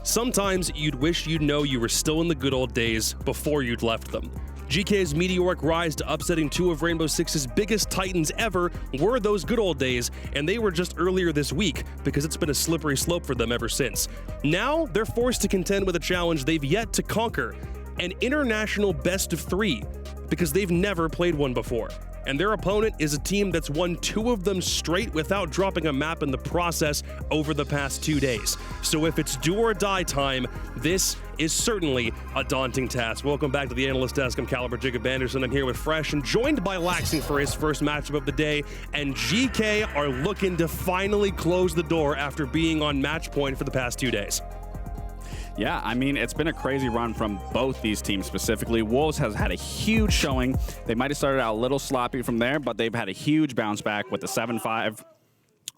Sometimes you'd wish you'd know you were still in the good old days before you'd left them. Geekay's meteoric rise to upsetting two of Rainbow Six's biggest titans ever were those good old days, and they were just earlier this week because it's been a slippery slope for them ever since. Now, they're forced to contend with a challenge they've yet to conquer, an international best of three, because they've never played one before. And their opponent is a team that's won two of them straight without dropping a map in the process over the past 2 days. So if it's do or die time, this is certainly a daunting task. Welcome back to the Analyst Desk. I'm Caliber Jacob Anderson. I'm here with Fresh and joined by Laxing for his first matchup of the day. And Geekay are looking to finally close the door after being on match point for the past 2 days. Yeah, I mean, it's been a crazy run from both these teams specifically. Wolves has had a huge showing. They might have started out a little sloppy from there, but they've had a huge bounce back with the 7-5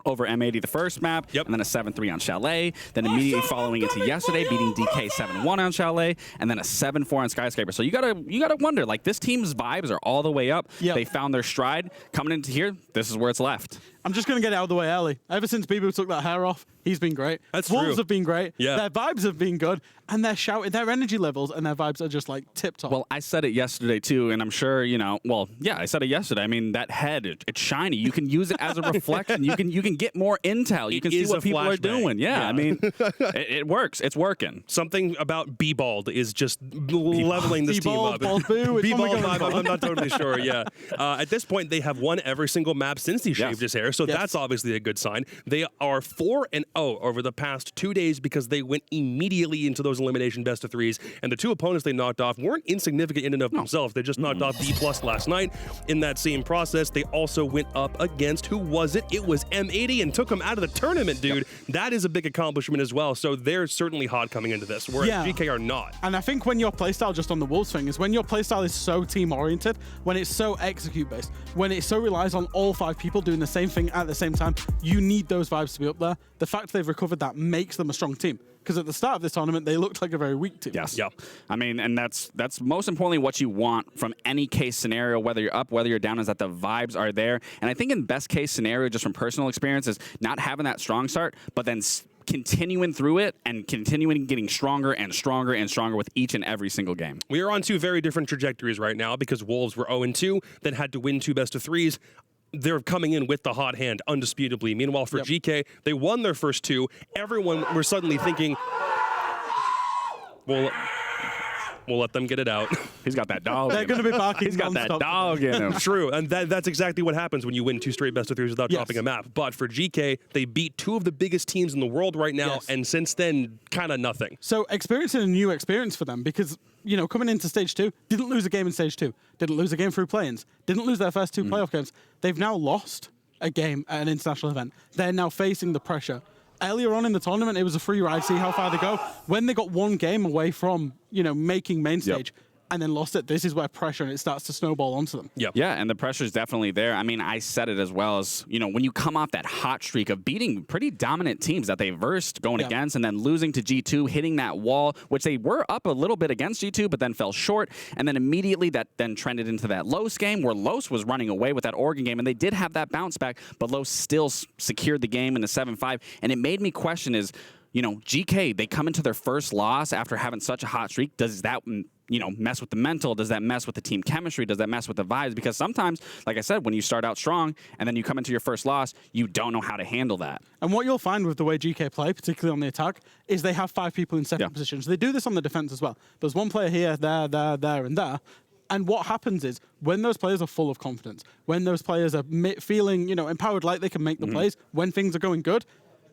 over M80 the first map, and then a 7-3 on Chalet, then immediately following into yesterday, beating DK 7-1 on Chalet, and then a 7-4 on Skyscraper. So you gotta wonder, like, this team's vibes are all the way up. They found their stride. Coming into here, this is where it's left. I'm just going to get it out of the way early. Ever since Bibu took that hair off, he's been great. That's Wolves true. have been great. Yeah. Their vibes have been good. And they're shouting, their energy levels and their vibes are just like tip-top. Well, I said it yesterday too, and I'm sure, you know, well, yeah, I said it yesterday. I mean, that head, it's shiny. You can use it as a reflection. You can get more intel. You can see what people are doing. Yeah, I mean, it works. It's working. Something about B-Bald is just leveling this team up. B-Bald, B-Bald, I'm not totally sure, yeah. At this point, they have won every single map since he shaved his hair, so that's obviously a good sign. They are 4-0 over the past 2 days because they went immediately into those elimination best of threes, and the two opponents they knocked off weren't insignificant in and of themselves. They just knocked off B+ last night. In that same process, they also went up against, who was it? It was M80 and took them out of the tournament, dude. That is a big accomplishment as well, so they're certainly hot coming into this, whereas GK are not. And I think when your playstyle, just on the Wolves thing, is when your playstyle is so team-oriented, when it's so execute-based, when it so relies on all 5 people doing the same thing at the same time, you need those vibes to be up there. The fact they've recovered that makes them a strong team. Because at the start of this tournament, they looked like a very weak team. Yes. Yep. I mean, and that's most importantly what you want from any case scenario, whether you're up, whether you're down, is that the vibes are there. And I think in best case scenario, just from personal experience, is not having that strong start, but then continuing through it and continuing getting stronger and stronger and stronger with each and every single game. We are on two very different trajectories right now because Wolves were 0-2, then had to win 2 best of threes. They're coming in with the hot hand, undisputably. Meanwhile, for GK, they won their first 2. Everyone were suddenly thinking, we'll let them get it out. He's got that dog. They're going to be barking. He's got that dog in him. True, and that's exactly what happens when you win 2 straight best of threes without dropping a map. But for GK, they beat 2 of the biggest teams in the world right now, and since then, kind of nothing. So experiencing a new experience for them because, you know, coming into stage 2, didn't lose a game in stage 2, didn't lose a game through play-ins, didn't lose their first 2 playoff games. They've now lost a game at an international event. They're now facing the pressure. Earlier on in the tournament, it was a free ride, see how far they go. When they got 1 game away from, you know, making main stage, and then lost it, this is where pressure and it starts to snowball onto them. Yeah, and the pressure is definitely there. I mean, I said it as well as, you know, when you come off that hot streak of beating pretty dominant teams that they versed going against and then losing to G2, hitting that wall, which they were up a little bit against G2, but then fell short. And then immediately that then trended into that Los game where Los was running away with that Oregon game. And they did have that bounce back, but Los still secured the game in the 7-5. And it made me question is, you know, GK, they come into their first loss after having such a hot streak. Does that, you know, mess with the mental? Does that mess with the team chemistry? Does that mess with the vibes? Because sometimes, like I said, when you start out strong and then you come into your first loss, you don't know how to handle that. And what you'll find with the way GK play, particularly on the attack, is they have 5 people in separate positions. They do this on the defense as well. There's 1 player here, there, and there. And what happens is, when those players are full of confidence, when those players are feeling, you know, empowered like they can make the plays, when things are going good,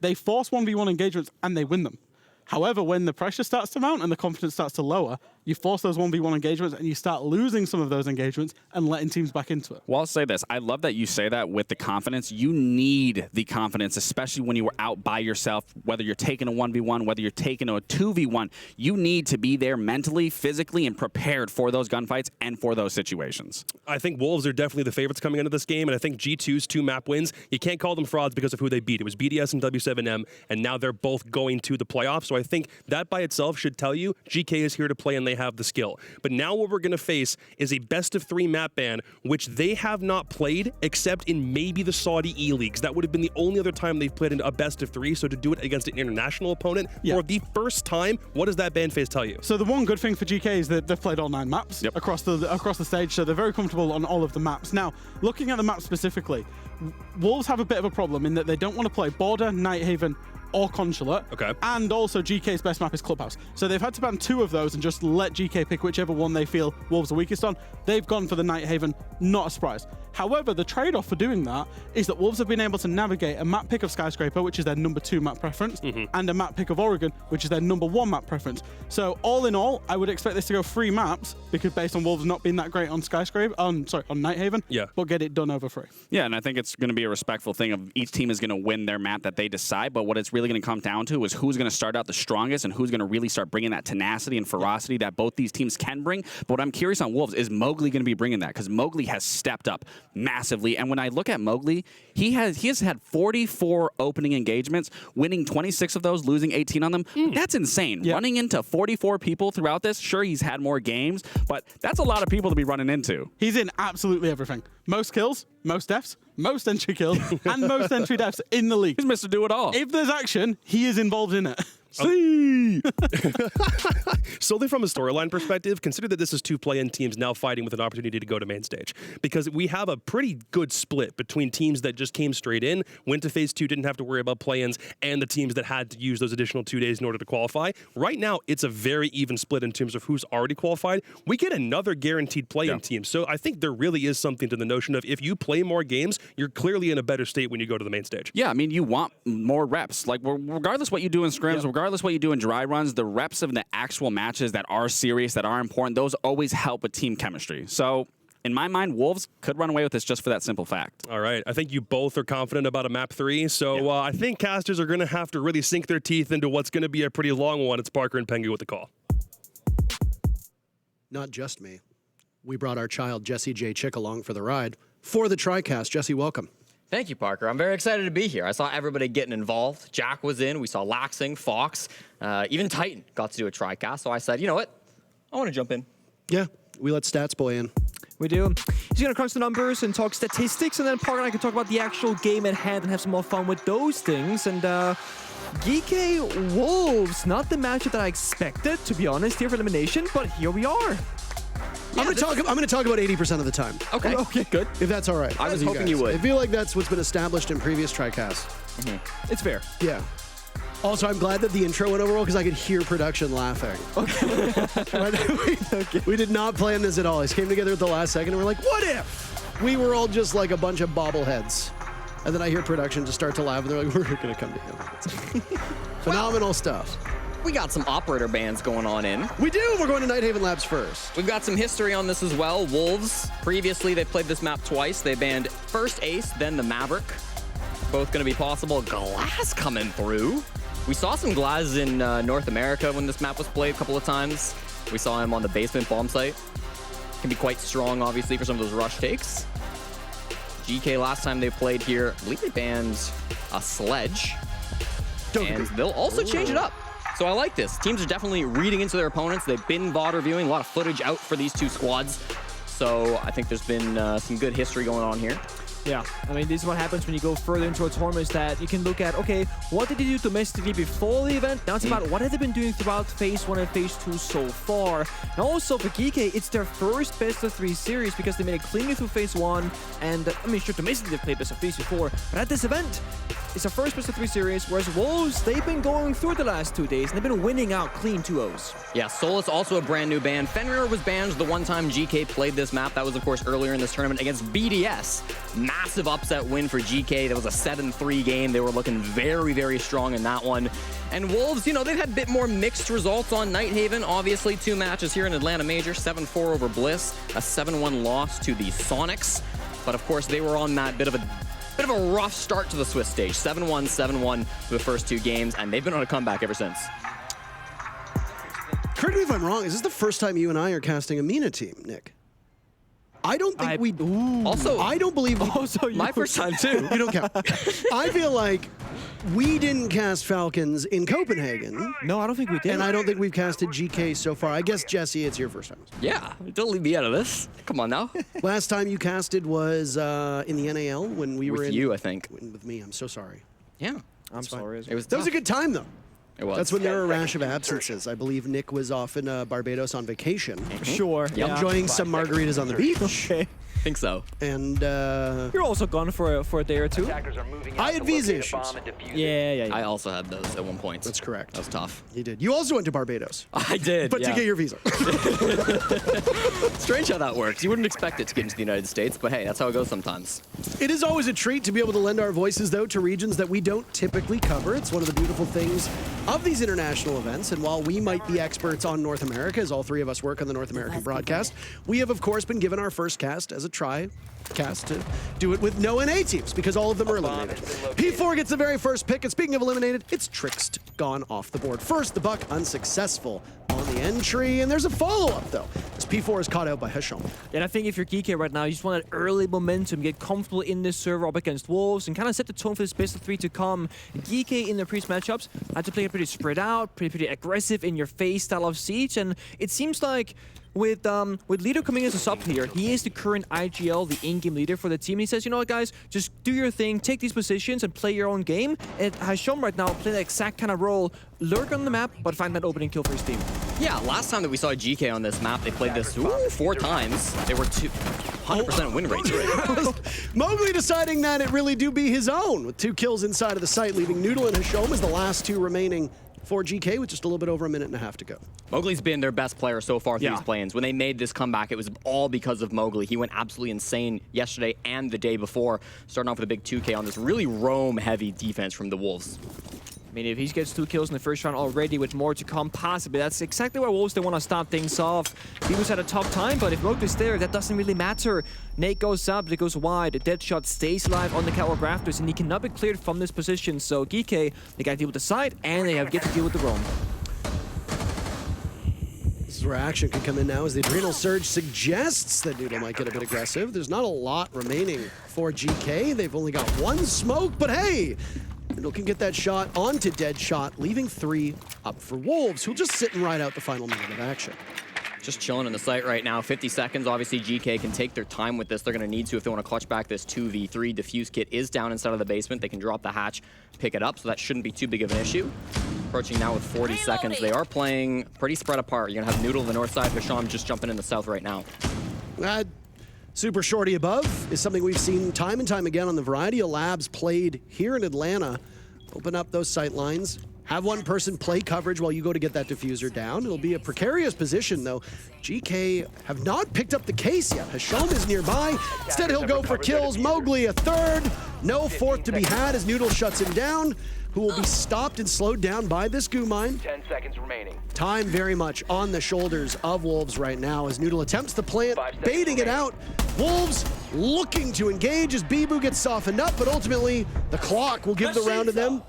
they force 1v1 engagements and they win them. However, when the pressure starts to mount and the confidence starts to lower, you force those 1v1 engagements and you start losing some of those engagements and letting teams back into it. Well, I'll say this. I love that you say that with the confidence. You need the confidence, especially when you were out by yourself, whether you're taking a 1v1, whether you're taking a 2v1. You need to be there mentally, physically, and prepared for those gunfights and for those situations. I think Wolves are definitely the favorites coming into this game, and I think G2's 2 map wins, you can't call them frauds because of who they beat. It was BDS and W7M, and now they're both going to the playoffs. So I think that by itself should tell you GK is here to play, and they have the skill. But now what we're going to face is a best-of-3 map ban, which they have not played except in maybe the Saudi E-Leagues. That would have been the only other time they've played in a best-of-3, so to do it against an international opponent for the first time, what does that ban phase tell you? So the one good thing for GK is that they've played all 9 maps across the stage, so they're very comfortable on all of the maps. Now, looking at the map specifically, Wolves have a bit of a problem in that they don't want to play Border, Nighthaven, or Consulate. Okay. And also GK's best map is Clubhouse. So they've had to ban 2 of those and just let GK pick whichever one they feel Wolves are weakest on. They've gone for the Nighthaven, not a surprise. However, the trade-off for doing that is that Wolves have been able to navigate a map pick of Skyscraper, which is their number 2 map preference, and a map pick of Oregon, which is their number 1 map preference. So all in all, I would expect this to go 3 maps, because based on Wolves not being that great on Skyscraper, on Nighthaven, but get it done over 3. Yeah, and I think it's going to be a respectful thing of each team is going to win their map that they decide, but what it's really going to come down to is who's going to start out the strongest and who's going to really start bringing that tenacity and ferocity that both these teams can bring. But what I'm curious on Wolves is Mowgli going to be bringing that, because Mowgli has stepped up massively. And when I look at Mowgli, he has had 44 opening engagements, winning 26 of those, losing 18 on them. That's insane. Running into 44 people throughout this, sure, he's had more games, but that's a lot of people to be running into. He's in absolutely everything. Most kills, most deaths, most entry kills, and most entry deaths in the league. He's Mr. Do It All. If there's action, he is involved in it. See. Solely from a storyline perspective, consider that this is 2 play-in teams now fighting with an opportunity to go to main stage, because we have a pretty good split between teams that just came straight in, went to phase 2, didn't have to worry about play-ins, and the teams that had to use those additional 2 days in order to qualify. Right now, it's a very even split in terms of who's already qualified. We get another guaranteed play-in team, so I think there really is something to the notion of if you play more games, you're clearly in a better state when you go to the main stage. Yeah, I mean, you want more reps. Like, regardless what you do in scrims, regardless what you do in dry runs, the reps of the actual matches that are serious, that are important, those always help with team chemistry. So, in my mind, Wolves could run away with this just for that simple fact. All right. I think you both are confident about a map 3, so I think casters are going to have to really sink their teeth into what's going to be a pretty long one. It's Parker and Pengu with the call. Not just me. We brought our child, Jesse J. Chick, along for the ride. For the TriCast, Jesse, welcome. Thank you, Parker. I'm very excited to be here. I saw everybody getting involved. Jack was in. We saw Laxing, Fox, even Titan got to do a TriCast. So I said, you know what? I want to jump in. Yeah, we let Stats Boy in. We do. He's going to crunch the numbers and talk statistics, and then Parker and I can talk about the actual game at hand and have some more fun with those things. And Geekay Wolves, not the matchup that I expected, to be honest, here for elimination, but here we are. I'm going to talk about 80% of the time. Okay. Okay, good. If that's all right. I was hoping you would. I feel like that's what's been established in previous TriCasts. It's fair. Yeah. Also, I'm glad that the intro went over well because I could hear production laughing. Okay. We did not plan this at all. It came together at the last second and we're like, what if we were all just like a bunch of bobbleheads? And then I hear production just start to laugh and they're like, we're going to come together. Phenomenal stuff. We got some operator bands going on in. We do. We're going to Nighthaven Labs first. We've got some history on this as well. Wolves, previously they played this map twice. They banned first Ace, then the Maverick. Both going to be possible. Glass coming through. We saw some Glass in North America when this map was played a couple of times. We saw him on the basement bomb site. Can be quite strong, obviously, for some of those rush takes. GK, last time they played here, I believe they banned a Sledge. And they'll also change it up. So I like this. Teams are definitely reading into their opponents. They've been VOD reviewing, a lot of footage out for these 2 squads. So I think there's been some good history going on here. Yeah, I mean, this is what happens when you go further into a tournament, is that you can look at, okay, what did they do domestically before the event? Now it's about what have they been doing throughout Phase 1 and Phase 2 so far. And also for Geekay, it's their first best-of-3 series because they made it cleanly through Phase 1. And, I mean, sure, domestically they've played best-of-3 before, but at this event, it's their first best-of-3 series, whereas Wolves, they've been going through the last 2 days, and they've been winning out clean 2-0s. Yeah, Solus also a brand new ban. Fenrir was banned the one time GK played this map. That was, of course, earlier in this tournament against BDS. Massive upset win for GK. That was a 7-3 game. They were looking very, very strong in that one. And Wolves, you know, they've had a bit more mixed results on Nighthaven. Obviously, 2 matches here in Atlanta Major, 7-4 over Bliss, a 7-1 loss to the Sonics. But, of course, they were on that bit of a rough start to the Swiss stage. 7-1, 7-1 for the first 2 games, and they've been on a comeback ever since. Correct me if I'm wrong. Is this the first time you and I are casting a MENA team, Nick? I don't think we... Also, I don't believe... Also, my first time too. You don't count. I feel like we didn't cast Falcons in Copenhagen, No, I don't think we did. and I don't think we've casted GK so far. I guess, Jesse, it's your first time. Yeah, don't leave me out of this. Come on now. Last time you casted was in the NAL when we were With in... you, I think. With me, I'm so sorry. Yeah. I'm sorry. It was That was a tough. good time, though. It was. That's when there were a rash of absences. I believe Nick was off in Barbados on vacation, Sure. Yeah. enjoying some margaritas on the beach. Okay. I think so. And You're also gone for a day or two. I had visa issues. Yeah. I also had those at one point. That's correct. That was tough. He did. You also went to Barbados, I did. but yeah. to get your visa. Strange how that works. You wouldn't expect it to get into the United States, but hey, that's how it goes sometimes. It is always a treat to be able to lend our voices, though, to regions that we don't typically cover. It's one of the beautiful things of these international events. And while we might be experts on North America, as all three of us work on the North American broadcast, we have, of course, been given our first cast as a try cast to do it with no NA teams because all of them are eliminated. P4 gets the very first pick, and speaking of eliminated, it's Trixt gone off the board. First, the Buck unsuccessful on the entry, and there's a follow-up, though, as P4 is caught out by Hasham. And I think if you're Geekay right now, you just want that early momentum, get comfortable in this server up against Wolves, and kind of set the tone for this best of 3 to come. Geekay in their previous matchups had to play it pretty spread out, pretty aggressive in your face style of Siege, and it seems like with Lido coming as a sub here, he is the current IGL, the in-game leader for the team. And he says, you know what, guys, just do your thing, take these positions, and play your own game. And Hasham right now playing the exact kind of role, lurk on the map, but find that opening kill for his team. Yeah, last time that we saw GK on this map, they played this 4 times. They were 100% win rates. Mowgli deciding that it really do be his own with 2 kills inside of the site, leaving Noodle and Hasham as the last 2 remaining for GK with just a little bit over a minute and a half to go. Mowgli's been their best player so far through these play-ins. When they made this comeback, it was all because of Mowgli. He went absolutely insane yesterday and the day before, starting off with a big 2K on this really roam-heavy defense from the Wolves. I mean, if he gets 2 kills in the first round already with more to come, possibly, that's exactly why Wolves, they want to start things off. He was at a tough time, but if Mowgli's there, that doesn't really matter. Nate goes up, it goes wide, the Deadshot stays alive on the catwalk rafters, and he cannot be cleared from this position. So Geekay, they got to deal with the side, and they get to deal with the roam. This is where action can come in now as the Adrenal Surge suggests that Noodle might get a bit aggressive. There's not a lot remaining for GK. They've only got 1 smoke, but hey, Noodle can get that shot onto Deadshot, leaving 3 up for Wolves, who'll just sit and ride out the final minute of action. Just chilling on the site right now. 50 seconds. Obviously, GK can take their time with this. They're going to need to if they want to clutch back this 2v3. Diffuse kit is down inside of the basement. They can drop the hatch, pick it up, so that shouldn't be too big of an issue. Approaching now with 40 seconds. They are playing pretty spread apart. You're going to have Noodle on the north side, Hasham just jumping in the south right now. Super shorty above is something we've seen time and time again on the variety of labs played here in Atlanta. Open up those sight lines. Have one person play coverage while you go to get that diffuser down. It'll be a precarious position, though. GK have not picked up the case yet. Hasham is nearby. Instead, he'll go for kills. Mowgli a 3rd. No 4th to be had as Noodle shuts him down, who will be stopped and slowed down by this goo mine. 10 seconds remaining. Time very much on the shoulders of Wolves right now as Noodle attempts the plant, baiting it out. Wolves looking to engage as Bibu gets softened up, but ultimately the clock will give the round to them.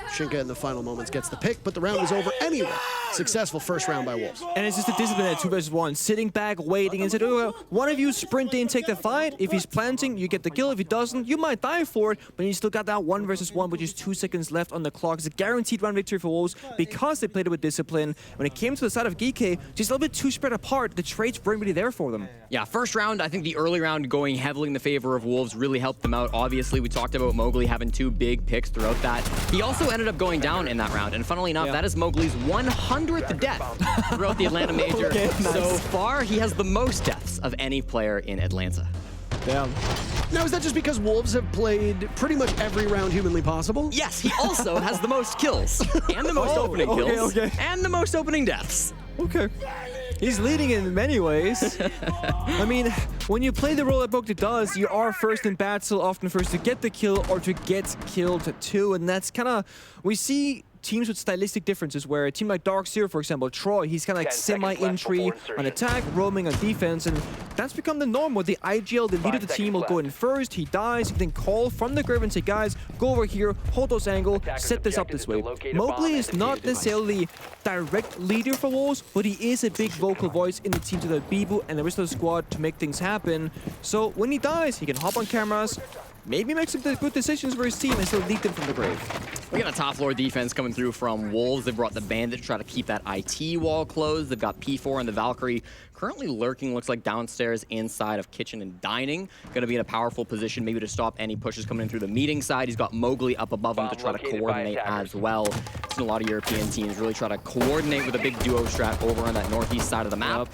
Shinka in the final moments gets the pick, but the round is over anyway. Successful first round by Wolves. And it's just a discipline at 2 versus 1. Sitting back, waiting, and said, oh, one of you sprint in, take the fight. If he's planting, you get the kill. If he doesn't, you might die for it, but you still got that 1 versus 1, which is 2 seconds left on the clock. It's a guaranteed round victory for Wolves because they played it with discipline. When it came to the side of Geekay, just a little bit too spread apart. The trades weren't really there for them. Yeah, first round, I think the early round going heavily in the favor of Wolves really helped them out. Obviously, we talked about Mowgli having 2 big picks throughout that. He also ended up going down in that round, and funnily enough, that is Mowgli's 100th death throughout the Atlanta Major. Okay, nice. So far, he has the most deaths of any player in Atlanta. Damn. Now, is that just because Wolves have played pretty much every round humanly possible? Yes, he also has the most kills, and the most opening kills, and the most opening deaths. Okay. He's leading in many ways. I mean, when you play the role that Mowgli does, you are first in battle, often first to get the kill or to get killed too, and that's kind of, we see teams with stylistic differences where a team like Dark Zero, for example, Troy, he's kind of like semi-entry on attack, roaming on defense, and that's become the norm where the IGL, the leader of the team, will go in first, he dies, he can call from the grave and say, guys, go over here, hold those angle, set this up this way. Mowgli is not necessarily direct leader for Wolves, but he is a big vocal voice in the team to the Bibu and the rest of the squad to make things happen. So when he dies, he can hop on cameras, maybe make some good decisions for his team and still lead them from the grave. We got a top floor defense coming through from Wolves. They brought the Bandit to try to keep that IT wall closed. They've got P4 and the Valkyrie currently lurking, looks like downstairs inside of kitchen and dining. Going to be in a powerful position maybe to stop any pushes coming in through the meeting side. He's got Mowgli up above him to try to coordinate as well. Seen a lot of European teams really try to coordinate with a big duo strat over on that northeast side of the map.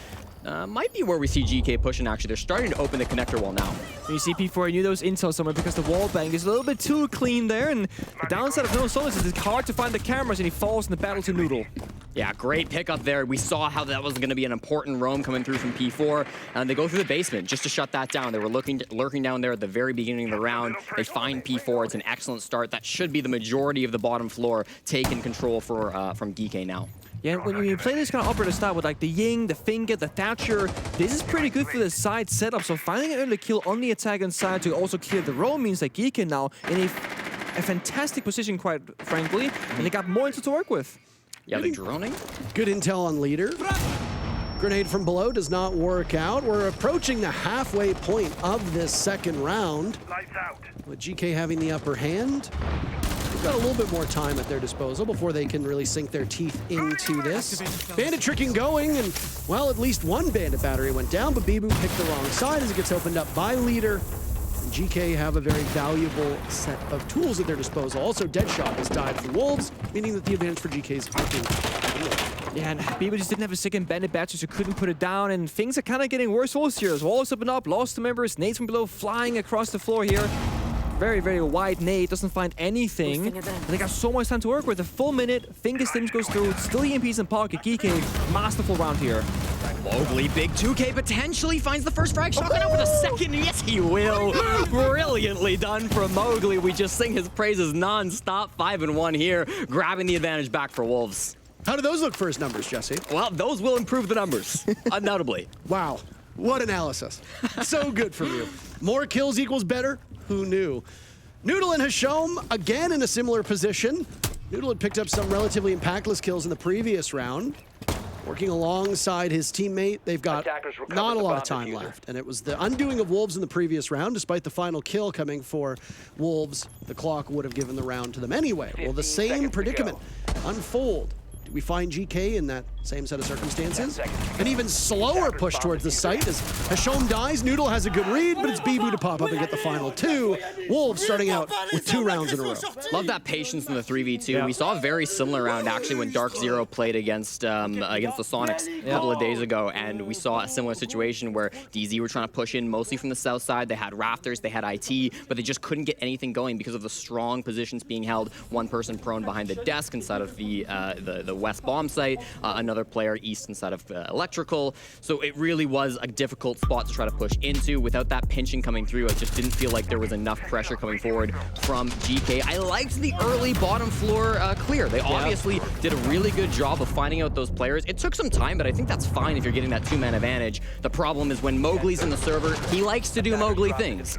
Might be where we see GK pushing, actually. They're starting to open the connector wall now. When you see P4, I knew there was intel somewhere because the wall bang is a little bit too clean there, and the downside of no solos is it's hard to find the cameras, and he falls in the battle to Noodle. Yeah, great pickup there. We saw how that was going to be an important roam coming through from P4, and they go through the basement just to shut that down. They were lurking down there at the very beginning of the round. They find P4. It's an excellent start. That should be the majority of the bottom floor taken control for from Geekay now. Yeah, when you play this kind of operator style with like the Ying, the Finger, the Thatcher, this is pretty good for the side setup. So finding an early kill on the attack inside to also clear the roam means that Geekay now in a fantastic position, quite frankly, and they got more to work with. Yeah, they're droning. Good intel on leader. Grenade from below does not work out. We're approaching the halfway point of this second round. With GK having the upper hand. They've got a little bit more time at their disposal before they can really sink their teeth into this. Bandit tricking going, and, well, at least one Bandit battery went down, but Bibu picked the wrong side as it gets opened up by leader. And GK have a very valuable set of tools at their disposal. Also, Deadshot has died for Wolves, meaning that the advantage for GK is looking. Yeah, and Bibu just didn't have a second Bandit battery, so couldn't put it down, and things are kind of getting worse for Wolves here. As walls open up, lost the members, nades from below flying across the floor here. Very, very wide nade, doesn't find anything. They got so much time to work with. A full minute, Finger Slims goes through, still EMPs in pocket. Geekay, masterful round here. Mowgli, big 2K, potentially finds the first frag. Shotgun out for the second. Yes, he will. Brilliantly done from Mowgli. We just sing his praises non-stop. 5-1 here, grabbing the advantage back for Wolves. How do those look for his numbers, Jesse? Well, those will improve the numbers, undoubtedly. Wow, what analysis. So good from you. More kills equals better? Who knew? Noodle and Hashom, again in a similar position. Noodle had picked up some relatively impactless kills in the previous round. Working alongside his teammate, they've got not a lot of time left. And it was the undoing of Wolves in the previous round. Despite the final kill coming for Wolves, the clock would have given the round to them anyway. Will the same predicament unfold? Do we find GK in that same set of circumstances? An even slower push towards the site as Hashom dies. Noodle has a good read, but it's Bibu to pop up and get the final two. Wolves starting out with 2 rounds in a row. Love that patience in the 3v2. Yeah. We saw a very similar round actually when Dark Zero played against the Sonics a couple of days ago, and we saw a similar situation where DZ were trying to push in mostly from the south side. They had Rafters, they had IT, but they just couldn't get anything going because of the strong positions being held. One person prone behind the desk inside of the west bomb site, another player east inside of electrical. So it really was a difficult spot to try to push into. Without that pinching coming through, it just didn't feel like there was enough pressure coming forward from GK. I liked the early bottom floor clear. They obviously did a really good job of finding out those players. It took some time, but I think that's fine if you're getting that 2-man advantage. The problem is when Mowgli's in the server, he likes to do Mowgli things.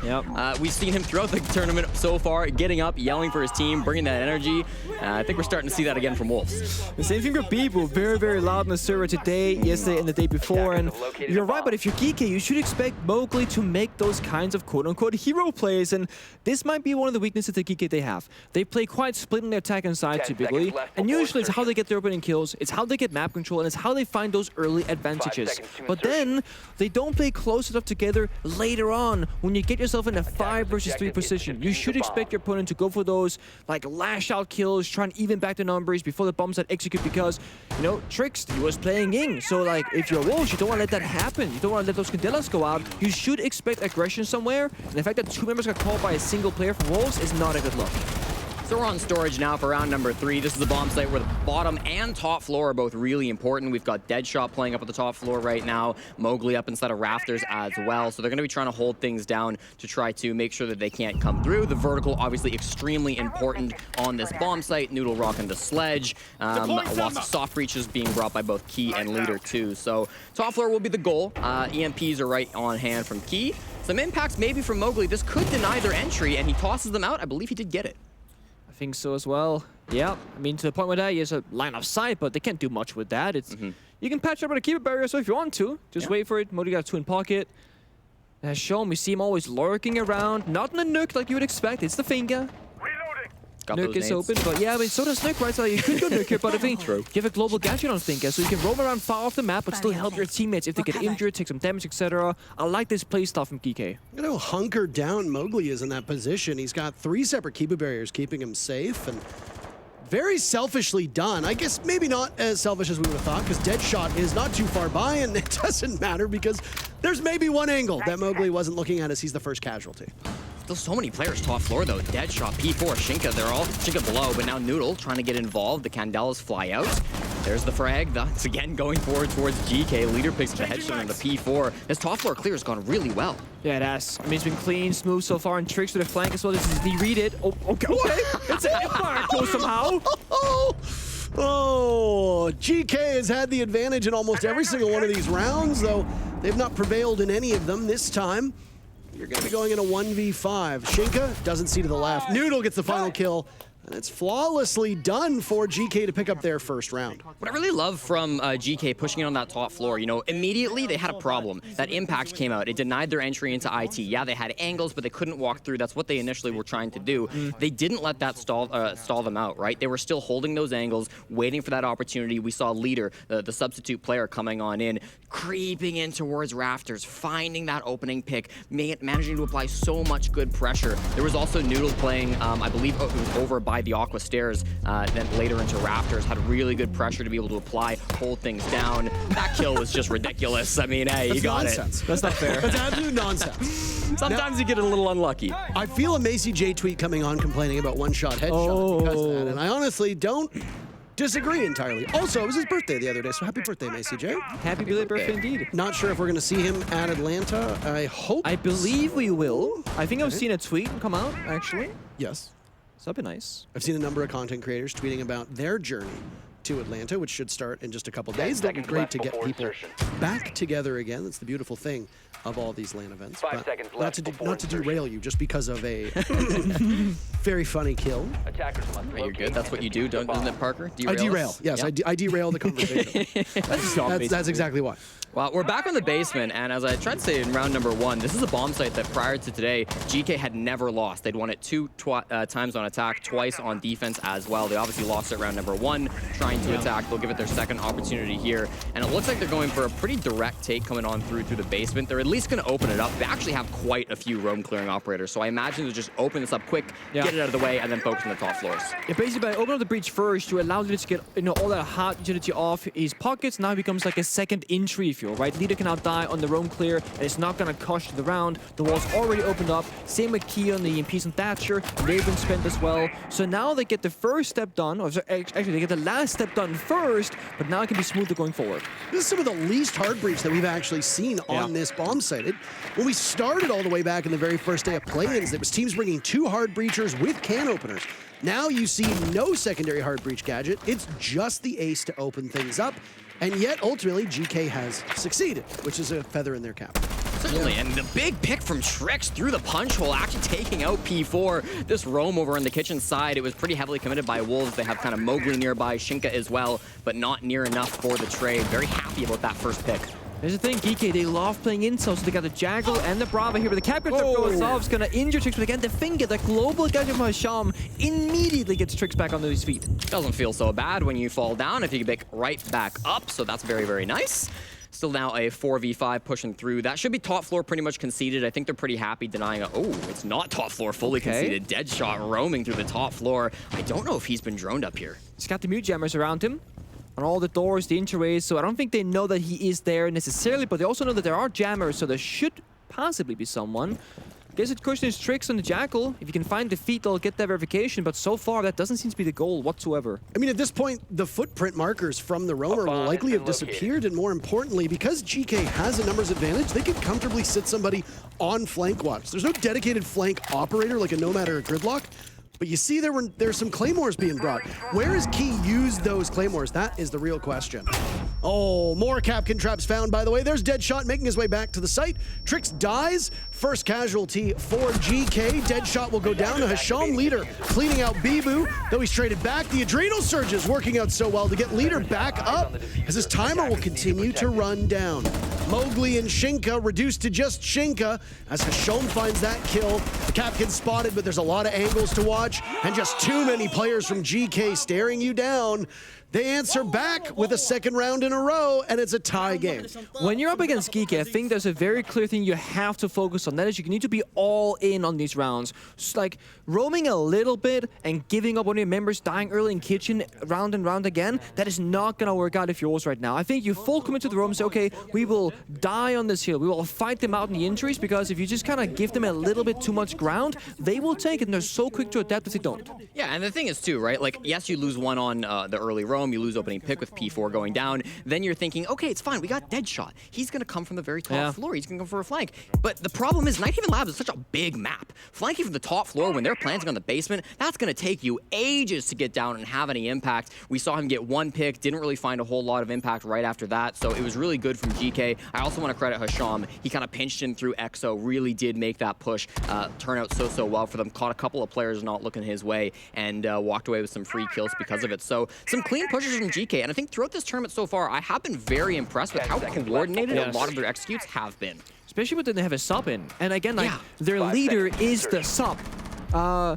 We've seen him throughout the tournament so far, getting up, yelling for his team, bringing that energy. I think we're starting to see that again from Wolves. The same thing for Bibu, very, very loud in the server today, yesterday, and the day before. And you're right, but if you're Geekay, you should expect Mowgli to make those kinds of quote-unquote hero plays, and this might be one of the weaknesses that Geekay they have. They play quite split in their attack inside typically, and usually it's how they get their opening kills, it's how they get map control, and it's how they find those early advantages. But then, they don't play close enough together later on. When you get yourself in a 5 versus 3 position, you should expect your opponent to go for those like lash-out kills, try and even back the numbers before the bombs that execute, because, you know, Trix, he was playing Ying, so like, if you're Wolves, you don't want to let that happen. You don't want to let those Candelas go out. You should expect aggression somewhere, and the fact that 2 members got called by a single player for Wolves is not a good look. So we're on storage now for round number 3. This is a bomb site where the bottom and top floor are both really important. We've got Deadshot playing up at the top floor right now, Mowgli up inside of Rafters as well. So they're going to be trying to hold things down to try to make sure that they can't come through. The vertical, obviously extremely important on this bomb site. Noodle rocking the sledge. Lots of soft breaches being brought by both Key and Leader too. So top floor will be the goal. EMPs are right on hand from Key. Some impacts maybe from Mowgli. This could deny their entry, and he tosses them out. I believe he did get it. think so as well. Yeah, I mean, to the point where there is a line of sight, but they can't do much with that. It's You can patch up with a keeper barrier, so if you want to, just wait for it. Modi got a twin pocket. As shown, we see him always lurking around. Not in a nuke like you would expect. It's the finger. Got Nuke is open, but yeah, I mean, so does Nuke, right? So you could go Nuke here, but if you have a global gadget on Finka, so you can roam around far off the map, but still help your teammates if they get injured, take some damage, etc. I like this playstyle from Geekay. You know, hunkered down Mowgli is in that position. He's got 3 separate keeper barriers keeping him safe, and very selfishly done. I guess maybe not as selfish as we would have thought, because Deadshot is not too far by, and it doesn't matter because there's maybe one angle that Mowgli wasn't looking at as he's the first casualty. Still so many players top floor though. Deadshot, P4, Shinka, they're all Shinka below, but now Noodle trying to get involved. The Candelas fly out. There's the frag. That's again going forward towards GK. Leader picks the headshot on the P4. This top floor clear has gone really well. Yeah, it has. I mean, it's been clean, smooth so far, and tricks with the flank as well. This is the read it. Oh, okay. It's an empire close somehow. Oh, GK has had the advantage in almost every single one of these rounds, though they've not prevailed in any of them this time. You're going to be going in a 1v5. Shinka doesn't see to the left. Noodle gets the final kill. And it's flawlessly done for GK to pick up their first round. What I really love from GK pushing it on that top floor, you know, immediately they had a problem. That impact came out. It denied their entry into IT. Yeah, they had angles, but they couldn't walk through. That's what they initially were trying to do. They didn't let that stall them out, right? They were still holding those angles, waiting for that opportunity. We saw Leader, the substitute player, coming on in, creeping in towards Rafters, finding that opening pick, managing to apply so much good pressure. There was also Noodle playing, I believe it was over by the Aqua Stairs, then later into Rafters, had really good pressure to be able to apply, hold things down. That kill was just ridiculous. I mean, hey, you got nonsense. it. That's not fair. That's absolute nonsense. Sometimes you get a little unlucky. I feel a Macy J tweet coming on complaining about one-shot headshot because of that, and I honestly don't disagree entirely. Also, it was his birthday the other day, so happy birthday, Macy J. Happy belated birthday indeed. Not sure if we're going to see him at Atlanta. I believe we will. I think I've seen a tweet come out, actually. Yes. So that'd be nice. I've seen a number of content creators tweeting about their journey to Atlanta, which should start in just a couple days. That'd be great to get people back together again. That's the beautiful thing of all these LAN events. But not to derail you just because of a very funny kill. Right, you're good. That's what you do, isn't it, Parker? I derail. Yes, yep. I derail the conversation. that's exactly why. Well, we're back on the basement, and as I tried to say in round number 1, this is a bomb site that prior to today, GK had never lost. They'd won it 2 times on attack, twice on defense as well. They obviously lost it round number 1, trying to attack. They'll give it their second opportunity here, and it looks like they're going for a pretty direct take coming on through the basement. They're at least going to open it up. They actually have quite a few roam clearing operators, so I imagine they'll just open this up quick, get it out of the way, and then focus on the top floors. Yeah, basically by opening up the breach first, you allow Leader to get all that hot utility off his pockets. Now it becomes like a second entry, if you will, right? Leader can now die on the roam clear, and it's not going to cost you the round. The wall's already opened up. Same with Key on the EMPs and Thatcher. They've been spent as well. So now they get the first step done, or actually they get the last step done first, but now it can be smoother going forward. This is some of the least hard breach that we've actually seen on this bomb site. When we started all the way back in the very first day of play-ins, there was teams bringing 2 hard breachers with can openers. Now you see no secondary hard breach gadget. It's just the ace to open things up. And yet, ultimately, GK has succeeded, which is a feather in their cap. Certainly, and the big pick from Trix through the punch hole, actually taking out P4. This roam over on the kitchen side, it was pretty heavily committed by Wolves. They have kind of Mowgli nearby, Shinka as well, but not near enough for the trade. Very happy about that first pick. There's the thing, Geekay, they love playing intel, so they got the Jaggle and the Brava here, but the Capture goes off, it's gonna injure Trix, but again, the finger, the global gadget from Hasham immediately gets Trix back onto his feet. Doesn't feel so bad when you fall down if you can pick right back up, so that's very, very nice. Still now a 4v5 pushing through. That should be top floor pretty much conceded. I think they're pretty happy denying it. Oh, it's not top floor fully conceded. Deadshot roaming through the top floor. I don't know if he's been droned up here. He's got the mute jammers around him on all the doors, the entryways, so I don't think they know that he is there necessarily, but they also know that there are jammers, so there should possibly be someone. Guess it questions Tricks on the Jackal. If you can find the feet, they'll get that verification, but so far that doesn't seem to be the goal whatsoever. I mean, at this point, the footprint markers from the roamer will likely have disappeared, and more importantly, because GK has a numbers advantage, they could comfortably sit somebody on flank watch. There's no dedicated flank operator like a Nomad or a Gridlock, but you see there's some Claymores being brought. Where has Key used those Claymores? That is the real question. Oh, more Capkin traps found, by the way. There's Deadshot making his way back to the site. Trix dies. First casualty for GK. Deadshot will go down to Hasham. Leader cleaning out Bibu, though he's traded back. The Adrenal Surges working out so well to get Leader back up as his timer will continue to run down. Mowgli and Shinka reduced to just Shinka as Hasham finds that kill. The Capkin spotted, but there's a lot of angles to watch and just too many players from GK staring you down. They answer back with a second round in a row, and it's a tie game. When you're up against Geekay, I think there's a very clear thing you have to focus on. That is, you need to be all in on these rounds. Just like roaming a little bit and giving up on your members, dying early in kitchen, round and round again, that is not going to work out if you're Wolves right now. I think you full commit to the roam and say, okay, we will die on this hill. We will fight them out in the injuries, because if you just kind of give them a little bit too much ground, they will take it, and they're so quick to adapt if they don't. Yeah, and the thing is too, right? Like, yes, you lose one on the early roam, you lose opening pick with P4 going down, then you're thinking, okay, it's fine, we got Deadshot. He's gonna come from the very top floor, he's gonna come for a flank. But the problem is, Nighthaven Labs is such a big map. Flanking from the top floor when they're planting on the basement, that's gonna take you ages to get down and have any impact. We saw him get one pick, didn't really find a whole lot of impact right after that, so it was really good from GK. I also want to credit Hasham. He kind of pinched in through EXO, really did make that push turn out so well for them. Caught a couple of players not looking his way, and walked away with some free kills because of it. So some clean pushes from GK, and I think throughout this tournament so far, I have been very impressed with how coordinated a lot of their executes have been. Especially when they have a sub in. And again, like, their leader is the sub. Oh,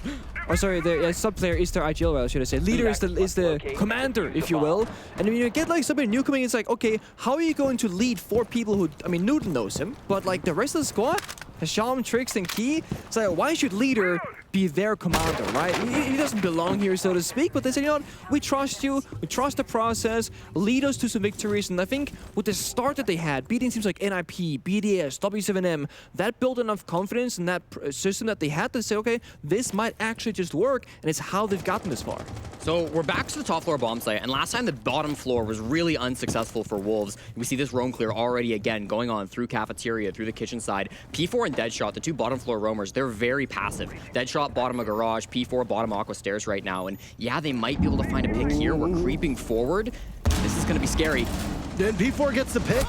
sorry, the sub player is their IGL, rather, should I say. Leader is the commander, if you will. And when you get like somebody new coming, it's like, okay, how are you going to lead 4 people who, I mean, Noodle knows him, but like the rest of the squad, Hasham, Trix, and Key, it's like, why should leader be their commander, right? He doesn't belong here, so to speak, but they say, you know what, we trust you, we trust the process, lead us to some victories, and I think with the start that they had, beating teams like NIP, BDS, W7M, that built enough confidence in that system that they had to say, okay, this might actually just work, and it's how they've gotten this far. So we're back to the top floor bomb site, and last time the bottom floor was really unsuccessful for Wolves. We see this roam clear already again going on through cafeteria, through the kitchen side. P4 and Deadshot, the 2 bottom floor roamers, they're very passive. Deadshot bottom of garage, P4 bottom aqua stairs right now, and yeah, they might be able to find a pick here. We're creeping forward. This is gonna be scary. Then P4 gets the pick.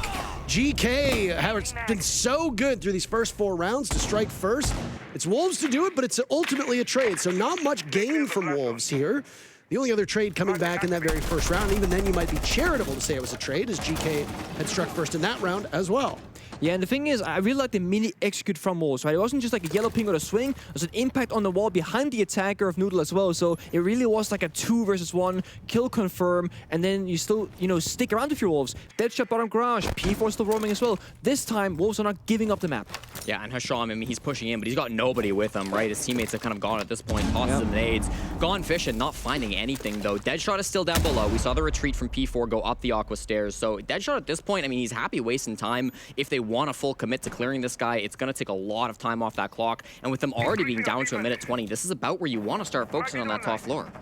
GK has been so good through these first 4 rounds to strike first. It's Wolves to do it, but it's ultimately a trade, so not much gain from Wolves here. The only other trade coming back in that very first round, even then you might be charitable to say it was a trade, as GK had struck first in that round as well. Yeah, and the thing is, I really like the mini execute from Wolves, right? It wasn't just like a yellow ping or a swing. There's an impact on the wall behind the attacker of Noodle as well. So it really was like a 2 versus 1, kill confirm, and then you still, you know, stick around with your Wolves. Deadshot bottom garage, P4 still roaming as well. This time, Wolves are not giving up the map. Yeah, and Hasham, I mean, he's pushing in, but he's got nobody with him, right? His teammates have kind of gone at this point, tosses him nades. Gone fishing, not finding anything, though. Deadshot is still down below. We saw the retreat from P4 go up the aqua stairs. So Deadshot at this point, I mean, he's happy wasting time. If they want a full commit to clearing this guy, it's going to take a lot of time off that clock. And with them already being down to a minute 20, this is about where you want to start focusing on that top floor.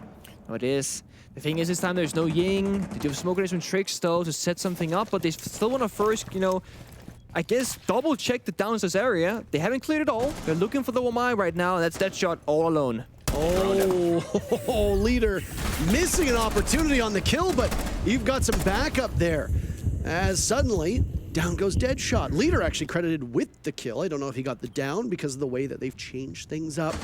Oh, it is. The thing is, this time there's no Ying. They do have smoke grenades and tricks, though, to set something up, but they still want to first, you know, I guess double check the downstairs area. They haven't cleared it all. They're looking for the Wamai right now, and that's Deadshot all alone. Oh, leader missing an opportunity on the kill, but you've got some backup there. As suddenly, down goes Deadshot. Leader actually credited with the kill. I don't know if he got the down because of the way that they've changed things up.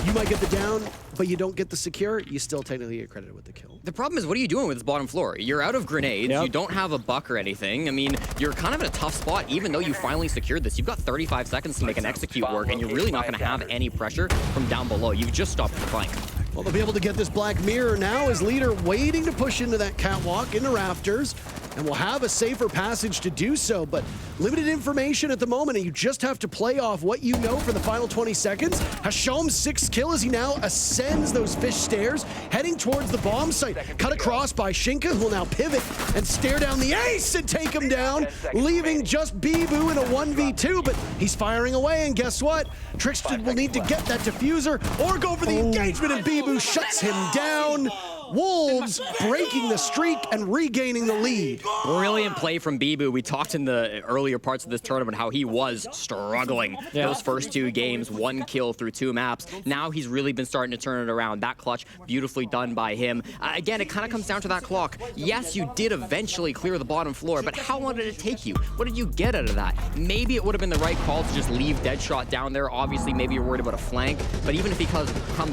You might get the down, but you don't get the secure. You still technically get credited with the kill. The problem is, what are you doing with this bottom floor? You're out of grenades. You don't have a buck or anything. I mean, you're kind of in a tough spot, even though you finally secured this. You've got 35 seconds to make an execute work, and you're really not going to have any pressure from down below. You've just stopped the flank. Well, they'll be able to get this Black Mirror now as Leader waiting to push into that catwalk, into rafters, and will have a safer passage to do so, but limited information at the moment, and you just have to play off what you know for the final 20 seconds. Hasham's 6th kill as he now ascends those fish stairs, heading towards the bomb site. Cut across by Shinka, who will now pivot and stare down the ace and take him down, leaving just Bibu in a 1v2, but he's firing away, and guess what? Trixton will need to get that diffuser or go for the engagement, and Bibu shuts him down. Wolves breaking the streak and regaining the lead. Brilliant play from Bibu. We talked in the earlier parts of this tournament how he was struggling those first 2 games, 1 kill through 2 maps. Now he's really been starting to turn it around. That clutch, beautifully done by him. Again, it kind of comes down to that clock. Yes, you did eventually clear the bottom floor, but how long did it take you? What did you get out of that? Maybe it would have been the right call to just leave Deadshot down there. Obviously, maybe you're worried about a flank, but even if he comes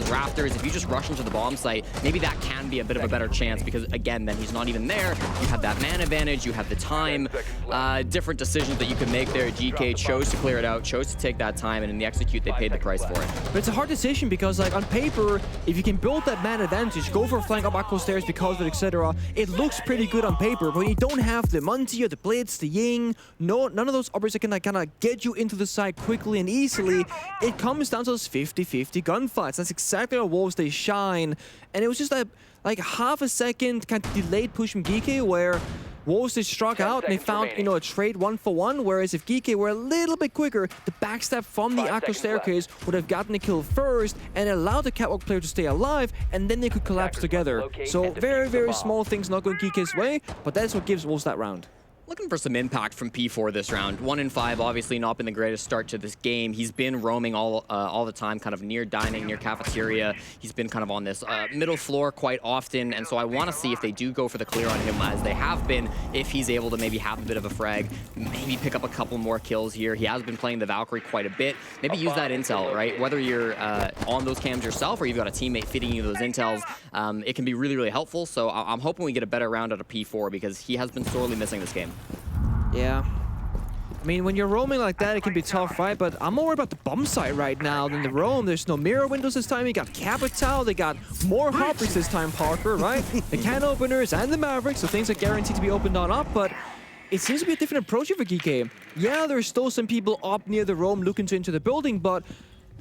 Rafters, if you just rush into the bomb site, maybe that can be a bit of a better chance because, again, then he's not even there. You have that man advantage, you have the time, different decisions that you can make there. Geekay chose to clear it out, chose to take that time, and in the execute, they paid the price for it. But it's a hard decision because, like, on paper, if you can build that man advantage, go for a flank up Aqua Stairs because of it, etc., it looks pretty good on paper, but when you don't have the Munti or the Blitz, the Ying, none of those others that can, like, kind of get you into the side quickly and easily, it comes down to those 50-50 gunfights. That's exactly how Wolves, they shine. And it was just like half a second kind of delayed push from Geekay where Wolves, they struck out and they found, you know, a trade 1-for-1, whereas if Geekay were a little bit quicker, the backstab from the Aqua Staircase would have gotten the kill first and allowed the Catwalk player to stay alive, and then they could collapse together. So very, very small things not going Geekay's way, but that's what gives Wolves that round. Looking for some impact from P4 this round. 1 in 5, obviously not been the greatest start to this game. He's been roaming all the time, kind of near dining, near cafeteria. He's been kind of on this middle floor quite often, and so I want to see if they do go for the clear on him, as they have been, if he's able to maybe have a bit of a frag, maybe pick up a couple more kills here. He has been playing the Valkyrie quite a bit. Maybe use that intel, right? Whether you're on those cams yourself or you've got a teammate feeding you those intels, it can be really, really helpful. So I'm hoping we get a better round out of P4 because he has been sorely missing this game. Yeah. I mean, when you're roaming like that, it can be tough, right? But I'm more worried about the bomb site right now than the roam. There's no mirror windows this time. You got Capital. They got more Hoppers this time, Parker, right? The can openers and the Mavericks, so things are guaranteed to be opened on up, but it seems to be a different approach here for Geekay. Yeah, there's still some people up near the roam looking to enter the building, but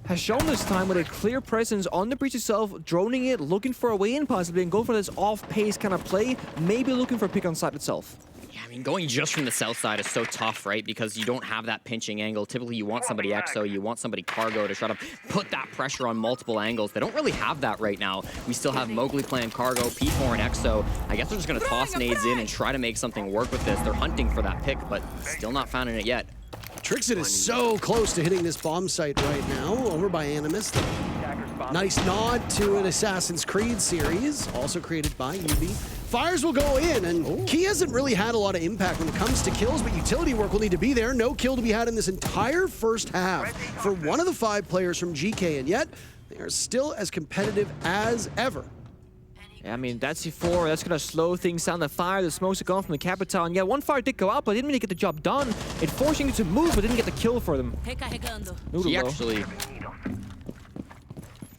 has shown this time with a clear presence on the breach itself, droning it, looking for a way in possibly, and go for this off-pace kind of play, maybe looking for a pick on site itself. Yeah, I mean, going just from the south side is so tough, right? Because you don't have that pinching angle. Typically, you want somebody EXO, you want somebody Cargo to try to put that pressure on multiple angles. They don't really have that right now. We still have Mowgli playing Cargo, P4 and EXO. I guess they're just going to toss nades in and try to make something work with this. They're hunting for that pick, but still not finding it yet. Trixit is so close to hitting this bomb site right now, over by Animus. Nice nod to an Assassin's Creed series, also created by UB. Fires will go in, and Key hasn't really had a lot of impact when it comes to kills, but utility work will need to be there. No kill to be had in this entire first half for one of the 5 players from GK, and yet they are still as competitive as ever. Yeah, I mean, that's C4. That's going to slow things down. The fire, the smokes are gone from the Capital. And yeah, one fire did go out, but didn't really get the job done. It forcing you to move, but didn't get the kill for them. He actually...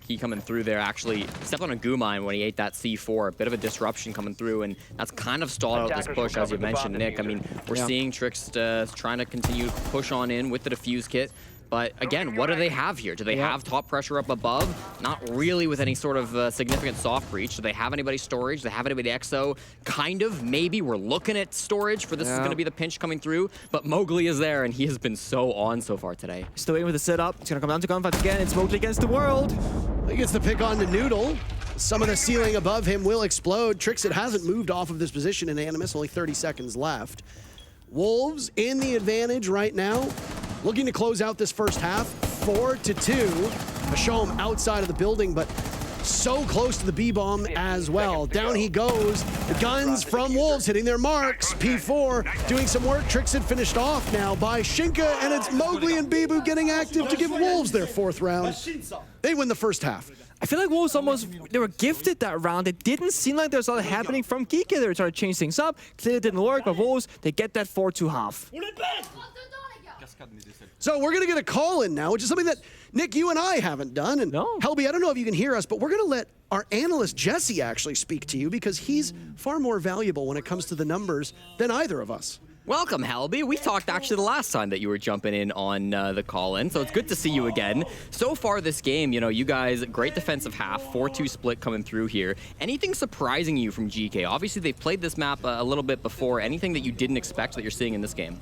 He coming through there actually stepped on a goo mine when he ate that C4. A bit of a disruption coming through, and that's kind of stalled out this push, as you mentioned, Nick. I mean, we're seeing Trix trying to continue to push on in with the defuse kit. But again, what do they have here? Do they have top pressure up above? Not really with any sort of significant soft breach. Do they have anybody storage? Do they have anybody EXO? Kind of, maybe. We're looking at storage for this is going to be the pinch coming through. But Mowgli is there, and he has been so on so far today. Still waiting with the setup. It's going to come down to gunfights again. It's Mowgli against the world. He gets the pick on the Noodle. Some of the ceiling above him will explode. Trixit hasn't moved off of this position in Animus. Only 30 seconds left. Wolves in the advantage right now. Looking to close out this first half, 4-2. Hashom outside of the building, but so close to the B-bomb as well. Down he goes. The guns from Wolves hitting their marks. P4 doing some work. Trixit finished off now by Shinka, and it's Mowgli and Bibu getting active to give Wolves their 4th round. They win the first half. I feel like Wolves almost, they were gifted that round. It didn't seem like there was a lot happening from Geekay. They were trying to change things up. Clearly it didn't work, but Wolves, they get that 4-2 half. So we're going to get a call in now, which is something that, Nick, you and I haven't done. And Helby, I don't know if you can hear us, but we're going to let our analyst, Jesse, actually speak to you because he's far more valuable when it comes to the numbers than either of us. Welcome, Helby. We talked actually the last time that you were jumping in on the call-in, so it's good to see you again. So far this game, you know, you guys, great defensive half, 4-2 split coming through here. Anything surprising you from GK? Obviously, they've played this map a little bit before. Anything that you didn't expect that you're seeing in this game?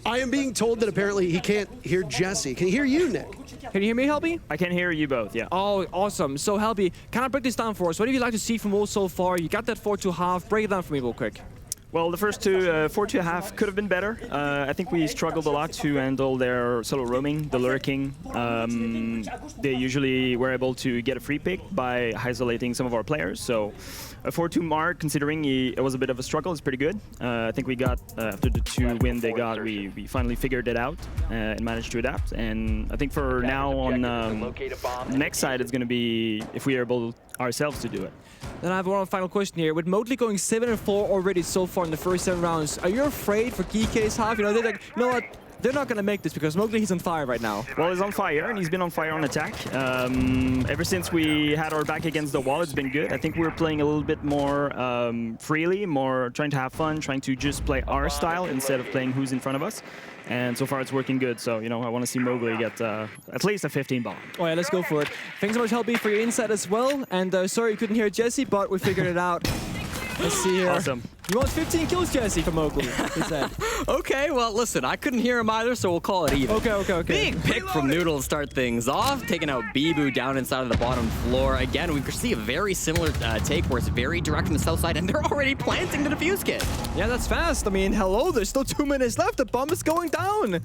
I am being told that apparently he can't hear Jesse. Can he hear you, Nick? Can you hear me, Helby? I can hear you both, yeah. Oh, awesome. So, Helby, can I break this down for us? What do you like to see from Wolves so far? You got that 4-2 break it down for me real quick. Well, the first two, 4-2 could have been better. I think we struggled a lot to handle their solo roaming, the lurking. They usually were able to get a free pick by isolating some of our players. So a 4-2 mark, considering it was a bit of a struggle, is pretty good. I think we got, after the 2 win they got, we finally figured it out and managed to adapt. And I think for now on the next side, it's going to be if we are able ourselves to do it. Then I have one final question here. With Mowgli going 7-4 already so far in the first 7 rounds, are you afraid for Geekay's half? You know, they're like, you know what? They're not going to make this because Mowgli, he's on fire right now. Well, he's on fire, and he's been on fire on attack. Ever since we had our back against the wall, it's been good. I think we're playing a little bit more freely, more trying to have fun, trying to just play our style instead of playing who's in front of us. And so far, it's working good. So, you know, I want to see Mowgli get at least a 15 bomb. Oh, yeah, let's go for it. Thanks so much, Helby, for your insight as well. And sorry you couldn't hear Jesse, but we figured it out. Let's see here. Awesome. You want 15 kills, Jesse, from Mowgli, he said. Okay, well, listen, I couldn't hear him either, so we'll call it even. Okay. Big pick from Noodle to start things off, taking out Bibu down inside of the bottom floor. Again, we see a very similar take where it's very direct from the south side, and they're already planting the defuse kit. Yeah, that's fast. I mean, hello, there's still 2 minutes left. The bomb is going down.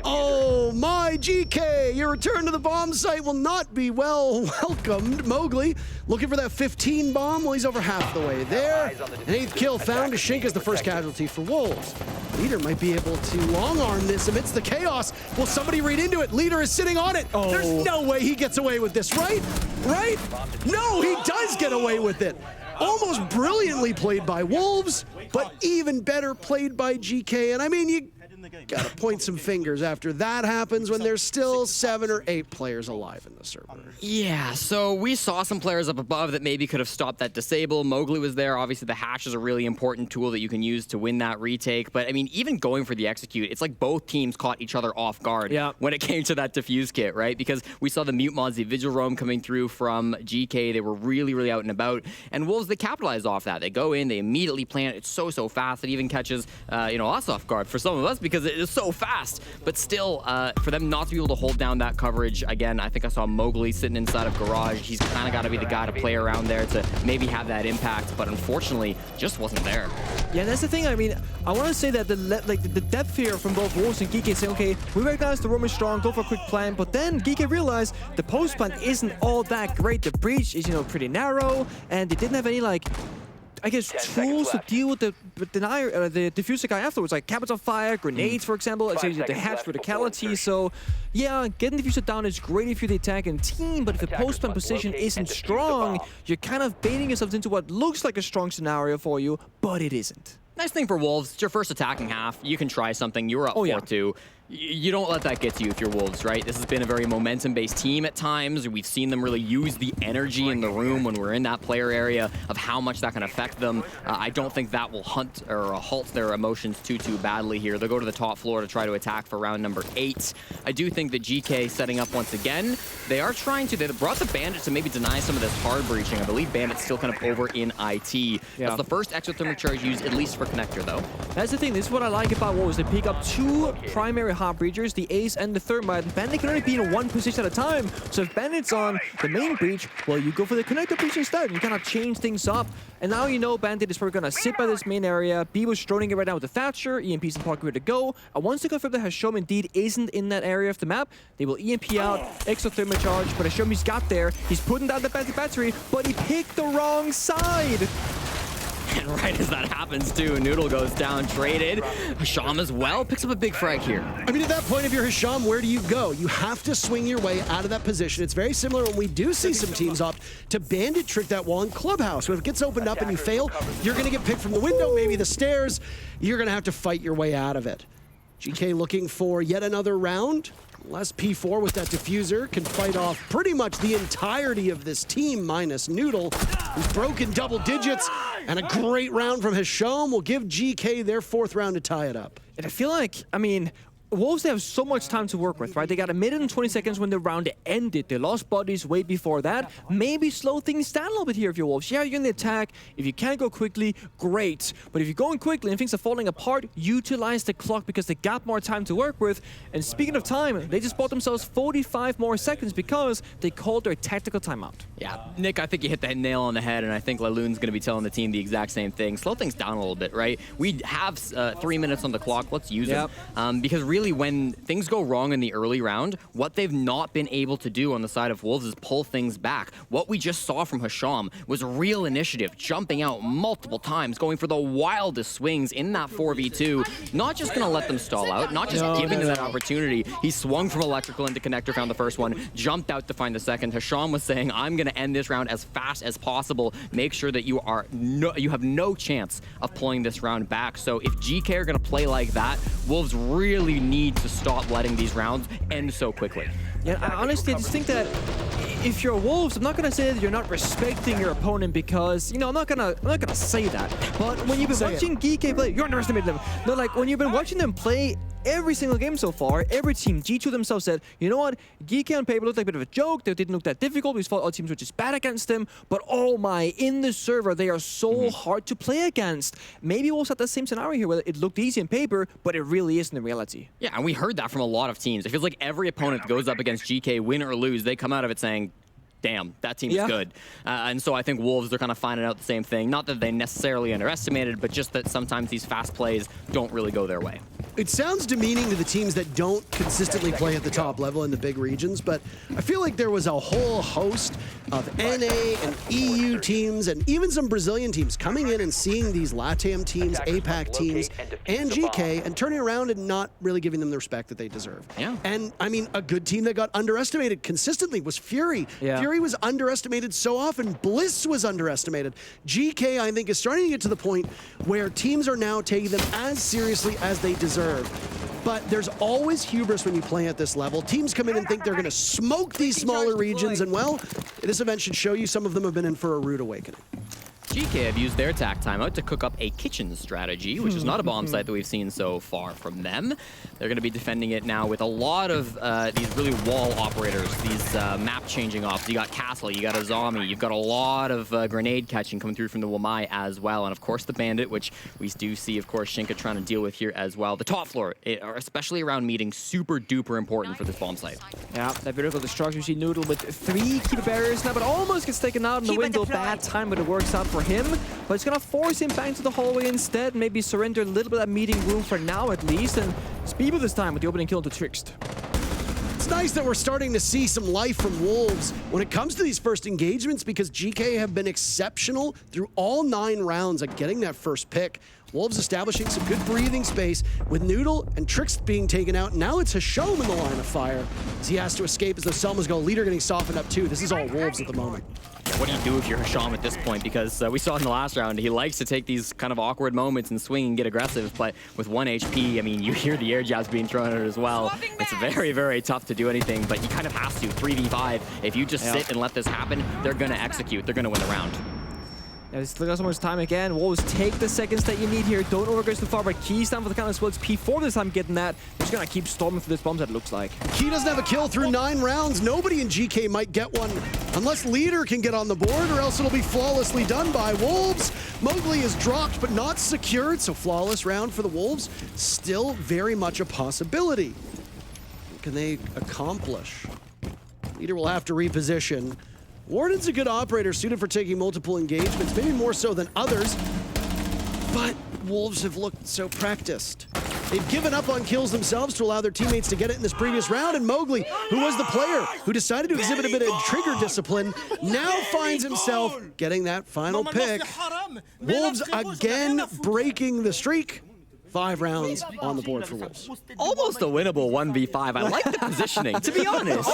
Oh my, GK! Your return to the bomb site will not be well welcomed. Mowgli looking for that 15 bomb. Well, he's over half the way there. An 8th kill found. Shink is the first casualty for Wolves. Leader might be able to long-arm this amidst the chaos. Will somebody read into it? Leader is sitting on it. Oh. There's no way he gets away with this, right? Right? No, he does get away with it. Almost brilliantly played by Wolves, but even better played by GK. And I mean, you gotta point some fingers after that happens when there's still 7 or 8 players alive in the server. Yeah, so we saw some players up above that maybe could have stopped that disable. Mowgli was there. Obviously, the hash is a really important tool that you can use to win that retake. But, I mean, even going for the execute, it's like both teams caught each other off guard when it came to that diffuse kit, right? Because we saw the mute mods, the Vigil Roam coming through from GK. They were really, really out and about. And Wolves, they capitalized off that. They go in, they immediately plant. It's so fast. It even catches, us off guard for some of us because it is so fast. But still, for them not to be able to hold down that coverage, again, I think I saw Mowgli sitting inside of Garage. He's kind of got to be the guy to play around there to maybe have that impact, but unfortunately, just wasn't there. Yeah, that's the thing. I mean, I want to say that the depth here from both Wolves and Geekay saying, okay, we recognize the room is strong, go for a quick plan, but then Geekay realized the post plan isn't all that great. The breach is, pretty narrow, and they didn't have any, I guess, tools to deal with the diffuser guy afterwards, like cabins on fire, grenades, for example, the hatch verticality. So, yeah, getting the diffuser down is great if you're the attacking team, but if the post-plan position isn't strong, you're kind of baiting yourselves into what looks like a strong scenario for you, but it isn't. Nice thing for Wolves, it's your first attacking half. You can try something. You were up 4-2. You don't let that get to you if you're Wolves, right? This has been a very momentum-based team at times. We've seen them really use the energy in the room when we're in that player area of how much that can affect them. I don't think that will halt their emotions too badly here. They'll go to the top floor to try to attack for round number 8. I do think that GK setting up once again. They are trying to, they brought the Bandits to maybe deny some of this hard breaching. I believe Bandit's still kind of over in IT. Yeah. That's the first exothermic charge used, at least for Connector, though. That's the thing. This is what I like about Wolves. They pick up 2 primary hard breachers, the Ace and the Thermite. Bandit can only be in one position at a time. So if Bandit's on the main breach, well, you go for the Connector breach instead. You kind of change things up. And now you know Bandit is probably going to sit by this main area. B was droning it right now with the Thatcher. EMP's in park ready to go. And once they confirm that Hashom indeed isn't in that area of the map, they will EMP out, exothermic charge. But Hashom, he's got there. He's putting down the Bandit battery, but he picked the wrong side. And right as that happens too, Noodle goes down, traded. Hasham as well picks up a big frag here. I mean, at that point, if you're Hasham, where do you go? You have to swing your way out of that position. It's very similar when we do see some teams opt to Bandit trick that wall in Clubhouse. When it gets opened up and you fail, you're going to get picked from the window, maybe the stairs. You're going to have to fight your way out of it. GK looking for yet another round. Less P4 with that diffuser can fight off pretty much the entirety of this team minus Noodle, who's broken double digits, and a great round from Hashom will give GK their 4th round to tie it up. And I feel like, I mean, Wolves, they have so much time to work with, right? They got a minute and 20 seconds when the round ended. They lost bodies way before that. Maybe slow things down a little bit here if you're Wolves. Yeah, you're in the attack. If you can't go quickly, great. But if you're going quickly and things are falling apart, utilize the clock because they got more time to work with. And speaking of time, they just bought themselves 45 more seconds because they called their tactical timeout. Yeah, Nick, I think you hit the nail on the head, and I think Laloon's going to be telling the team the exact same thing. Slow things down a little bit, right? We have 3 minutes on the clock. Let's use it. Because really, when things go wrong in the early round, what they've not been able to do on the side of Wolves is pull things back. What we just saw from Hisham was real initiative, jumping out multiple times, going for the wildest swings in that 4v2. Not just going to let them stall out, not just giving them that opportunity. He swung from electrical into connector, found the first one, jumped out to find the second. Hisham was saying, I'm going to end this round as fast as possible. Make sure that you have no chance of pulling this round back. So if GK are going to play like that, Wolves really need to stop letting these rounds end so quickly. Yeah, I honestly just think that if you're Wolves, I'm not gonna say that you're not respecting your opponent because, you know, I'm not gonna say that. But when you've been watching Geekay play, you're underestimating them. No, like when you've been watching them play every single game so far, every team, G2 themselves said, you know what, Geekay on paper looked like a bit of a joke. They didn't look that difficult. We fought all teams which is bad against them. But oh my, in the server, they are so hard to play against. Maybe we'll set the same scenario here where it looked easy on paper, but it really isn't in reality. Yeah, and we heard that from a lot of teams. It feels like every opponent that goes up against GK, win or lose, they come out of it saying, damn, that team is good. And so I think Wolves are kind of finding out the same thing. Not that they necessarily underestimated, but just that sometimes these fast plays don't really go their way. It sounds demeaning to the teams that don't consistently play at the top level in the big regions, but I feel like there was a whole host of NA and EU teams and even some Brazilian teams coming in and seeing these LATAM teams, APAC teams, and GK and turning around and not really giving them the respect that they deserve. Yeah. And I mean, a good team that got underestimated consistently was Fury. Yeah. Fury was underestimated so often. Bliss was underestimated. GK, I think, is starting to get to the point where teams are now taking them as seriously as they deserve. But there's always hubris when you play at this level. Teams come in and think they're going to smoke these smaller regions, and well, this event should show you some of them have been in for a rude awakening. GK have used their attack timeout to cook up a kitchen strategy, which is not a bomb site that we've seen so far from them. They're going to be defending it now with a lot of these really wall operators, these map-changing ops. You got Castle, you got Azami, you've got a lot of grenade catching coming through from the Wamai as well, and of course the Bandit, which we do see, of course, Shinka trying to deal with here as well. The top floor, especially around meeting, super duper important for this bomb site. Yeah, that vertical destruction. You see Noodle with 3 keeper barriers now, but almost gets taken out in the window. Bad time, but it works out for him. But it's gonna force him back into the hallway instead. Maybe surrender a little bit of that meeting room for now at least. And Speeble this time with the opening kill to Trixt. It's nice that we're starting to see some life from Wolves when it comes to these first engagements because GK have been exceptional through all 9 rounds at getting that first pick. Wolves establishing some good breathing space with Noodle and Trixt being taken out. Now it's Hisham in the line of fire as he has to escape as the Selma's go. Leader getting softened up too. This is all Wolves at the moment. What do you do if you're Hisham at this point? Because we saw in the last round, he likes to take these kind of awkward moments and swing and get aggressive, but with 1 HP, I mean, you hear the air jabs being thrown at it as well. It's very, very tough to do anything, but he kind of has to. 3v5. If you just sit and let this happen, they're going to execute. They're going to win the round. Yeah, still got so much time again. Wolves take the seconds that you need here. Don't overgo too far, but Key's down for the count as well. It's P4 this time getting that. Just gonna keep storming through this bomb set, it looks like. Key doesn't have a kill through 9 rounds. Nobody in GK might get one unless Leader can get on the board, or else it'll be flawlessly done by Wolves. Mowgli is dropped but not secured, so flawless round for the Wolves. Still very much a possibility. What can they accomplish? Leader will have to reposition. Warden's a good operator, suited for taking multiple engagements, maybe more so than others, but Wolves have looked so practiced. They've given up on kills themselves to allow their teammates to get it in this previous round, and Mowgli, who was the player who decided to exhibit a bit of trigger discipline, now finds himself getting that final pick. Wolves again breaking the streak. 5 rounds on the board for Wolves. Almost a winnable 1v5. I like the positioning, to be honest.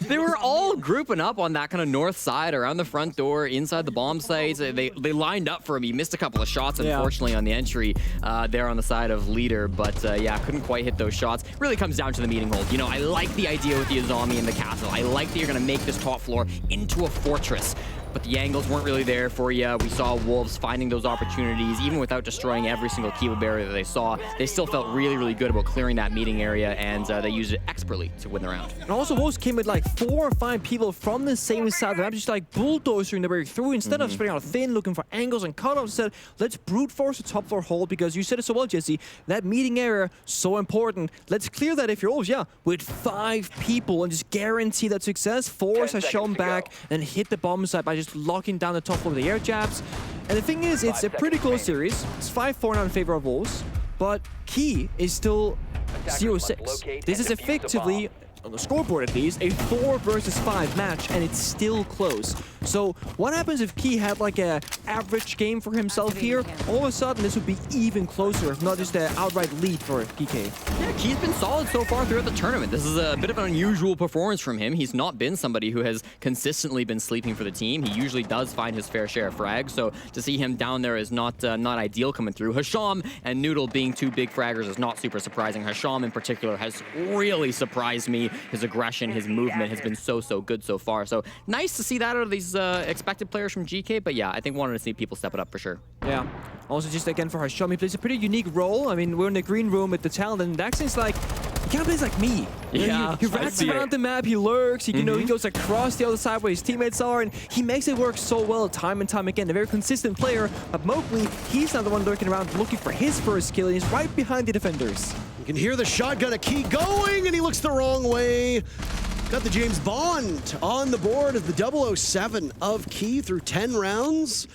They were all grouping up on that kind of north side, around the front door, inside the bomb sites. They lined up for him. He missed a couple of shots, unfortunately, on the entry there on the side of Leader. But yeah, couldn't quite hit those shots. Really comes down to the meeting hold. You know, I like the idea with the Azami and the castle. I like that you're going to make this top floor into a fortress. but the angles weren't really there for you. We saw Wolves finding those opportunities, even without destroying every single keyboard barrier that they saw. They still felt really, really good about clearing that meeting area, and they used it expertly to win the round. And also, Wolves came with like 4 or 5 people from the same side of the map, just like bulldozing their way through. Instead of spreading out thin, looking for angles and cutoffs, said, let's brute force the top floor hold, because you said it so well, Jesse, that meeting area, so important. Let's clear that if you're Wolves, yeah, with 5 people and just guarantee that success. Force has shown back and hit the bomb site by just locking down the top floor with the air jabs. And the thing is, it's a pretty close series. It's 5-4 now in favor of Wolves, but Key is still 0-6. This is effectively, on the scoreboard at least, a 4 versus 5 match, and it's still close. So what happens if Key had like a average game for himself here? All of a sudden, this would be even closer, if not just an outright lead for Geekay. Yeah, Key's been solid so far throughout the tournament. This is a bit of an unusual performance from him. He's not been somebody who has consistently been sleeping for the team. He usually does find his fair share of frags, so to see him down there is not ideal coming through. Hasham and Noodle being 2 big fraggers is not super surprising. Hasham in particular has really surprised me. His aggression, his movement has been so good so far. So nice to see that out of these expected players from GK, but yeah, I think wanted to see people step it up for sure. Yeah. Also, just again for Hasham, he plays a pretty unique role. I mean, we're in the green room with the talent, and Daxon's like, he kind of plays like me. Yeah, he rats around the map, he lurks, he, you know, he goes across the other side where his teammates are, and he makes it work so well time and time again. A very consistent player, but Mowgli, he's not the one lurking around looking for his first kill, and he's right behind the defenders. You can hear the shotgun of Key going, and he looks the wrong way. Got the James Bond on the board as the 007 of Key through 10 rounds.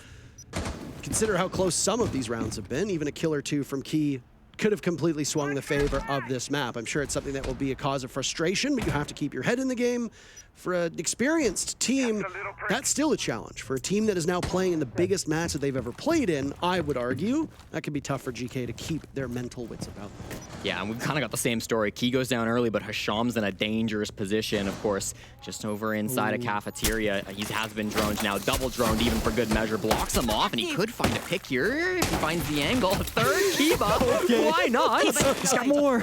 Consider how close some of these rounds have been. Even a kill or 2 from Key could have completely swung the favor of this map. I'm sure it's something that will be a cause of frustration, but you have to keep your head in the game. For an experienced team, that's still a challenge. For a team that is now playing in the biggest match that they've ever played in, I would argue, that could be tough for GK to keep their mental wits about them. Yeah, and we've kind of got the same story. Key goes down early, but Hasham's in a dangerous position, of course, just over inside a cafeteria. He has been droned now, double droned even for good measure. Blocks him off, and he could find a pick here if he finds the angle. 3rd Kiba, why not? He's got more.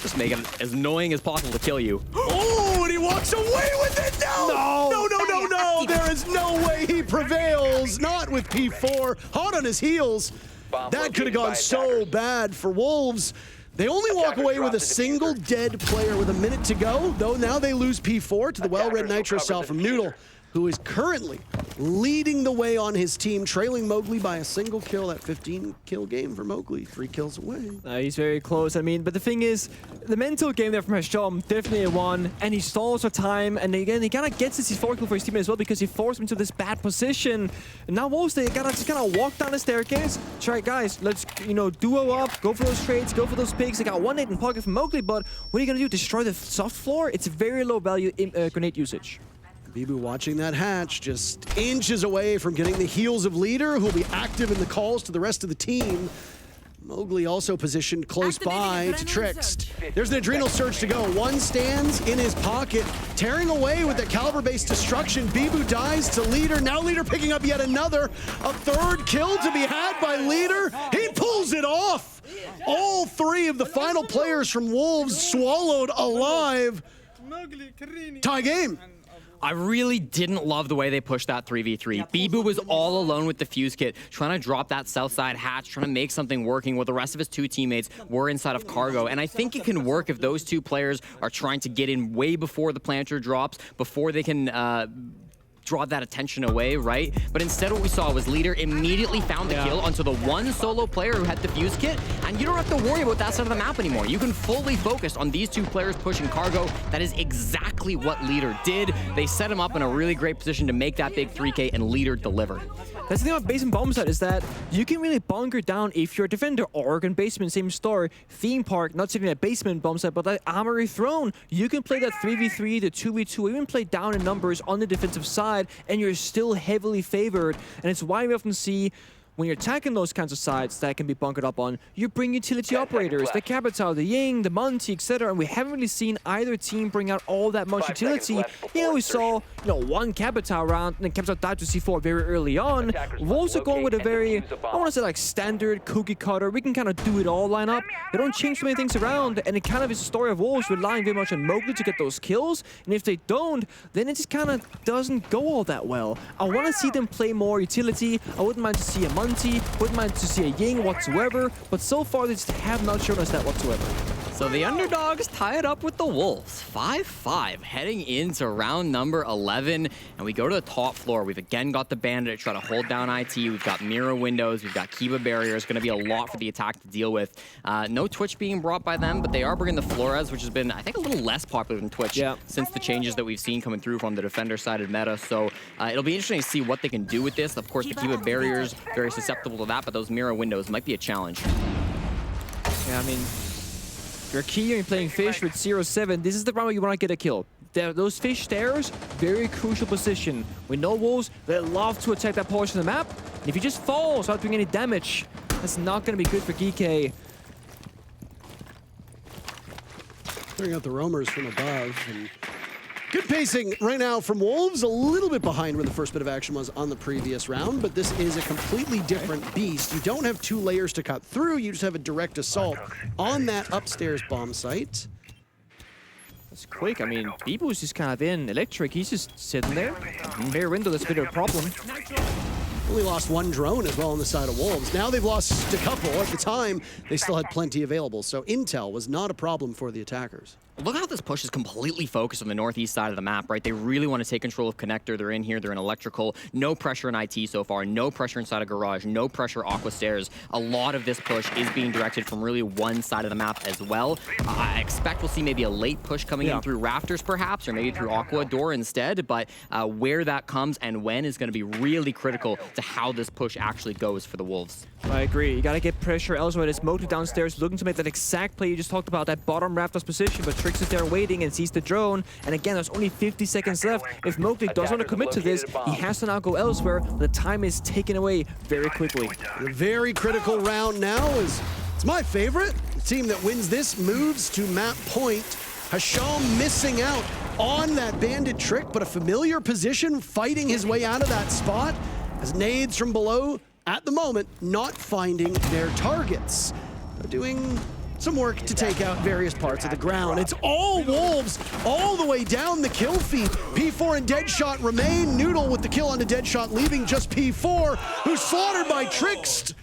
Just make it as annoying as possible to kill you. Oh, and he walks away with it! No! There is no way he prevails! Not with P4, hot on his heels. That could have gone so bad for Wolves. They only walk away with a single dead player with a minute to go, though now they lose P4 to the well-read Nitro cell from Noodle, who is currently leading the way on his team, trailing Mowgli by a single kill. That 15-kill game for Mowgli, 3 kills away. He's very close. I mean, but the thing is, the mental game there from Hasham, definitely a 1, and he stalls for time, and again, he kind of gets this historical for his teammate as well, because he forced him into this bad position. And now Wolves, they gotta just kind of walk down the staircase. Try, guys, let's, you know, duo up, go for those trades, go for those picks. They got 1 nade in pocket from Mowgli, but what are you gonna do? Destroy the soft floor? It's very low value grenade usage. Bibu watching that hatch, just inches away from getting the heels of Leader, who will be active in the calls to the rest of the team. Mowgli also positioned close by to Trixt. There's an Adrenal Surge to go. 1 stands in his pocket, tearing away with that caliber-based destruction. Bibu dies to Leader. Now Leader picking up yet another. A 3rd kill to be had by Leader. He pulls it off. All 3 of the final players from Wolves swallowed alive. Tie game. I really didn't love the way they pushed that 3v3. Bibu was all alone with the fuse kit, trying to drop that south side hatch, trying to make something working while the rest of his 2 teammates were inside of cargo. And I think it can work if those 2 players are trying to get in way before the planter drops, before they can draw that attention away, right? But instead what we saw was Leader immediately found the kill onto the 1 solo player who had the fuse kit, and you don't have to worry about that side of the map anymore. You can fully focus on these 2 players pushing cargo. That is exactly what Leader did. They set him up in a really great position to make that big 3K, and Leader delivered. That's the thing about basement bomb set is that you can really bunker down if you're a defender. Oregon basement, same story. Theme park, not sitting at basement bomb set, but that armory throne. You can play that 3v3, the 2v2, even play down in numbers on the defensive side, and you're still heavily favored. And it's why we often see when you're attacking those kinds of sites that can be bunkered up on, you bring utility operators, the Capital, the Ying, the Monty, etc. And we haven't really seen either team bring out all that much utility. We saw, one Capital round, and then Capital died to C4 very early on. Wolves are going with a very, I want to say like standard cookie cutter. We can kind of do it all lineup. They don't change so many things around, and it kind of is a story of Wolves relying very much on Mowgli to get those kills. And if they don't, then it just kind of doesn't go all that well. I want to see them play more utility. I wouldn't mind to see a Monty, wouldn't mind to see a Ying whatsoever, but so far they just have not shown us that whatsoever. So the underdogs tie it up with the Wolves, 5-5, heading into round number 11. And we go to the top floor. We've again got the Bandit trying to hold down IT. We've got mirror windows. We've got Kiba barriers. Going to be a lot for the attack to deal with. No Twitch being brought by them, but they are bringing the Flores, which has been, I think, a little less popular than Twitch since the changes that we've seen coming through from the defender-sided meta. So it'll be interesting to see what they can do with this. Of course, the Kiba barriers, very susceptible to that, but those mirror windows might be a challenge. Yeah, I mean, you're key and playing Fish with 0-7. This is the round where you want to get a kill. Those Fish stairs, very crucial position. We know Wolves, they love to attack that portion of the map. And if you just fall without doing any damage, that's not going to be good for Geekay. Bring out the roamers from above. And good pacing right now from Wolves, a little bit behind where the first bit of action was on the previous round, but this is a completely different beast. You don't have two layers to cut through, you just have a direct assault on that upstairs bomb site. That's quick. I mean, Bibu's just kind of in electric. He's just sitting there. Bare window, that's a bit of a problem. Only lost one drone as well on the side of Wolves. Now they've lost a couple. At the time, they still had plenty available, so intel was not a problem for the attackers. Look how this push is completely focused on the northeast side of the map, right? They really want to take control of Connector. They're in here, they're in electrical. No pressure in IT so far, no pressure inside of Garage, no pressure Aqua Stairs. A lot of this push is being directed from really one side of the map as well. I expect we'll see maybe a late push coming in through Rafters perhaps, or maybe through Aqua Door instead, but where that comes and when is going to be really critical to how this push actually goes for the Wolves. I agree. You got to get pressure elsewhere. There's Mowgli downstairs looking to make that exact play you just talked about, that bottom Rafters position, but Trix is there waiting and sees the drone. And again, there's only 50 seconds left. If Mowgli does want to commit to this, he has to now go elsewhere. The time is taken away very quickly. A very critical round now is, it's my favorite. The team that wins this moves to map point. Hasham missing out on that bandit trick, but a familiar position, fighting his way out of that spot as nades from below, at the moment, not finding their targets. They're doing some work to take out various parts of the ground. It's all Wolves all the way down the kill feed. P4 and Deadshot remain. Noodle with the kill on the Deadshot, leaving just P4, who's slaughtered by Trixt.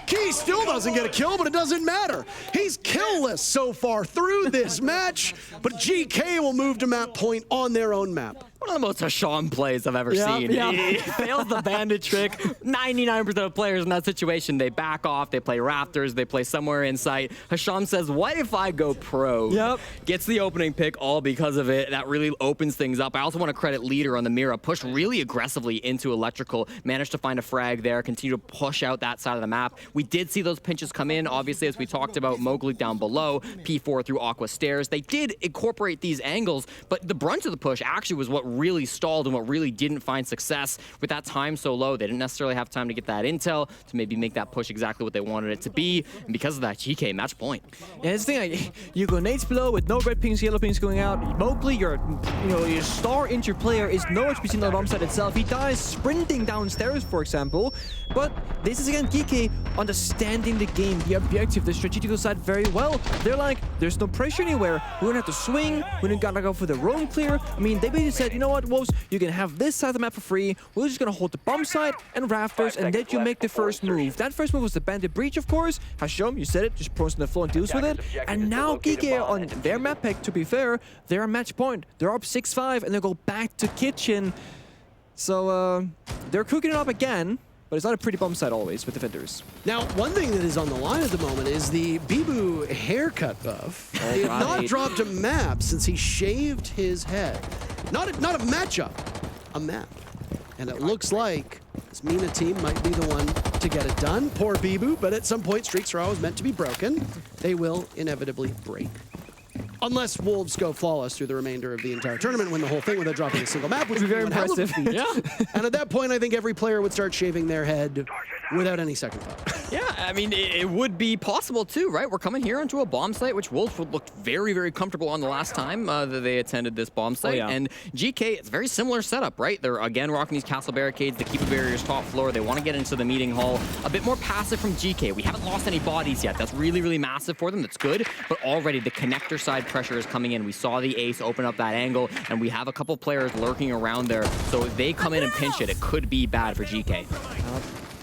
Key still doesn't get a kill, but it doesn't matter. He's killless so far through this match, but GK will move to map point on their own map. One of the most Hasham plays I've ever seen. He fails the bandit trick. 99% of players in that situation, they back off, they play Rafters, they play somewhere in sight. Hasham says, what if I go pro? Gets the opening pick all because of it. That really opens things up. I also want to credit Leader on the Mira. Pushed really aggressively into electrical. Managed to find a frag there. Continue to push out that side of the map. We did see those pinches come in. Obviously, as we talked about, Mowgli down below. P4 through Aqua Stairs. They did incorporate these angles, but the brunt of the push actually was what really stalled and what really didn't find success. With that time so low, they didn't necessarily have time to get that intel to maybe make that push exactly what they wanted it to be, and because of that, GK match point. Yeah, it's the thing, like, you go nades below with no red pings, yellow pings going out. Mowgli, your star injured player, is no HPC on the bomb site itself. He dies sprinting downstairs, for example. But this is again Geekay understanding the game, the objective, the strategical side very well. They're like, there's no pressure anywhere. We're gonna have to swing. We don't gotta go for the roam clear. I mean, they basically said, you know what, Wolves, you can have this side of the map for free. We're just gonna hold the bomb site and Rafters and let you make the first move. That first move was the bandit breach, of course. Hasham, you said it, just pros on the floor and deals with it. And now Geekay on their map pick, to be fair, they're a match point. They're up 6-5 and they go back to kitchen. So they're cooking it up again. But it's not a pretty bomb site always with defenders. Now, one thing that is on the line at the moment is the Bibu haircut buff. He had not dropped a map since he shaved his head. Not a matchup, a map. And it looks like this Mina team might be the one to get it done. Poor Bibu, but at some point streaks are always meant to be broken. They will inevitably break. Unless Wolves go flawless through the remainder of the entire tournament, win the whole thing without dropping a single map, which would be very one hell of a impressive. feat. Yeah. And at that point, I think every player would start shaving their head without any second thought. Yeah, I mean, it would be possible too, right? We're coming here onto a bomb site, which Wolves looked very, very comfortable on the last time that they attended this bomb site. yeah. And GK, it's a very similar setup, right? They're again rocking these castle barricades, the keeper barriers top floor. They want to get into the meeting hall. A bit more passive from GK. We haven't lost any bodies yet. That's really, really massive for them. That's good. But already the connector side pressure is coming in. We saw the ace open up that angle, and we have a couple players lurking around there. So if they come in and pinch it, it could be bad for GK.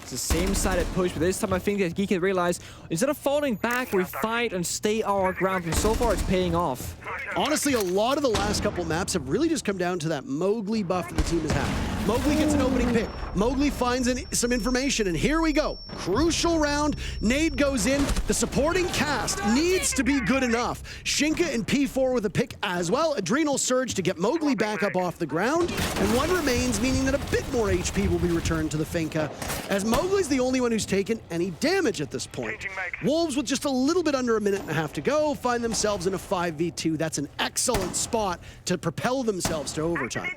It's the same sided push, but this time I think that Geekay realized instead of falling back, we fight and stay our ground. And so far, it's paying off. Honestly, a lot of the last couple maps have really just come down to that Mowgli buff that the team has had. Mowgli gets an opening pick. Mowgli finds some information, and here we go. Crucial round. Nade goes in. The supporting cast needs to be good enough. Shinka and P4 with a pick as well. Adrenal Surge to get Mowgli back up off the ground. And one remains, meaning that a bit more HP will be returned to the Finka, as Mowgli's the only one who's taken any damage at this point. Wolves, with just a little bit under a minute and a half to go, find themselves in a 5v2. That's an excellent spot to propel themselves to overtime.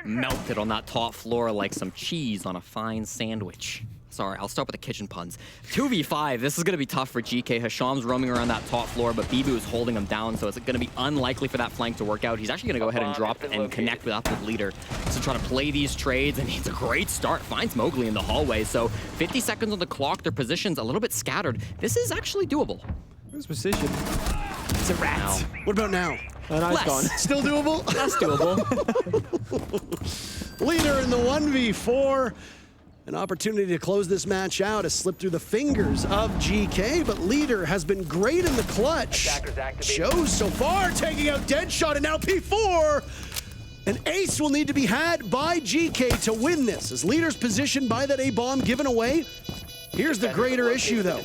Melted on that top floor like some cheese on a fine sandwich. Sorry, I'll start with the kitchen puns. 2v5, this is going to be tough for GK. Hasham's roaming around that top floor, but Bibu is holding him down, so it's going to be unlikely for that flank to work out. He's actually going to go ahead and drop and connect with Leader to try to play these trades, and it's a great start. Finds Mowgli in the hallway, so 50 seconds on the clock. Their position's a little bit scattered. This is actually doable. This position. It's a rat. Now. What about now? And Less. gone. Still doable? That's doable. Leader in the 1v4. An opportunity to close this match out has slipped through the fingers of GK, but Leader has been great in the clutch. Shows so far, taking out Deadshot, and now P4. An ace will need to be had by GK to win this, as Leader's positioned by that A-bomb given away. Here's the greater issue, though.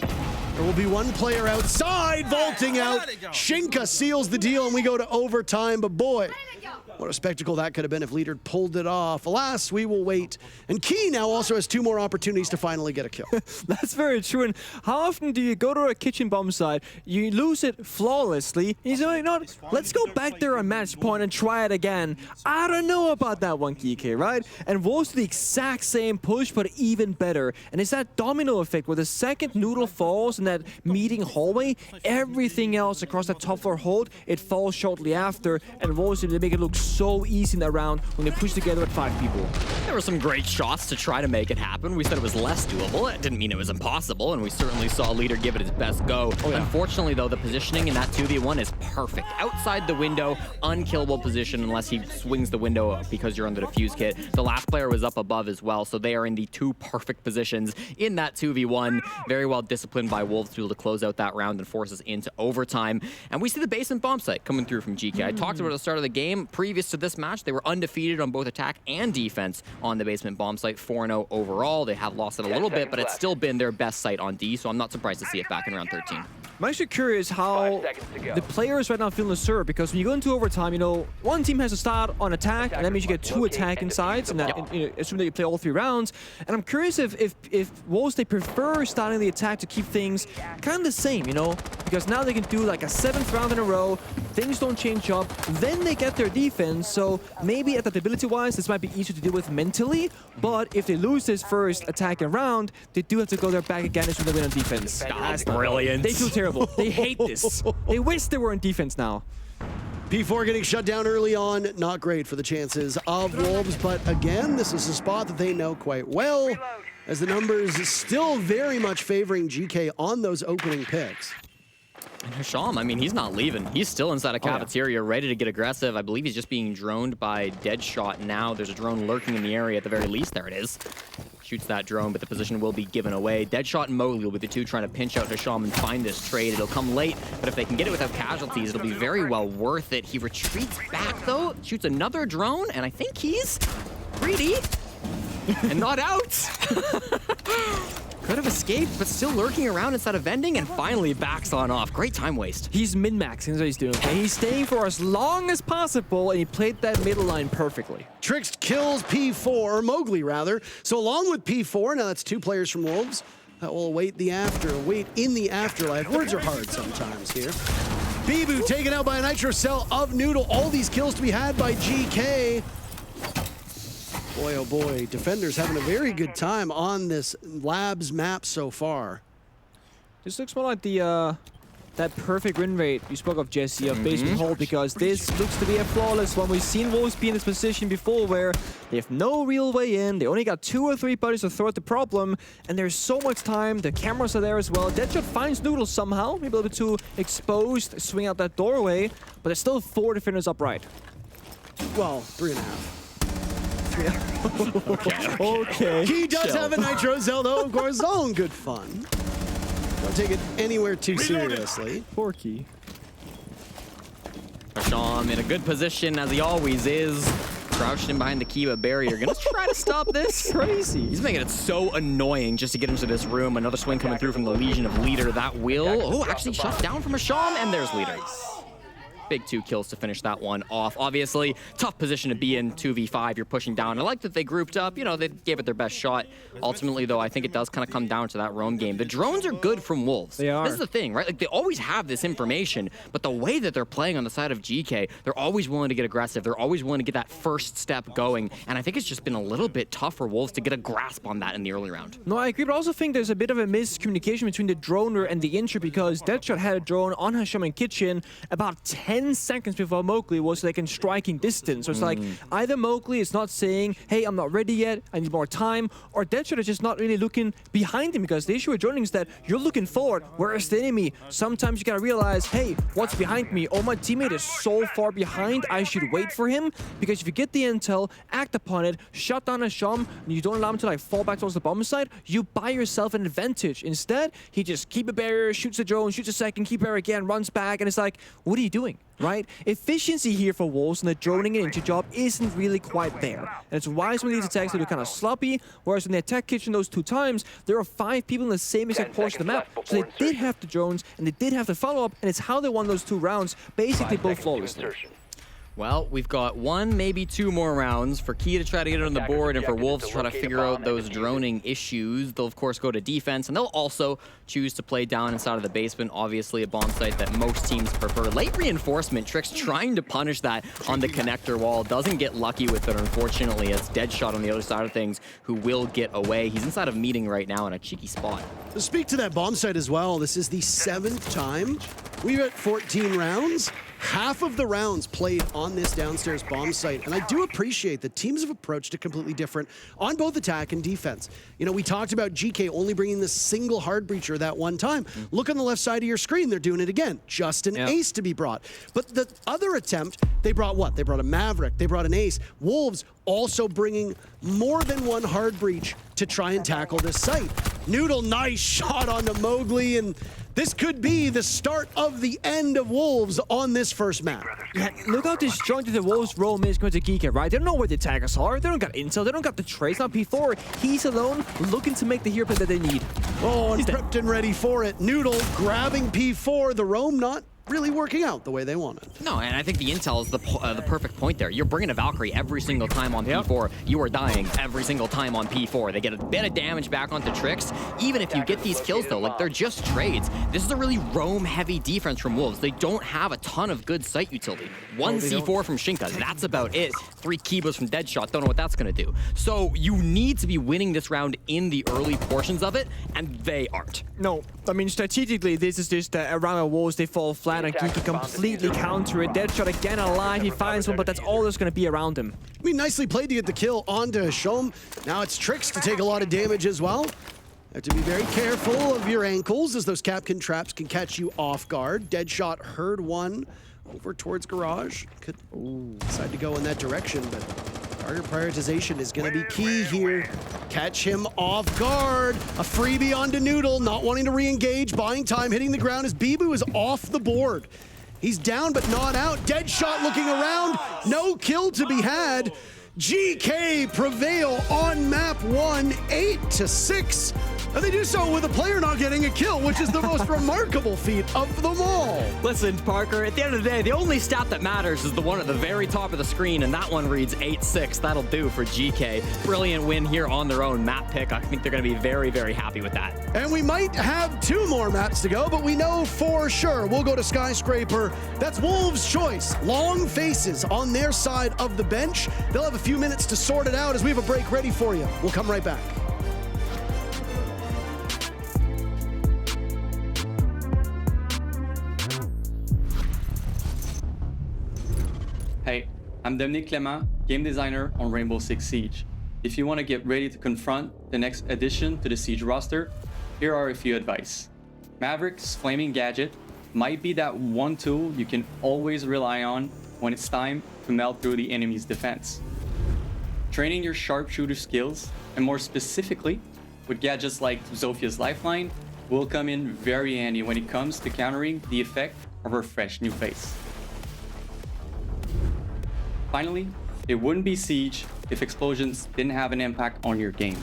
There will be one player outside, vaulting out. Shinka seals the deal, and we go to overtime, but boy, what a spectacle that could have been if Leader pulled it off. Alas, we will wait. And Key now also has 2 more opportunities to finally get a kill. That's very true. And how often do you go to a kitchen bomb site, you lose it flawlessly, and you say, you know what, let's go back there on match point and try it again. I don't know about that one, Geekay, right? And Wolves do the exact same push, but even better. And it's that domino effect where the second Noodle falls in that meeting hallway, everything else across that top floor hold, it falls shortly after, and Wolves they make it look so easy in that round when they push together with 5 people. There were some great shots to try to make it happen. We said it was less doable. It didn't mean it was impossible, and we certainly saw Leader give it his best go. Unfortunately, though, the positioning in that 2v1 is perfect. Outside the window, unkillable position unless he swings the window because you're on the defuse kit. The last player was up above as well, so they are in the 2 perfect positions in that 2v1. Very well disciplined by Wolves to be able to close out that round and force us into overtime. And we see the basement bomb site coming through from GK. I talked about at the start of the game. Previous to this match, they were undefeated on both attack and defense on the basement bomb site, 4-0 overall. They have lost it a little bit, but it's still been their best site on D, so I'm not surprised to see it back in round 13. I'm actually curious how the players right now feel the serve, because when you go into overtime, you know, one team has to start on attack, and that means you get 2 attacking sides, and that, you know, assuming that you play all 3 rounds. And I'm curious if Wolves, they prefer starting the attack to keep things kind of the same, you know, because now they can do like a 7th round in a row, things don't change up, then they get their defense, so maybe adaptability-wise, this might be easier to deal with mentally, but if they lose this first attacking round, they do have to go there back again as soon as they win on defense. That's brilliant. They feel terrible. They hate this. They wish they were in defense now. P4 getting shut down early on, not great for the chances of Wolves, but again, this is a spot that they know quite well, as the numbers still very much favoring GK on those opening picks. And Hasham, I mean, he's not leaving. He's still inside a cafeteria, ready to get aggressive. I believe he's just being droned by Deadshot now. There's a drone lurking in the area at the very least. There it is. Shoots that drone, but the position will be given away. Deadshot and Mowgli will be the 2 trying to pinch out Hasham and find this trade. It'll come late, but if they can get it without casualties, it'll be very well worth it. He retreats back, though, shoots another drone, and I think he's greedy and not out. Could have escaped, but still lurking around inside of vending, and finally backs on off. Great time waste. He's min-maxing, that's what he's doing. Okay? He's staying for as long as possible, and he played that middle line perfectly. Trickst kills P4, or Mowgli rather. So along with P4, now that's 2 players from Wolves that will await in the afterlife. Words are hard sometimes here. Bibu taken out by a Nitro Cell of Noodle. All these kills to be had by GK. Boy, oh boy, Defenders having a very good time on this Labs map so far. This looks more like the that perfect win rate you spoke of, Jesse, of basement hold, because this looks to be a flawless one. We've seen Wolves be in this position before where they have no real way in. They only got 2 or 3 buddies to throw at the problem, and there's so much time. The cameras are there as well. Deadshot finds Noodle somehow, maybe a little bit too exposed, swing out that doorway, but there's still 4 defenders upright. Well, 3.5. Okay. He does have a Nitro Cell though, of course, own good fun. Don't take it anywhere too seriously. Porky. Rasham in a good position, as he always is. Crouched in behind the Kiba barrier. Gonna try to stop this. Crazy. He's making it so annoying just to get into this room. Another swing coming through from the Legion of Leader. That will, oh, actually shut down from Rasham, and there's Leader. Big 2 kills to finish that one off. Obviously, tough position to be in, 2v5, you're pushing down. I like that they grouped up, you know, they gave it their best shot. Ultimately, though, I think it does kind of come down to that roam game. The drones are good from Wolves. They are. This is the thing, right? Like, they always have this information, but the way that they're playing on the side of GK, they're always willing to get aggressive. They're always willing to get that first step going, and I think it's just been a little bit tough for Wolves to get a grasp on that in the early round. No, I agree, but I also think there's a bit of a miscommunication between the droner and the intro, because Deadshot had a drone on Hasham and Kitchen about 10 seconds before Mowgli was like in striking distance. So it's like either Mowgli is not saying, hey, I'm not ready yet, I need more time, or Deadshot is just not really looking behind him, because the issue with droning is that you're looking forward, whereas the enemy, sometimes you gotta realize, hey, what's behind me? Oh, my teammate is so far behind, I should wait for him, because if you get the intel, act upon it, shut down Hasham, and you don't allow him to like fall back towards the bomb side, you buy yourself an advantage. Instead, he just keep a barrier, shoots a drone, shoots a second, keep barrier again, runs back, and it's like, what are you doing? Right? Efficiency here for Wolves and the droning and into job isn't really quite there. And it's why some of these attacks are kind of sloppy, whereas when they attack Kitchen those 2 times, there are 5 people in the same exact portion of the map. So they did have the drones, and they did have the follow-up, and it's how they won those 2 rounds, basically both flawlessly. Well, we've got 1, maybe 2 more rounds for Key to try to get it on the board and for Wolves to try to figure out those droning issues. They'll, of course, go to defense, and they'll also choose to play down inside of the basement. Obviously, a bomb site that most teams prefer. Late reinforcement, Trix trying to punish that on the connector wall. Doesn't get lucky with it, unfortunately. It's Deadshot on the other side of things who will get away. He's inside of meeting right now in a cheeky spot. To speak to that bomb site as well, this is the 7th time we've at 14 rounds. Half of the rounds played on this downstairs bomb site, and I do appreciate that teams have approached it completely different on both attack and defense. You know, we talked about GK only bringing this single hard breacher that one time. Look on the left side of your screen, they're doing it again. Just an ace to be brought. But the other attempt, they brought what? They brought a Maverick, they brought an ace. Wolves also bringing more than one hard breach to try and tackle this site. Noodle, nice shot onto Mowgli, and this could be the start of the end of Wolves on this first map. Yeah, look how disjointed the Wolves roam is going to Geekay, right? They don't know where the attackers are. They don't got intel. They don't got the trace. Not P4. He's alone, looking to make the hero play that they need. Oh, and prepped and ready for it. Noodle grabbing P4. The roam not really working out the way they wanted. No, and I think the intel is the perfect point there. You're bringing a Valkyrie every single time on P4. You are dying every single time on P4. They get a bit of damage back onto Trix. Even if you get these kills, though, like, they're just trades. This is a really roam-heavy defense from Wolves. They don't have a ton of good site utility. 1 C4 from Shinka, that's about it. 3 Kibos from Deadshot, don't know what that's going to do. So you need to be winning this round in the early portions of it, and they aren't. No, I mean, strategically, this is just a round of Wolves. They fall flat, and Geekay completely counter it. Deadshot again alive. He finds one, but that's all that's going to be around him. I mean, nicely played to get the kill onto Hasham. Now it's Trix to take a lot of damage as well. Have to be very careful of your ankles, as those Capcan traps can catch you off guard. Deadshot heard one over towards Garage. Could decide to go in that direction, but target prioritization is going to be key here. Catch him off guard. A freebie onto Noodle, not wanting to re-engage, buying time, hitting the ground as Bibu is off the board. He's down but not out. Deadshot looking around. No kill to be had. GK prevail on map 1, 8-6. And they do so with a player not getting a kill, which is the most remarkable feat of them all. Listen, Parker, at the end of the day, the only stat that matters is the one at the very top of the screen, and that one reads 8-6. That'll do for GK. Brilliant win here on their own map pick. I think they're going to be very, very happy with that. And we might have 2 more maps to go, but we know for sure we'll go to Skyscraper. That's Wolves' choice. Long faces on their side of the bench. They'll have a few minutes to sort it out as we have a break ready for you. We'll come right back. Hey, I'm Dominique Clément, game designer on Rainbow Six Siege. If you want to get ready to confront the next addition to the Siege roster, here are a few advice. Maverick's Flaming Gadget might be that one tool you can always rely on when it's time to melt through the enemy's defense. Training your sharpshooter skills, and more specifically, with gadgets like Zophia's Lifeline, will come in very handy when it comes to countering the effect of her fresh new face. Finally, it wouldn't be Siege if explosions didn't have an impact on your game.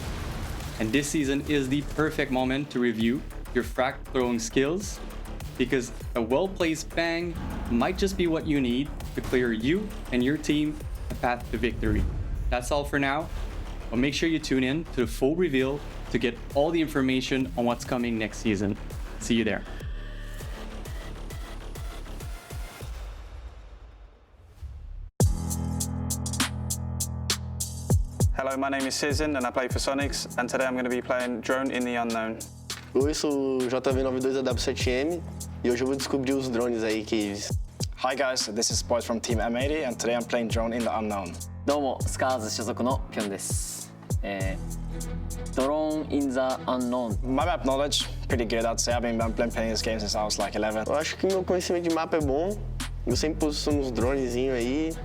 And this season is the perfect moment to review your frag throwing skills, because a well-placed bang might just be what you need to clear you and your team a path to victory. That's all for now, but make sure you tune in to the full reveal to get all the information on what's coming next season. See you there. Hello, my name is Cizin and I play for Sonics, and today I'm going to be playing Drone in the Unknown. Oi, sou o JV92AW7M e hoje eu vou descobrir os drones aí que... Hi guys, this is Boys from Team M80 and today I'm playing Drone in the Unknown. どうも、スカーズ所属のピョンです。Drone in the Unknown. My map knowledge, pretty good I'd say. I've been playing this game since I was like 11. Eu acho que meu conhecimento de mapa é bom. Eu sempre posiciono uns dronezinhos aí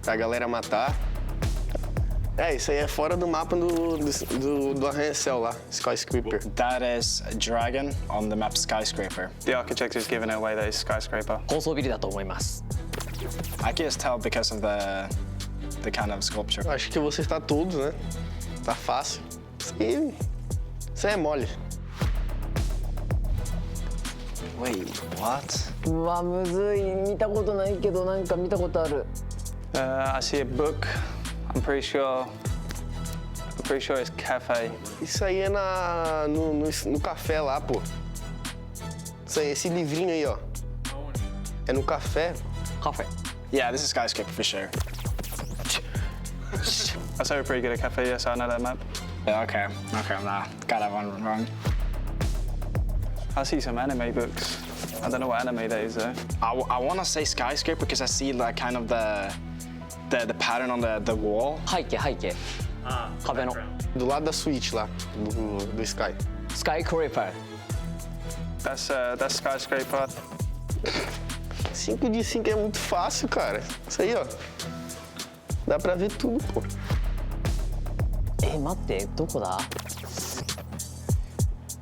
pra galera matar. É, isso aí é fora do mapa do arranha-céu lá, Skyscraper. That is a dragon on the map Skyscraper. The architect is giving it away that it's Skyscraper. 高層ビルだと思います。I can just tell because of the kind of sculpture. Acho que você está todos, né? Tá fácil. Isso aí é mole. Wait, what? うわ、むずい。見たことないけど、なんか見たことある。I see a book. I'm pretty sure it's cafe. Isso aí é no café lá, pô. Isso aí, esse livrinho aí, ó. É no café. Café. Yeah, this is Skyscraper for sure. I say we're pretty good at cafe, yes, I know that map. Yeah, okay, nah, got that one wrong. I see some anime books. I don't know what anime that is though. I want to say Skyscraper because I see like kind of the pattern on the wall. 背景。壁の。Do lado da suíte lá, do Sky. Skyscraper. That's Skyscraper. 5 de 5 é muito fácil, cara. Isso aí, ó. Dá pra ver tudo, pô. 待って、どこだ?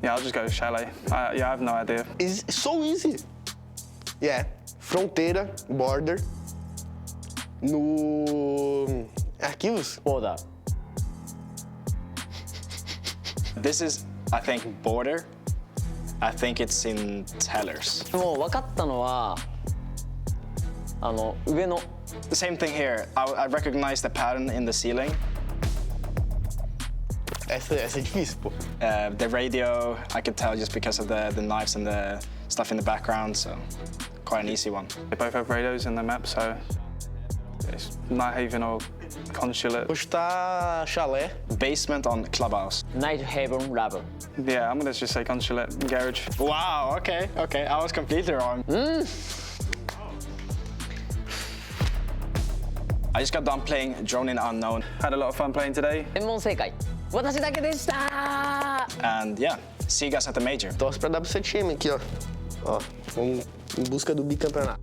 Yeah, I'll just go chalet. I have no idea. It's so easy. Yeah, fronteira, border. No... Arquivos? Border. This is, I think, border. I think it's in tellers. もう分かったのは、上の。The same thing here. I recognize the pattern in the ceiling. Essa é difícil, pô. The radio, I could tell just because of the knives and the stuff in the background, so quite an easy one. They both have radios in the map, so it's Nighthaven or Consulate. Vou chutar chalé. Basement on Clubhouse. Nighthaven Lab. Yeah, I'm gonna just say Consulate Garage. Wow, okay. I was completely wrong. I just got done playing Drone in Unknown. Had a lot of fun playing today. 全問正解。私だけでした。 And yeah, see you guys at the major. Torce pra W7M aqui, ó. Ó, vamos em busca do bicampeonato.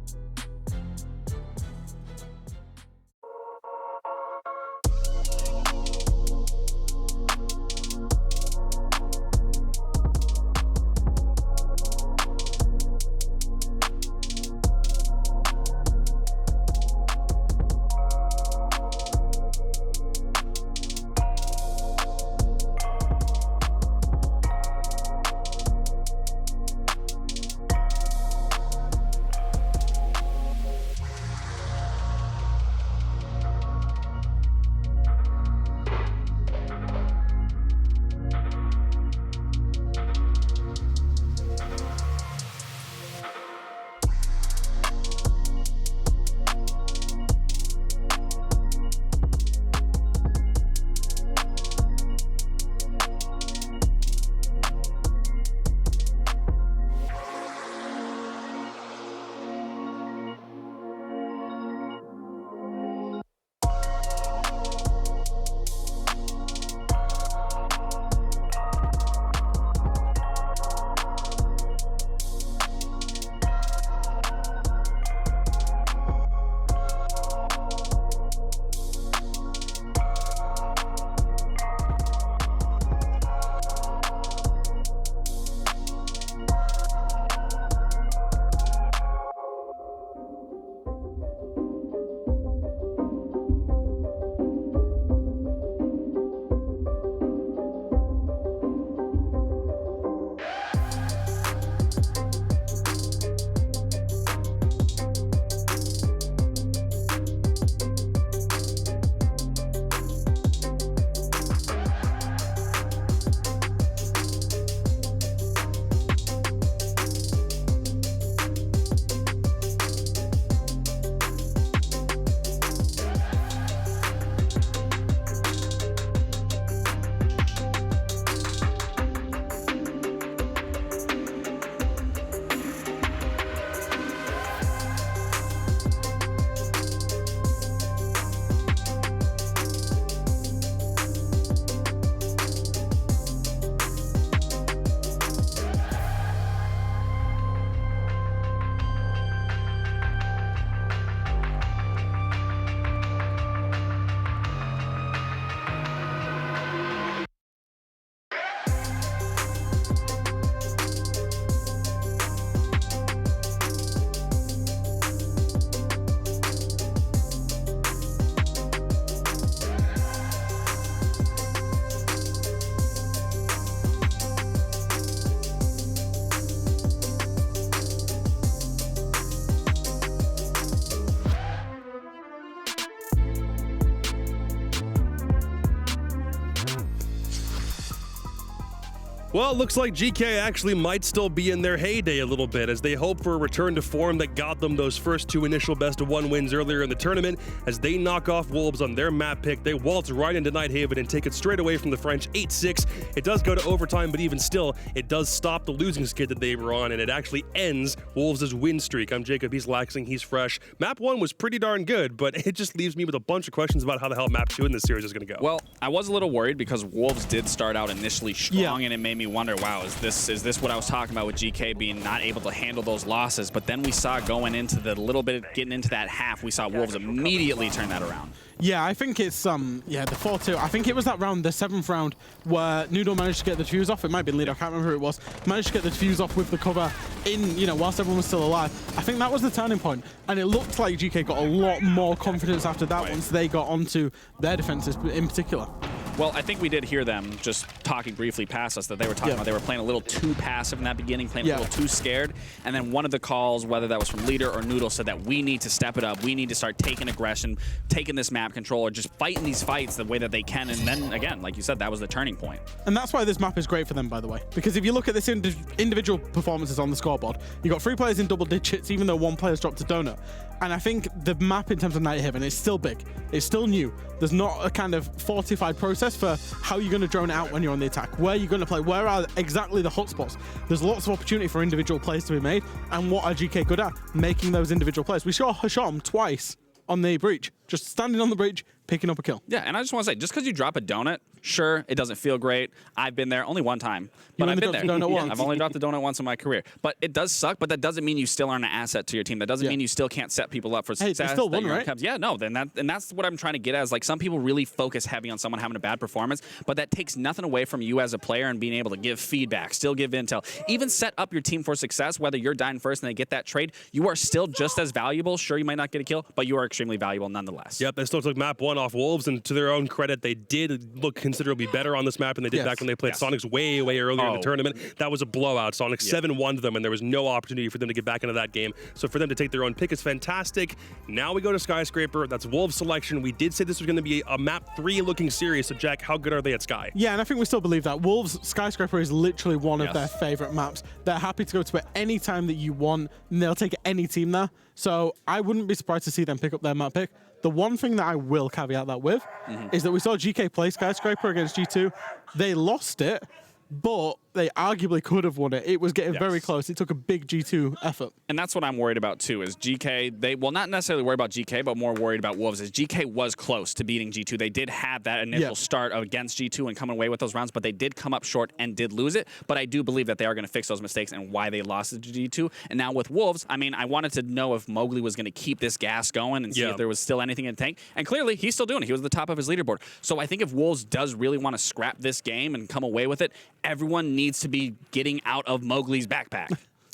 Well, it looks like GK actually might still be in their heyday a little bit as they hope for a return to form that got them those first 2 initial best-of-1 wins earlier in the tournament. As they knock off Wolves on their map pick, they waltz right into Nighthaven and take it straight away from the French 8-6. It does go to overtime, but even still, it does stop the losing skid that they were on, and it actually ends Wolves' win streak. I'm Jacob, he's Laxing, he's fresh. Map 1 was pretty darn good, but it just leaves me with a bunch of questions about how the hell Map 2 in this series is going to go. Well, I was a little worried because Wolves did start out initially strong, and it made me wonder, wow, is this what I was talking about with GK being not able to handle those losses? But then we saw going into the little bit, getting into that half, we saw Wolves immediately turn that around. Yeah, I think it's the 4-2. I think it was that round, the 7th round, where Noodle managed to get the defuse off. It might be leader, I can't remember who it was. Managed to get the defuse off with the cover in, whilst everyone was still alive. I think that was the turning point, and it looked like GK got a lot more confidence after that once they got onto their defenses in particular. Well, I think we did hear them just talking briefly past us that they were talking about they were playing a little too passive in that beginning, playing a little too scared. And then one of the calls, whether that was from Leader or Noodle, said that we need to step it up. We need to start taking aggression, taking this map control, or just fighting these fights the way that they can. And then, again, like you said, that was the turning point. And that's why this map is great for them, by the way. Because if you look at this individual performances on the scoreboard, you got 3 players in double digits, even though 1 player's dropped a donut. And I think the map in terms of Nighthaven is still big. It's still new. There's not a kind of fortified process for how you're going to drone it out when you're on the attack. Where you're going to play. Where are exactly the hotspots? There's lots of opportunity for individual plays to be made. And what are GK good at? Making those individual plays. We saw Hasham twice on the breach. Just standing on the breach, picking up a kill. Yeah, and I just want to say, just because you drop a donut, sure, it doesn't feel great. I've been there only one time, but I've been there. I've only dropped a donut once in my career. But it does suck, but that doesn't mean you still aren't an asset to your team. That doesn't mean you still can't set people up for success. Hey, still won, right? Yeah, no, and that's what I'm trying to get at is like some people really focus heavy on someone having a bad performance, but that takes nothing away from you as a player and being able to give feedback, still give intel, even set up your team for success, whether you're dying first and they get that trade, you are still just as valuable. Sure, you might not get a kill, but you are extremely valuable nonetheless. Yep, they still took map 1 off Wolves, and to their own credit, they did look considerably better on this map than they did back when they played Sonics way earlier in the tournament. That was a blowout. Sonics 7-1 to them, and there was no opportunity for them to get back into that game. So for them to take their own pick is fantastic. Now we go to Skyscraper. That's Wolves selection. We did say this was going to be a map 3 looking series. So Jack, how good are they at Sky? Yeah, and I think we still believe that. Wolves Skyscraper is literally one of their favorite maps. They're happy to go to it any time that you want, and they'll take any team there. So I wouldn't be surprised to see them pick up their map pick. The one thing that I will caveat that with is that we saw GK play Skyscraper against G2. They lost it, but they arguably could have won it. It was getting very close. It took a big G2 effort. And that's what I'm worried about too, is GK, they will not necessarily worry about GK, but more worried about Wolves, is GK was close to beating G2. They did have that initial start against G2 and coming away with those rounds, but they did come up short and did lose it. But I do believe that they are going to fix those mistakes and why they lost it to G2. And now with Wolves, I mean, I wanted to know if Mowgli was going to keep this gas going and see if there was still anything in the tank. And clearly, he's still doing it. He was at the top of his leaderboard. So I think if Wolves does really want to scrap this game and come away with it, everyone needs to be getting out of Mowgli's backpack.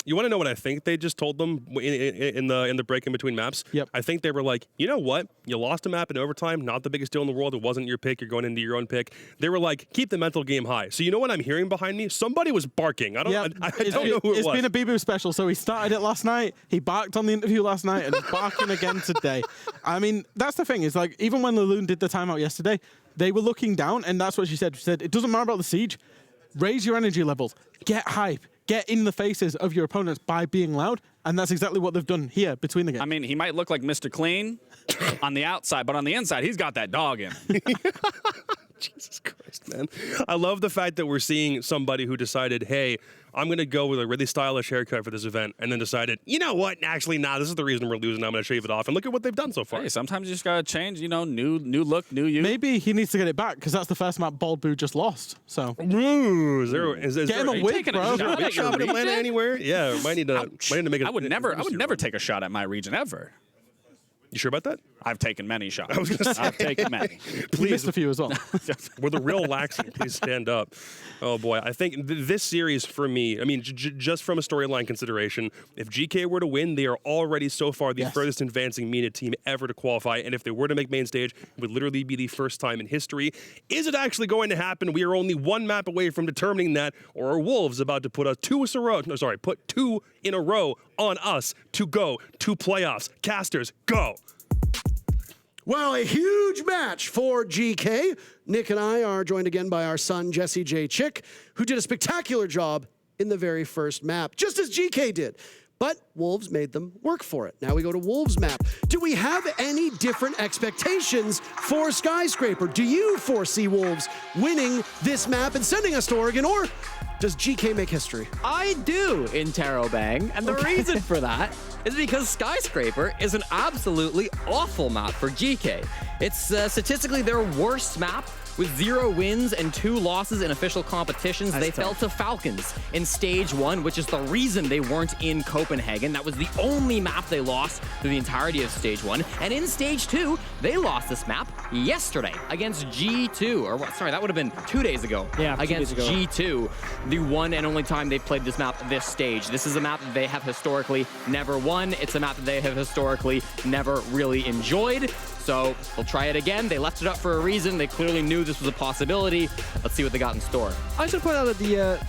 You want to know what I think they just told them in the break in between maps? Yep. I think they were like, you know what? You lost a map in overtime, not the biggest deal in the world. It wasn't your pick. You're going into your own pick. They were like, keep the mental game high. So you know what I'm hearing behind me? Somebody was barking. I don't know who it was. It's been a Bibu special. So he started it last night. He barked on the interview last night and he's barking again today. I mean, that's the thing. Is like, even when Laloon did the timeout yesterday, they were looking down, and that's what she said. She said, it doesn't matter about the siege. Raise your energy levels. Get hype. Get in the faces of your opponents by being loud, and that's exactly what they've done here between the games. I mean, he might look like Mr. Clean on the outside, but on the inside, he's got that dog in him. Jesus Christ, man. I love the fact that we're seeing somebody who decided, hey, I'm going to go with a really stylish haircut for this event, and then decided, you know what? Actually, this is the reason we're losing. I'm going to shave it off. And look at what they've done so far. Hey, sometimes you just got to change, new look, new you. Maybe he needs to get it back, because that's the first map Bald Boo just lost. So Ooh, get him a wig, bro. Is there a shot in Atlanta anywhere? Yeah, might need to make it. I would never take a shot at my region ever. You sure about that? I've taken many shots. I was gonna say. I've taken many. Please. Missed a few as well. We're the real Laxing. Please stand up. Oh, boy. I think this series, for me, I mean, just from a storyline consideration, if GK were to win, they are already so far the furthest advancing MENA team ever to qualify. And if they were to make main stage, it would literally be the first time in history. Is it actually going to happen? We are only one map away from determining that, or are Wolves about to put put 2 in a row on us to go to playoffs? Casters, go! Well, a huge match for GK. Nick and I are joined again by our son, Jesse J. Chick, who did a spectacular job in the very first map, just as GK did. But Wolves made them work for it. Now we go to Wolves map. Do we have any different expectations for Skyscraper? Do you foresee Wolves winning this map and sending us to Oregon, or does GK make history? I do in Tarobang, and the reason for that is because Skyscraper is an absolutely awful map for GK. It's statistically their worst map, with 0 wins and 2 losses in official competitions. They fell to Falcons in Stage 1, which is the reason they weren't in Copenhagen. That was the only map they lost through the entirety of Stage 1. And in Stage 2, they lost this map yesterday against G2. Or, sorry, that would have been 2 days ago. Yeah, against G2. The one and only time they've played this map this stage. This is a map that they have historically never won. It's a map that they have historically never really enjoyed. So they'll try it again. They left it up for a reason. They clearly knew this was a possibility. Let's see what they got in store. I should point out that the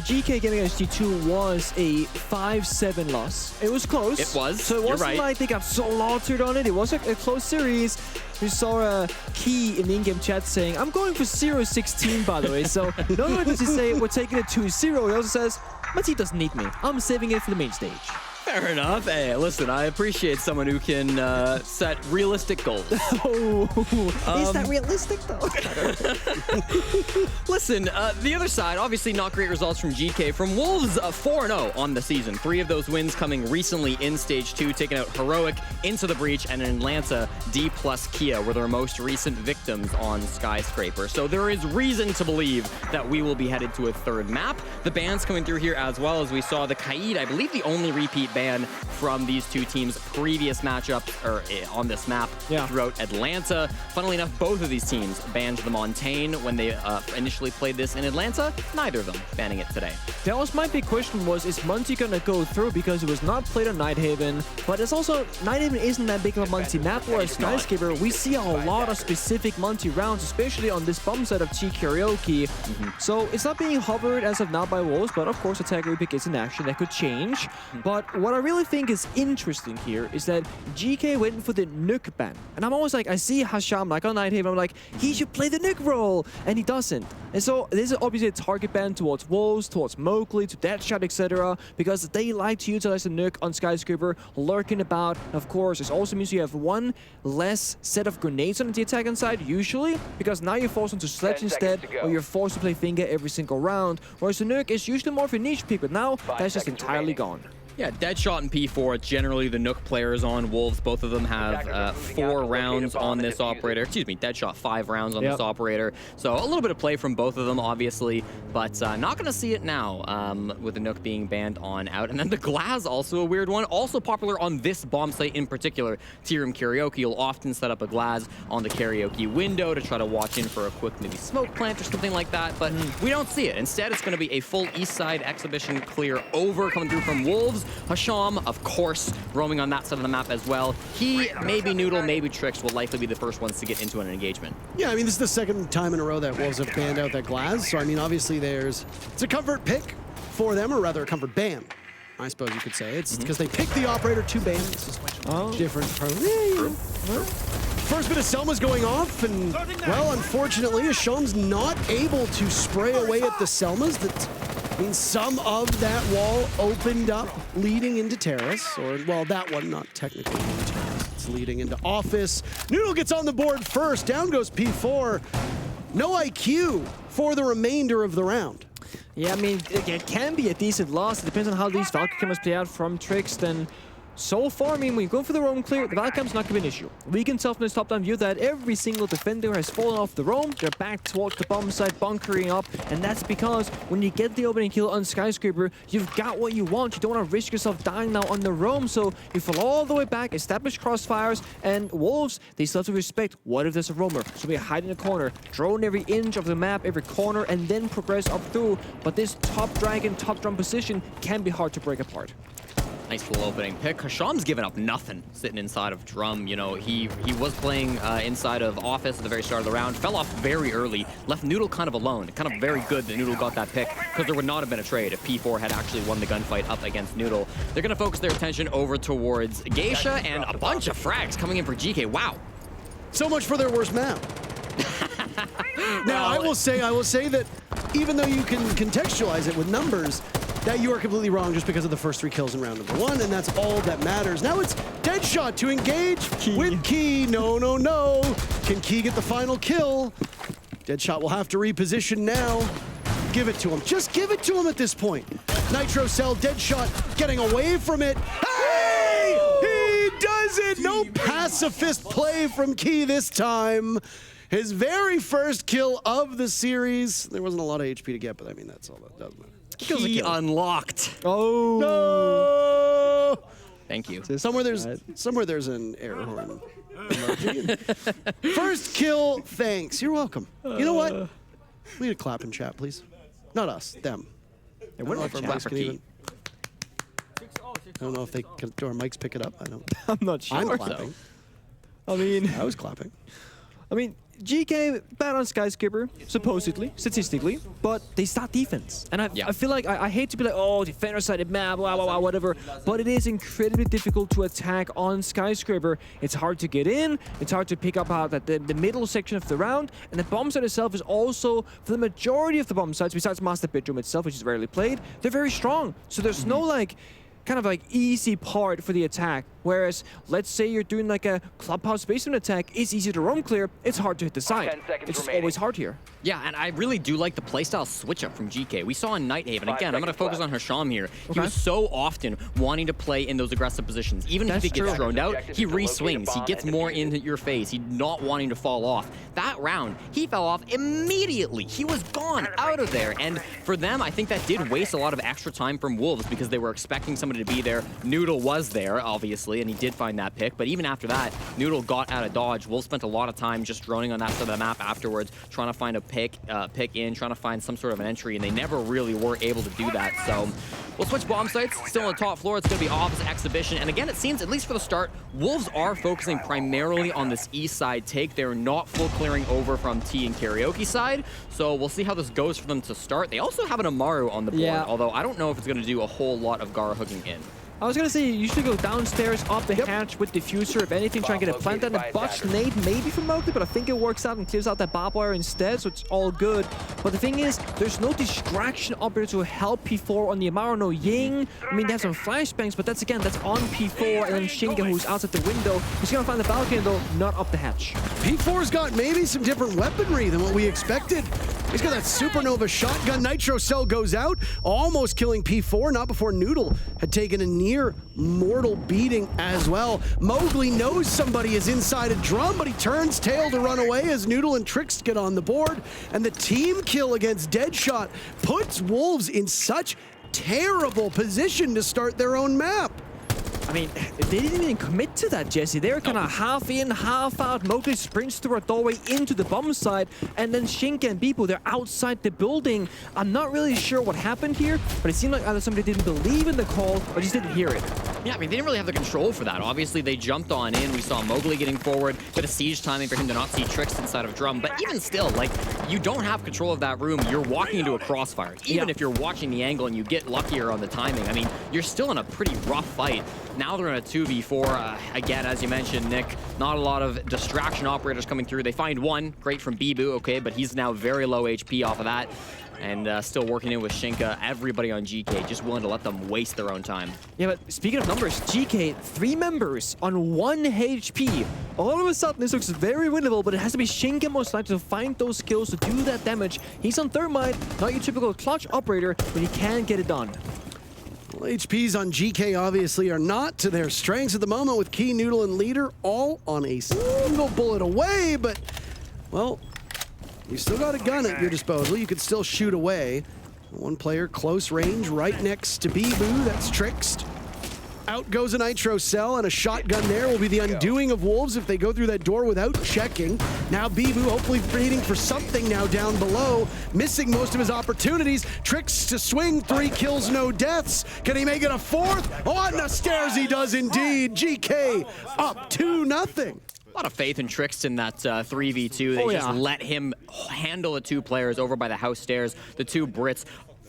GK game against G2 was a 5-7 loss. It was close. It was. So it wasn't like they got slaughtered on it. It was a close series. We saw Key in the in-game chat saying, I'm going for 0-16, by the way. So not only does he say, we're taking it 2-0, he also says, my team doesn't need me. I'm saving it for the main stage. Fair enough. Hey, listen, I appreciate someone who can set realistic goals. Is that realistic, though? Listen, the other side, obviously not great results from GK. From Wolves, 4-0 on the season. 3 of those wins coming recently in Stage 2, taking out Heroic, Into the Breach, and in Atlanta, D plus Kia were their most recent victims on Skyscraper. So there is reason to believe that we will be headed to a 3rd map. The bans coming through here as well, as we saw the Kaid, I believe the only repeat ban from these 2 teams' previous matchups or on this map throughout Atlanta. Funnily enough, both of these teams banned the Montaigne when they initially played this in Atlanta. Neither of them banning it today. That was my big question was, is Monty gonna go through, because it was not played on Nighthaven, but it's also, Nighthaven isn't that big of a Monty map, whereas Skyscraper, we see a lot of specific Monty rounds, especially on this bomb side of T Karaoke. So it's not being hovered as of now by Wolves, but of course attack repick is in action, that could change. But what I really think is interesting here is that GK went for the nuke ban. And I'm always like, I see Hasham like on Nighthaven, I'm like, he should play the nuke role, and he doesn't. And so this is obviously a target ban towards Wolves, towards Mowgli, to Deadshot, etc. because they like to utilize the nuke on Skyscraper, lurking about. Of course, this also means you have 1 less set of grenades on the attack side, usually, because now you're forced into Sledge instead, or you're forced to play Finger every single round, whereas the nuke is usually more of a niche pick, but now that's just entirely gone. Yeah, Deadshot and P4, generally the Nook players on Wolves. Both of them have 4 rounds on this operator. Excuse me, Deadshot 5 rounds on this operator. So a little bit of play from both of them, obviously, but not going to see it now with the Nook being banned on out. And then the Glass, also a weird one. Also popular on this bomb site in particular, Tea Room Karaoke. You'll often set up a Glass on the karaoke window to try to watch in for a quick maybe smoke plant or something like that, but we don't see it. Instead, it's going to be a full East Side exhibition clear over coming through from Wolves. Hasham, of course, roaming on that side of the map as well. He, maybe Noodle, maybe Trix will likely be the first ones to get into an engagement. Yeah, I mean, this is the 2nd time in a row that Wolves have banned out that Glass. So, I mean, obviously it's a comfort pick for them, or rather a comfort ban, I suppose you could say. It's because they picked the operator to ban. This is different. First bit of Selma's going off, and, well, unfortunately, Hasham's not able to spray away at the Selmas. That means some of that wall opened up leading into Terrace, or, well, that one not technically into Terrace. It's leading into Office. Noodle gets on the board first. Down goes P4. No IQ for the remainder of the round. Yeah, I mean, it can be a decent loss. It depends on how these Valkyrie cameras play out from Trix. Then so far, I mean, when you go for the roam clear, the Valkyri's not going to be an issue. We can tell from this top-down view that every single defender has fallen off the roam. They're back towards the bomb site, bunkering up, and that's because when you get the opening kill on Skyscraper, you've got what you want. You don't want to risk yourself dying now on the roam, so you fall all the way back, establish crossfires, and Wolves, they still have to respect what if there's a roamer. So we hide in the corner, drone every inch of the map, every corner, and then progress up through. But this top dragon, top drum position can be hard to break apart. Nice full opening pick. Hasham's given up nothing sitting inside of Drum. You know, he was playing inside of Office at the very start of the round, fell off very early, left Noodle kind of alone. Kind of very good that Noodle got that pick, because there would not have been a trade if P4 had actually won the gunfight up against Noodle. They're going to focus their attention over towards Geisha, and a bunch of frags coming in for GK. Wow. So much for their worst map. Now, I will say that even though you can contextualize it with numbers, that you are completely wrong just because of the first 3 kills in round number 1, and that's all that matters. Now it's Deadshot to engage with Key. No, no, no. Can Key get the final kill? Deadshot will have to reposition now. Give it to him. Just give it to him at this point. Nitro Cell, Deadshot getting away from it. Hey! He does it! No pacifist play from Key this time. His very first kill of the series. There wasn't a lot of HP to get, but I mean, that's all that does matter. Key unlocked. Oh. No! Thank you. Somewhere there's an air horn emoji. First kill, thanks. You're welcome. You know what? We need a clap in chat, please. Not us, them. I don't know if our mics can even. I don't know if they can, do our mics pick it up. I don't. I'm not sure. I'm clapping. I mean, I was clapping. GK bad on Skyscraper, supposedly, statistically, but they start defense. And I feel like I hate to be like, oh, defender-sided map, blah, blah, blah, whatever, but it is incredibly difficult to attack on Skyscraper. It's hard to get in, it's hard to pick up out at the middle section of the round, and the bomb site itself is also, for the majority of the bomb sites, besides Master Bedroom itself, which is rarely played, they're very strong. So there's no kind of easy part for the attack. Whereas, let's say you're doing a clubhouse basement attack, it's easy to roam clear, it's hard to hit the side. It's always hard here. Yeah, and I really do like the playstyle switch up from GK. We saw in Nighthaven, again, I'm going to focus on Hasham here. He was so often wanting to play in those aggressive positions. Even if he gets droned out, he re-swings. He gets more into your face. He's not wanting to fall off. That round, he fell off immediately. He was gone out of there. And for them, I think that did waste a lot of extra time from Wolves because they were expecting somebody to be there. Noodle was there, obviously, and he did find that pick. But even after that, Noodle got out of dodge. Wolves spent a lot of time just droning on that side of the map afterwards, trying to find a pick in, trying to find some sort of an entry, and they never really were able to do that. So we'll switch bomb sites. Still on the top floor. It's going to be opposite exhibition. And again, it seems, at least for the start, Wolves are focusing primarily on this east side take. They're not full clearing over from T and Karaoke side. So we'll see how this goes for them to start. They also have an Amaru on the board, although I don't know if it's going to do a whole lot of Gara hooking in. I was going to say, you usually go downstairs, up the hatch with Diffuser. If anything, try and get a plant and a botch nade maybe from Mowgli, but I think it works out and clears out that barbed wire instead, so it's all good. But the thing is, there's no distraction operator to help P4 on the Amaru, no Ying. I mean, they have some flashbangs, but that's on P4, and then Shinga, who's outside the window. He's going to find the balcony, though, not up the hatch. P4's got maybe some different weaponry than what we expected. He's got that supernova shotgun. Nitro Cell goes out, almost killing P4, not before Noodle had taken a near mortal beating as well. Mowgli knows somebody is inside a drum, but he turns tail to run away as Noodle and Trix get on the board. And the team kill against Deadshot puts Wolves in such terrible position to start their own map. I mean, they didn't even commit to that, Jesse. They were kind of half in, half out. Mowgli sprints through a doorway into the bomb site, and then Shinka and Bibu, they're outside the building. I'm not really sure what happened here, but it seemed like either somebody didn't believe in the call or just didn't hear it. Yeah, I mean, they didn't really have the control for that. Obviously, they jumped on in. We saw Mowgli getting forward, bit of siege timing for him to not see Trix inside of Drum. But even still, you don't have control of that room. You're walking into a crossfire. Even if you're watching the angle and you get luckier on the timing, I mean, you're still in a pretty rough fight. Now they're in a 2v4. Again, as you mentioned, Nick, not a lot of distraction operators coming through. They find one, great from Bibu, okay, but he's now very low HP off of that. And still working in with Shinka. Everybody on GK just willing to let them waste their own time. Yeah, but speaking of numbers, GK, 3 members on 1 HP. All of a sudden, this looks very winnable, but it has to be Shinka most likely to find those kills to do that damage. He's on Thermite, not your typical clutch operator, but he can get it done. Well, HPs on GK obviously are not to their strengths at the moment, with Key, Noodle, and Leader all on a single bullet away, but, well, you still got a gun at your disposal. You could still shoot away. One player close range right next to Bibu. That's Trix. Out goes a Nitro Cell, and a shotgun there will be the undoing of Wolves if they go through that door without checking. Now Bibu hopefully waiting for something now down below, missing most of his opportunities. Trix to swing, 3 kills, no deaths. Can he make it a 4th? On the stairs he does indeed. GK up 2-0. A lot of faith in Trix in that 3v2. They just let him handle the 2 players over by the house stairs. The 2 Brits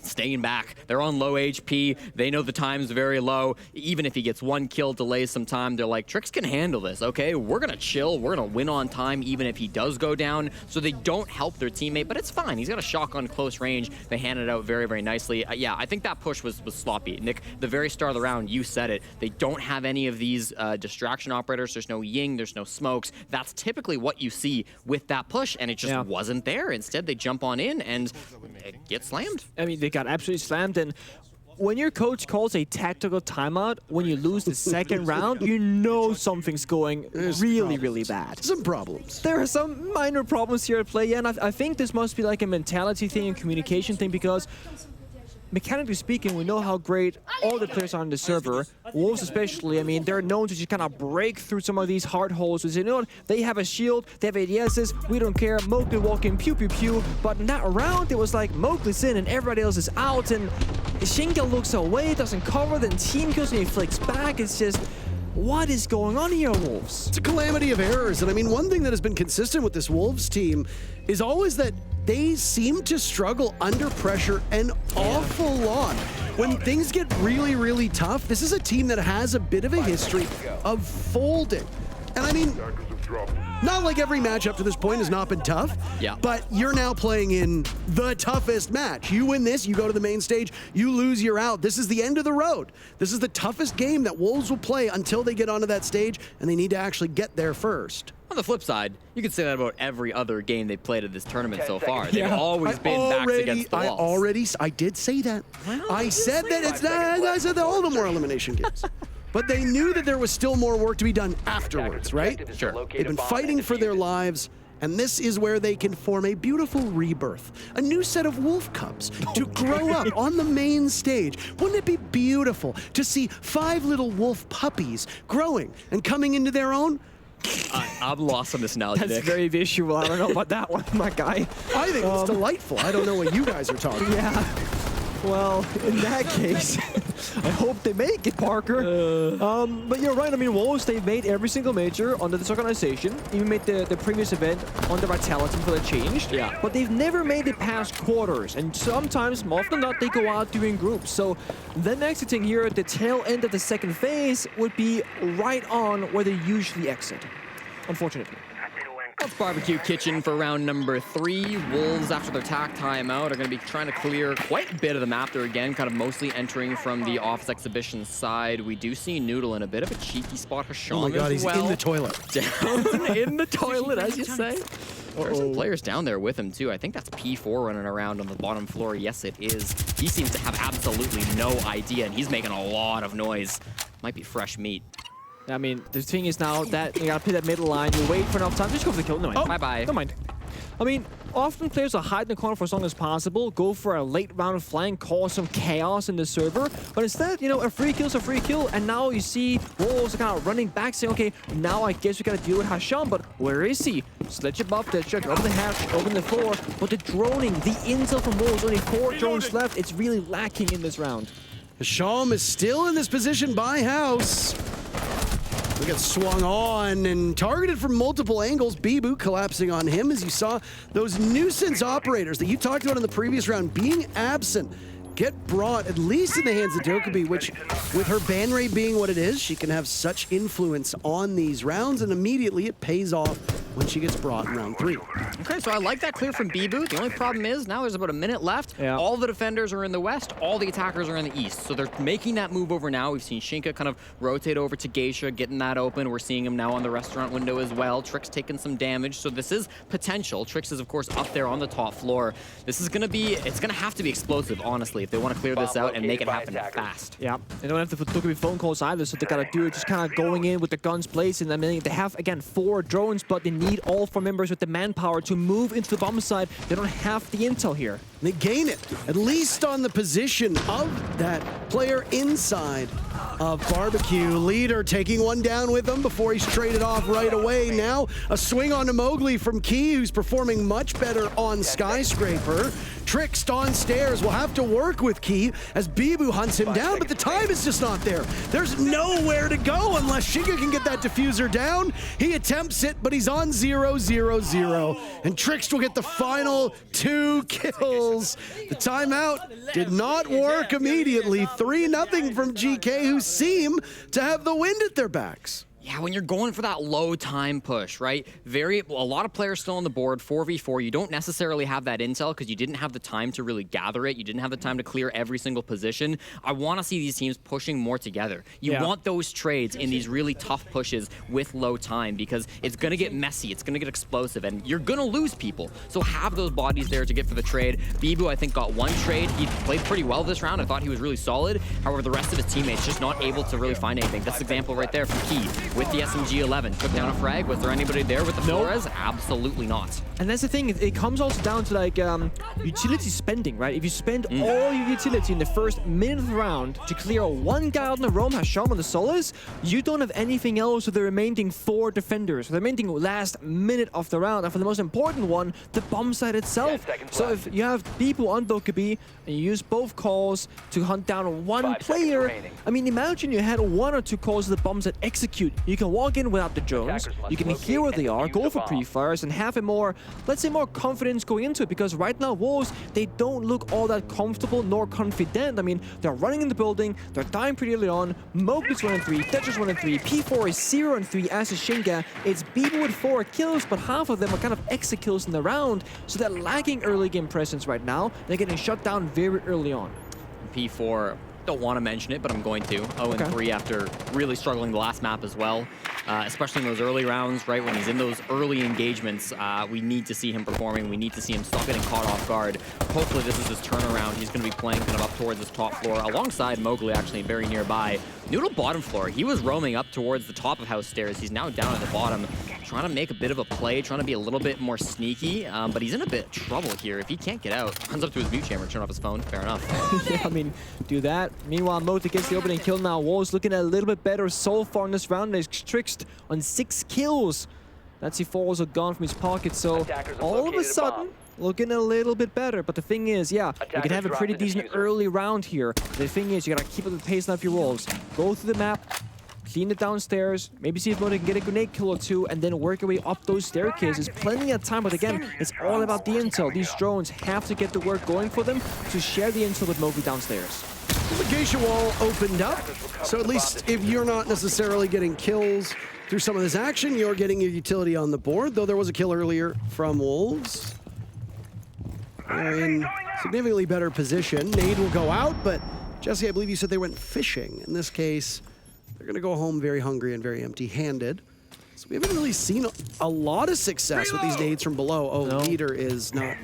staying back. They're on low HP. They know the time's very low. Even if he gets one kill, delays some time, they're like, Trix can handle this, okay? We're going to chill. We're going to win on time, even if he does go down. So they don't help their teammate, but it's fine. He's got a shotgun close range. They hand it out very, very nicely. Yeah, I think that push was sloppy. Nick, the very start of the round, you said it. They don't have any of these distraction operators. There's no Ying. There's no smokes. That's typically what you see with that push, and it just wasn't there. Instead, they jump on in and get slammed. I mean, they got absolutely slammed, and when your coach calls a tactical timeout when you lose the second round, you know something's going really bad. Some problems. There are some minor problems here at play, yeah, and I think this must be like a mentality thing and communication thing, because mechanically speaking, we know how great all the players are on the server. Wolves especially, I mean, they're known to just kind of break through some of these hard holes. You know what? They have a shield, they have ADSs, we don't care. Mowgli walking, pew pew pew. But in that round, it was like Mowgli's in and everybody else is out, and Shinka looks away, doesn't cover, then team kills and he flicks back. It's just, what is going on here, Wolves? It's a calamity of errors. And I mean, one thing that has been consistent with this Wolves team is always that they seem to struggle under pressure an awful lot. When things get really tough, this is a team that has a bit of a history of folding. And I mean, not like every match up to this point has not been tough, but you're now playing in the toughest match. You win this, you go to the main stage, you lose, you're out. This is the end of the road. This is the toughest game that Wolves will play until they get onto that stage, and they need to actually get there first. On the flip side, you could say that about every other game they've played at this tournament so far. They've always been backs against the walls. I did say that. Well, I said that it's not, I said that all the more elimination games. But they knew that there was still more work to be done afterwards, right? Sure. They've been fighting for their lives, and this is where they can form a beautiful rebirth, a new set of wolf cubs to grow up on the main stage. Wouldn't it be beautiful to see 5 little wolf puppies growing and coming into their own? I'm lost on this analogy, That's Nick. very visual. I don't know about that one, my guy. I think it's delightful. I don't know what you guys are talking about. Yeah. Well, in that case, I hope they make it, Parker. But you're right. I mean, Wolves, they've made every single major under this organization. Even made the previous event on the Vitality for the changed. Yeah. But they've never made it past quarters. And sometimes, more often than not, they go out doing groups. So them exiting here at the tail end of the second phase would be right on where they usually exit, unfortunately. That's Barbecue Kitchen for round number 3. Wolves, after their tack timeout, are going to be trying to clear quite a bit of the map there again, kind of mostly entering from the Office Exhibition side. We do see Noodle in a bit of a cheeky spot. Hasham Oh my God, he's in the toilet. Down in the toilet, as you say. There's some players down there with him, too. I think that's P4 running around on the bottom floor. Yes, it is. He seems to have absolutely no idea, and he's making a lot of noise. Might be fresh meat. I mean, the thing is now that you gotta play that middle line, you wait for enough time, just go for the kill. No mind. Bye-bye. No mind. I mean, often players will hide in the corner for as long as possible, go for a late round flank, cause some chaos in the server, but instead, you know, a free kill's a free kill, and now you see Wolves kind of running back, saying, okay, now I guess we gotta deal with Hasham, but where is he? Sledge above the check, open the hatch, open the floor, but the droning, the intel from Wolves, only 4 drones left, it's really lacking in this round. Hasham is still in this position by house. We got swung on and targeted from multiple angles. Bibu collapsing on him, as you saw those nuisance operators that you talked about in the previous round being absent get brought, at least in the hands of Dokkaebi, which, with her ban rate being what it is, she can have such influence on these rounds, and immediately it pays off when she gets brought in round 3. Okay, so I like that clear from Bibu. The only problem is now there's about a minute left. Yeah. All the defenders are in the west, all the attackers are in the east. So they're making that move over now. We've seen Shinka kind of rotate over to Geisha, getting that open. We're seeing him now on the restaurant window as well. Trix taking some damage, so this is potential. Trix is, of course, up there on the top floor. This is gonna be, it's gonna have to be explosive, honestly, if they want to clear this out and make it happen fast. Yeah, they don't have the Dokkaebi phone calls either, so they gotta do it just kind of going in with the guns blazing. I mean, they have, again, 4 drones, but they need all 4 members with the manpower to move into the bomb side. They don't have the intel here. They gain it, at least on the position of that player inside. of barbecue. Leader taking one down with him before he's traded off right away. Now a swing onto Mowgli from Key, who's performing much better on Skyscraper. Tricked on stairs will have to work with Key as Bibu hunts him down, but the time is just not there. There's nowhere to go unless Shinka can get that diffuser down. He attempts it, but he's on 0-0-0. And Trickst will get the final 2 kills. The timeout did not work immediately. 3-0 from GK, who seem to have the wind at their backs. Yeah, when you're going for that low time push, right? A lot of players still on the board, 4v4. You don't necessarily have that intel because you didn't have the time to really gather it. You didn't have the time to clear every single position. I want to see these teams pushing more together. You want those trades in these really tough pushes with low time because it's going to get messy. It's going to get explosive, and you're going to lose people. So have those bodies there to get for the trade. Bibu, I think, got 1 trade. He played pretty well this round. I thought he was really solid. However, the rest of his teammates just not able to really find anything. That's the example right there from Key. With the SMG-11, took down a frag. Was there anybody there with the Flores? Absolutely not. And that's the thing, it comes also down to like utility spending, right? If you spend all your utility in the first minute of the round to clear 1 guy out in the roam, Hasham on the Solace, you don't have anything else with the remaining 4 defenders, the remaining last minute of the round. And for the most important one, the bomb site itself. So if you have people on Dokkaebi and you use both calls to hunt down 1 player, I mean, imagine you had 1 or 2 calls of the bombs that execute. You can walk in without the drones, you can hear where they are, go for pre-fires, and have a more, let's say, more confidence going into it, because right now Wolves, they don't look all that comfortable nor confident. I mean, they're running in the building, they're dying pretty early on. Mowgli's 1-3, Tetris 1-3, P4 is 0-3 as is Shinka. It's Bibu with 4 kills, but half of them are kind of exit kills in the round, so they're lacking early game presence right now. They're getting shut down very early on. P4, don't want to mention it, but I'm going to. 0-3 after really struggling the last map as well. Especially in those early rounds, right? When he's in those early engagements, we need to see him performing. We need to see him stop getting caught off guard. Hopefully this is his turnaround. He's going to be playing kind of up towards this top floor, alongside Mowgli actually very nearby. Noodle bottom floor, he was roaming up towards the top of house stairs. He's now down at the bottom, trying to make a bit of a play, trying to be a little bit more sneaky, but he's in a bit of trouble here. If he can't get out, runs up to his mute chamber, turn off his phone, fair enough. Yeah, I mean, do that. Meanwhile, Mowgli gets the opening kill now. Wolves looking a little bit better so far in this round. He's Trickst on 6 kills. That C4 also gone from his pocket, so all of a sudden, looking a little bit better. But the thing is, yeah, you can have a pretty decent early round here. The thing is, you gotta keep up the pace of your Wolves. Go through the map, clean it downstairs, maybe see if Mowgli can get a grenade kill or 2, and then work your way up those staircases. Plenty of time, but again, it's all about the intel. These drones have to get the work going for them to share the intel with Mowgli downstairs. The Geisha wall opened up, so at least if you're not necessarily getting kills through some of this action, you're getting your utility on the board, though there was a kill earlier from Wolves. They're in significantly better position. Nade will go out, but Jesse, I believe you said they went fishing. In this case, they're going to go home very hungry and very empty-handed. So we haven't really seen a lot of success with these nades from below. Oh, no. Leader is not...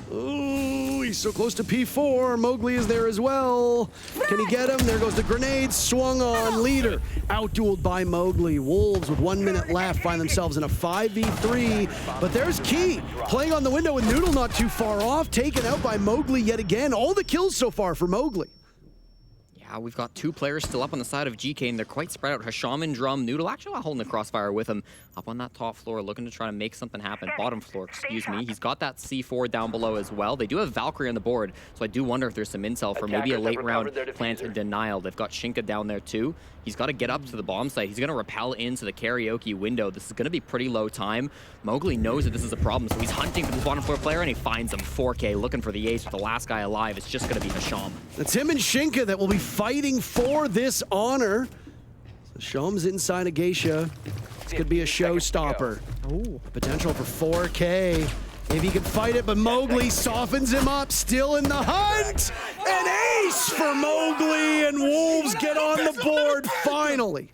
Oh, he's so close to P4. Mowgli is there as well. Can he get him? There goes the grenade. Swung on. Leader outdueled by Mowgli. Wolves with 1 minute left find themselves in a 5v3. But there's Key playing on the window with Noodle not too far off. Taken out by Mowgli yet again. All the kills so far for Mowgli. Yeah, we've got 2 players still up on the side of GK, and they're quite spread out. Hasham and Drum, Noodle actually not holding the crossfire with him. Up on that top floor, looking to try to make something happen. Bottom floor, excuse me. He's got that C4 down below as well. They do have Valkyrie on the board, so I do wonder if there's some intel for maybe a late round plant in denial. They've got Shinka down there too. He's got to get up to the bomb site. He's going to rappel into the karaoke window. This is going to be pretty low time. Mowgli knows that this is a problem, so he's hunting for the bottom floor player, and he finds him. 4K looking for the ace with the last guy alive. It's just going to be Hasham. It's him and Shinka that will be fighting for this honor. Hasham's inside of Geisha. This could be a showstopper. Oh, potential for 4K. If he can fight it, but Mowgli softens him up, still in the hunt. An ace for Mowgli, and Wolves get on the board finally.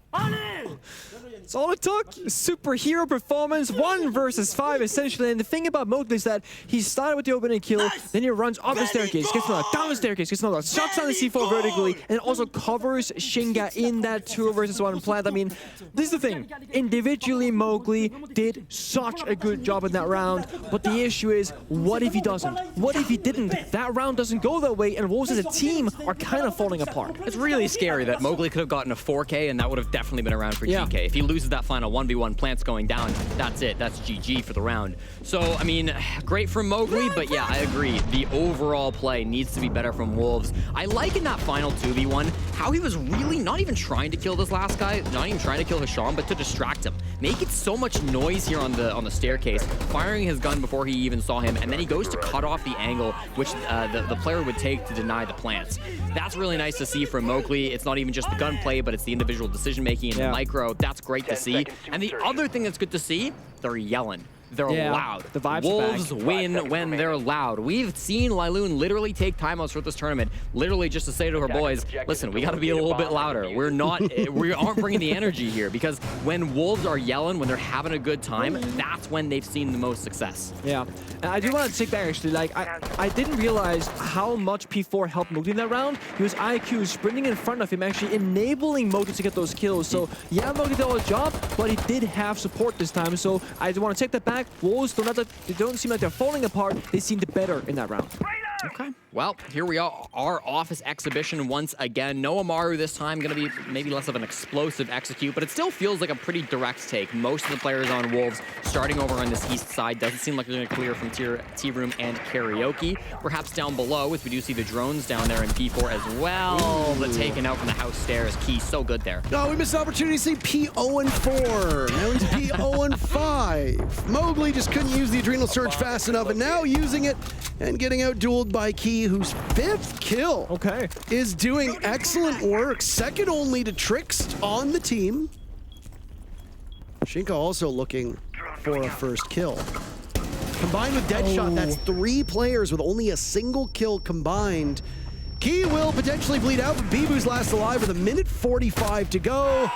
That's all it took. Superhero performance, 1 versus 5 essentially. And the thing about Mowgli is that he started with the opening kill, then he runs up the staircase, gets another down the staircase, gets another, shuts down the C4 vertically, and also covers Shinga in that 2 versus 1 plant. I mean, this is the thing. Individually, Mowgli did such a good job in that round, but the issue is, what if he doesn't? What if he didn't? That round doesn't go that way, and Wolves as a team are kind of falling apart. It's really scary that Mowgli could have gotten a 4K, and that would have definitely been around for GK. If he loses that final 1v1, plants going down, that's it. That's GG for the round. So, I mean, great from Mowgli, but yeah, I agree. The overall play needs to be better from Wolves. I like in that final 2v1 how he was really not even trying to kill this last guy, not even trying to kill Hisham, but to distract him. Making so much noise here on the staircase, firing his gun before he even saw him, and then he goes to cut off the angle which the player would take to deny the plants. That's really nice to see from Mowgli. It's not even just the gunplay, but it's the individual decision-making and the micro. That's great to see. And the other thing that's good to see, they're yelling. They're loud. The vibes Wolves win when they're loud. We've seen Lailoon literally take timeouts for this tournament, literally just to say to her boys, listen, we got to be a little bit louder. We aren't bringing the energy here, because when Wolves are yelling, when they're having a good time, that's when they've seen the most success. Yeah, and I do want to take back actually, like, I didn't realize how much P4 helped Mowgli in that round. He was IQ sprinting in front of him, actually enabling Mowgli to get those kills. So yeah, Mowgli did all his job, but he did have support this time. So I do want to take that back. Wolves they don't seem like they're falling apart. They seemed better in that round. Okay. Well, here we are, our office exhibition once again. No Amaru this time, going to be maybe less of an explosive execute, but it still feels like a pretty direct take. Most of the players on Wolves starting over on this east side. Doesn't seem like they're going to clear from Tea Room and Karaoke. Perhaps down below, as we do see the drones down there in P4 as well. But taken out from the house stairs. Key so good there. No, we missed an opportunity to see P0-4. Now he's P0-5. Mowgli just couldn't use the adrenal surge fast enough, and now using it and getting out-dueled by Key, whose 5th kill is doing excellent work, second only to Trixt on the team. Shinka also looking for a first kill. Combined with Deadshot, that's 3 players with only a single kill combined. Key will potentially bleed out, but Bibu's last alive with 1:45 to go.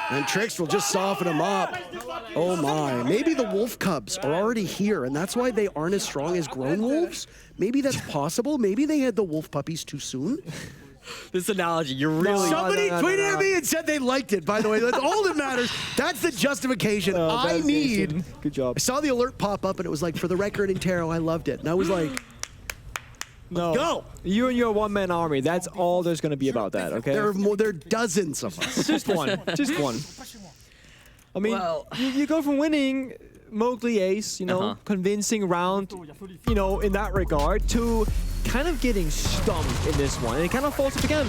And Trixt will just soften him up. Oh my, maybe the wolf cubs are already here, and that's why they aren't as strong as grown wolves? Maybe that's possible. Maybe they had the wolf puppies too soon. This analogy, you're really... Somebody tweeted at me and said they liked it, by the way. That's all that matters. That's the justification I need. Good job. I saw the alert pop up, and it was like, for the record in Taro, I loved it. And I was like... No. Go! You and your one-man army, that's all there's going to be about that, okay? There are dozens of us. Just one. Just one. I mean, you go from winning Mowgli ace, you know, convincing round, you know, in that regard, to kind of getting stumped in this one. And it kind of falls up again.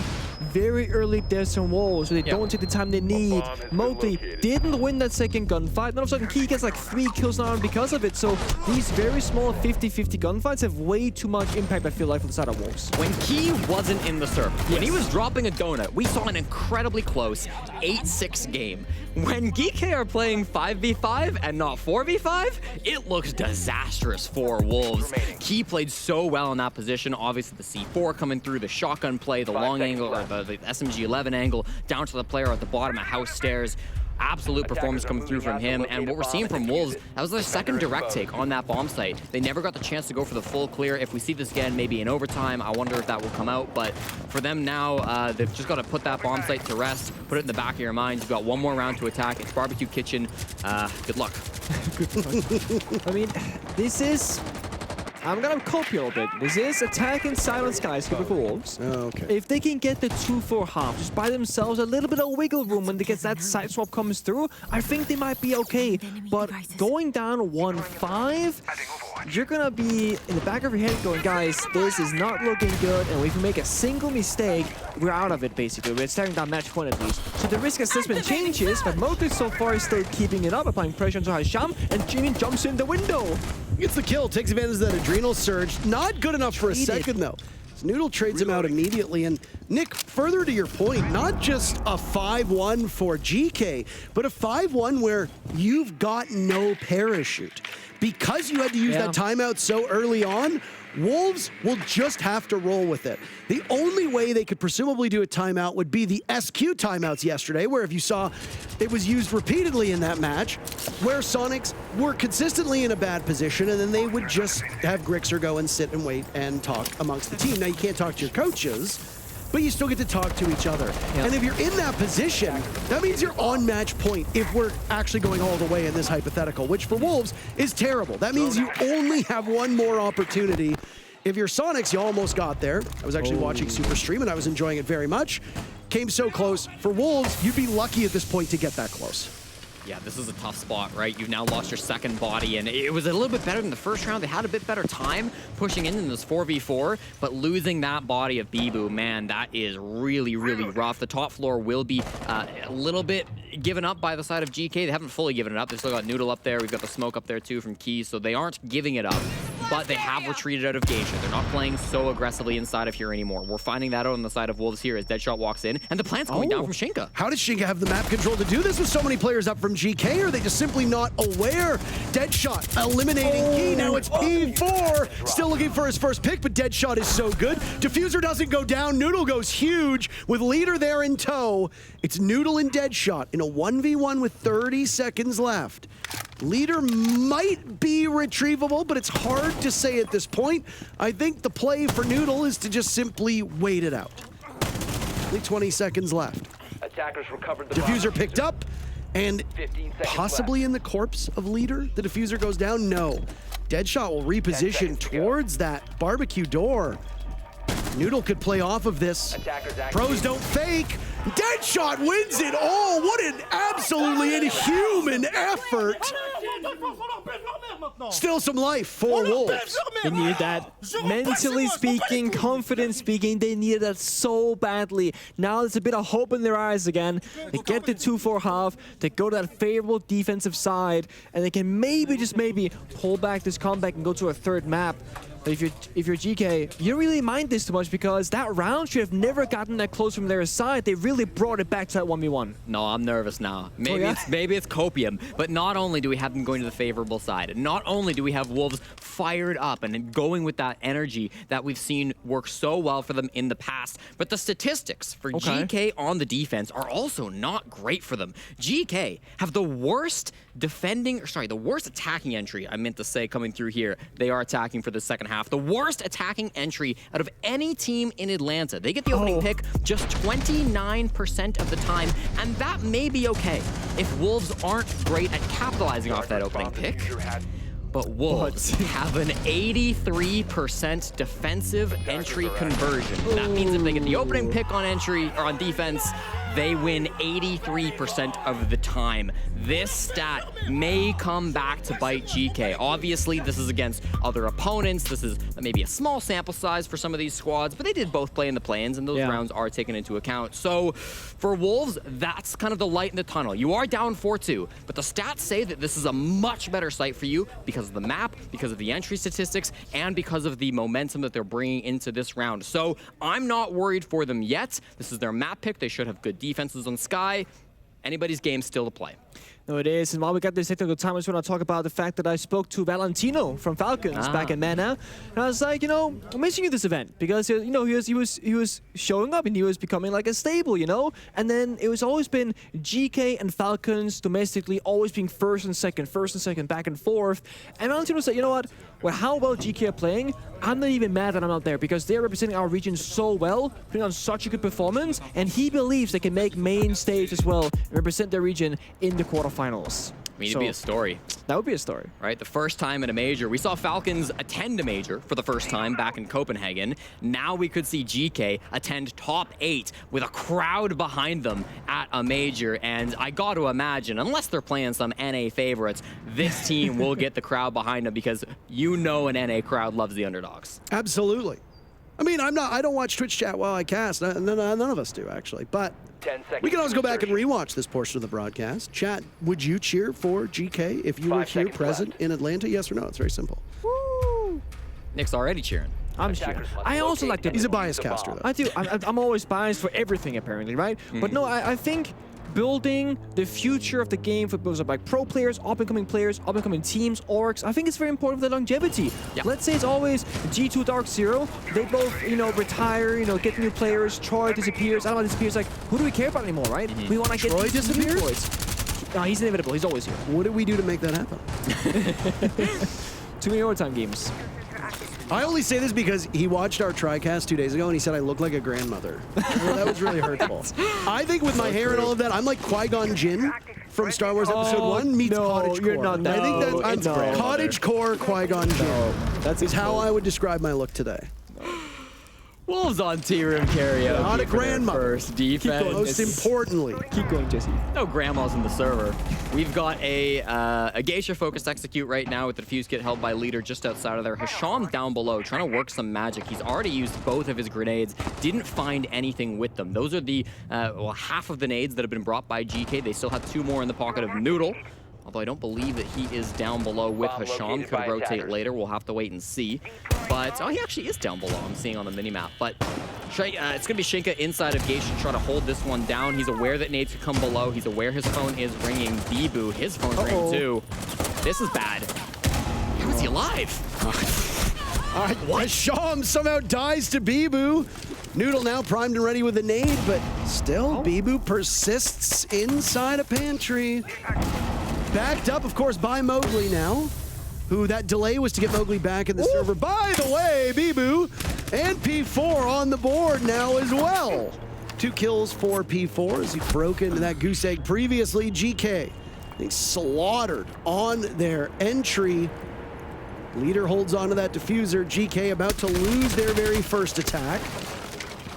Very early deaths from Wolves, so they don't take the time they need. Mowgli didn't win that second gunfight. All of a sudden, Key gets like 3 kills now because of it. So these very small 50-50 gunfights have way too much impact, I feel like, on the side of Wolves. When Key wasn't in the server, when he was dropping a donut, we saw an incredibly close 8-6 game. When Geekay are playing 5v5 and not 4v5, it looks disastrous for Wolves. Key played so well in that position. Obviously, the C4 coming through, the shotgun play, the long angle, or the SMG-11 angle, down to the player at the bottom of house stairs. Absolute performance coming through from him, and what we're seeing from Wolves, that was their second direct take on that bomb site. They never got the chance to go for the full clear. If we see this again, maybe in overtime, I wonder if that will come out, but for them now, they've just got to put that bomb site to rest, put it in the back of your minds. You've got one more round to attack. It's Barbecue Kitchen. Good luck. I mean, this is... I'm gonna copy a little bit. This is attack and silent skyscraper for Wolves. If they can get the 2-4 half, just by themselves, a little bit of wiggle room when they get that side swap comes through, I think they might be okay. But going down 1-5, you're gonna be in the back of your head going, guys, this is not looking good, and if we make a single mistake, we're out of it, basically. We're staring down match point at least. So the risk assessment changes, but Mowgli so far is still keeping it up, applying pressure onto Hisham, and Jimmy jumps in the window. Gets the kill, takes advantage of that adrenal surge. Not good enough for a second, though. Noodle trades him out immediately. And Nick, further to your point, not just a 5-1 for GK, but a 5-1 where you've got no parachute. Because you had to use that timeout so early on, Wolves will just have to roll with it. The only way they could presumably do a timeout would be the SQ timeouts yesterday, where if you saw, it was used repeatedly in that match, where Sonics were consistently in a bad position, and then they would just have Grixer go and sit and wait and talk amongst the team. Now, you can't talk to your coaches, but you still get to talk to each other. Yeah. And if you're in that position, that means you're on match point if we're actually going all the way in this hypothetical, which for Wolves is terrible. That means you only have one more opportunity. If you're Sonics, you almost got there. I was actually watching Super Stream, and I was enjoying it very much. Came so close. For Wolves, you'd be lucky at this point to get that close. Yeah, this is a tough spot, right? You've now lost your second body, and it was a little bit better than the first round. They had a bit better time pushing in this 4v4, but losing that body of Bibu, man, that is really, really rough. The top floor will be a little bit given up by the side of Geekay. They haven't fully given it up. They've still got Noodle up there. We've got the smoke up there, too, from Key, so they aren't giving it up. But they have retreated out of Geisha. They're not playing so aggressively inside of here anymore. We're finding that out on the side of Wolves here as Deadshot walks in, and the plant's going down from Shinka. How does Shinka have the map control to do this with so many players up from GK? Or are they just simply not aware? Deadshot eliminating Key. Now it's P4. Still looking for his first pick, but Deadshot is so good. Diffuser doesn't go down. Noodle goes huge with Leader there in tow. It's Noodle and Deadshot in a 1v1 with 30 seconds left. Leader might be retrievable, but it's hard to say at this point. I think the play for Noodle is to just simply wait it out. Only 20 seconds left. Attackers recovered the Diffuser picked up, and possibly in the corpse of Leader, the Diffuser goes down. No. Deadshot will reposition towards that barbecue door. Noodle could play off of this. Pros don't fake. Deadshot wins it all. What an absolutely inhuman effort. Still some life for Wolves. They needed that. Mentally speaking, confidence speaking, they needed that so badly. Now there's a bit of hope in their eyes again. They get the 2-4 half, they go to that favorable defensive side, and they can maybe, just maybe, pull back this comeback and go to a third map. But if you're GK, you don't really mind this too much because that round should have never gotten that close from their side. They really brought it back to that 1v1. No, I'm nervous now. Maybe it's copium, but not only do we have them going to the favorable side, not only do we have Wolves fired up and going with that energy that we've seen work so well for them in the past, but the statistics for GK on the defense are also not great for them. GK have the worst the worst attacking entry, I meant to say, coming through here. They are attacking for the second half. The worst attacking entry out of any team in Atlanta. They get the opening pick just 29% of the time, and that may be okay if Wolves aren't great at capitalizing off that opening pick. But Wolves have an 83% defensive entry conversion. That means if they get the opening pick on entry or on defense, they win 83% of the time. This stat may come back to bite GK. Obviously, this is against other opponents. This is maybe a small sample size for some of these squads, but they did both play in the play-ins, and those rounds are taken into account. So for Wolves, that's kind of the light in the tunnel. You are down 4-2, but the stats say that this is a much better site for you because of the map, because of the entry statistics, and because of the momentum that they're bringing into this round. So I'm not worried for them yet. This is their map pick. They should have good defenses on Sky. Anybody's game still to play. No, it is. And while we got this technical time, I just want to talk about the fact that I spoke to Valentino from Falcons back in Mana. And I was like, I'm missing you this event because, he was showing up and he was becoming like a stable, And then it was always been GK and Falcons domestically always being first and second, back and forth. And Valentino said, you know what? Well, how well GK are playing, I'm not even mad that I'm not there because they're representing our region so well, putting on such a good performance, and he believes they can make main stage as well and represent their region in the quarterfinals. I mean, it'd be a story. That would be a story. Right? The first time in a major, we saw Falcons attend a major for the first time back in Copenhagen. Now we could see GK attend top 8 with a crowd behind them at a major. And I got to imagine, unless they're playing some NA favorites, this team will get the crowd behind them because an NA crowd loves the underdogs. Absolutely. I mean, I don't watch Twitch chat while I cast. None of us do, actually. But we can always go back and rewatch this portion of the broadcast. Chat, would you cheer for GK if you were here present in Atlanta? Yes or no? It's very simple. Woo! Nick's already cheering. I'm cheering. I also like to... He's a biased caster, though. I do. I'm always biased for everything, apparently, right? But no, I think building the future of the game for both like pro players, up-and-coming teams, orgs. I think it's very important for the longevity. Yeah. Let's say it's always G2 Dark Zero. They both, retire, get new players. Troy disappears. I don't know, disappears. Like, who do we care about anymore, right? We want to get Troy these new disappears? boys. No, he's inevitable. He's always here. What do we do to make that happen? Too many overtime games. I only say this because he watched our TriCast 2 days ago and he said I look like a grandmother. Well, that was really hurtful. I think with my hair and all of that, I'm like Qui-Gon Jinn from Star Wars Episode 1 meets Cottage you're Core. not. I think No, that's no. Cottage Core Qui-Gon Jinn. That's is how I would describe my look today. Wolves on T-Room karaoke. Not a for their grandmother. First defense. Most importantly. Keep going, Jesse. No grandmas in the server. We've got a Geisha-focused execute right now with the defuse kit held by leader just outside of there. Hisham down below trying to work some magic. He's already used both of his grenades. Didn't find anything with them. Those are the half of the nades that have been brought by GK. They still have 2 more in the pocket of Noodle. Although I don't believe that he is down below with Hisham. Could rotate later. We'll have to wait and see. But, oh, he actually is down below. I'm seeing on the minimap. But it's going to be Shinka inside of Geisha to try to hold this one down. He's aware that nades could come below. He's aware his phone is ringing. Bibu, his phone's ringing too. This is bad. How is he alive? Hisham somehow dies to Bibu. Noodle now primed and ready with a nade, but still Bibu persists inside a pantry. Backed up, of course, by Mowgli now, who that delay was to get Mowgli back in the server. By the way, Bibu and P4 on the board now as well. 2 kills for P4 as he broke into that goose egg previously. GK, they slaughtered on their entry. Leader holds onto that diffuser. GK about to lose their very first attack.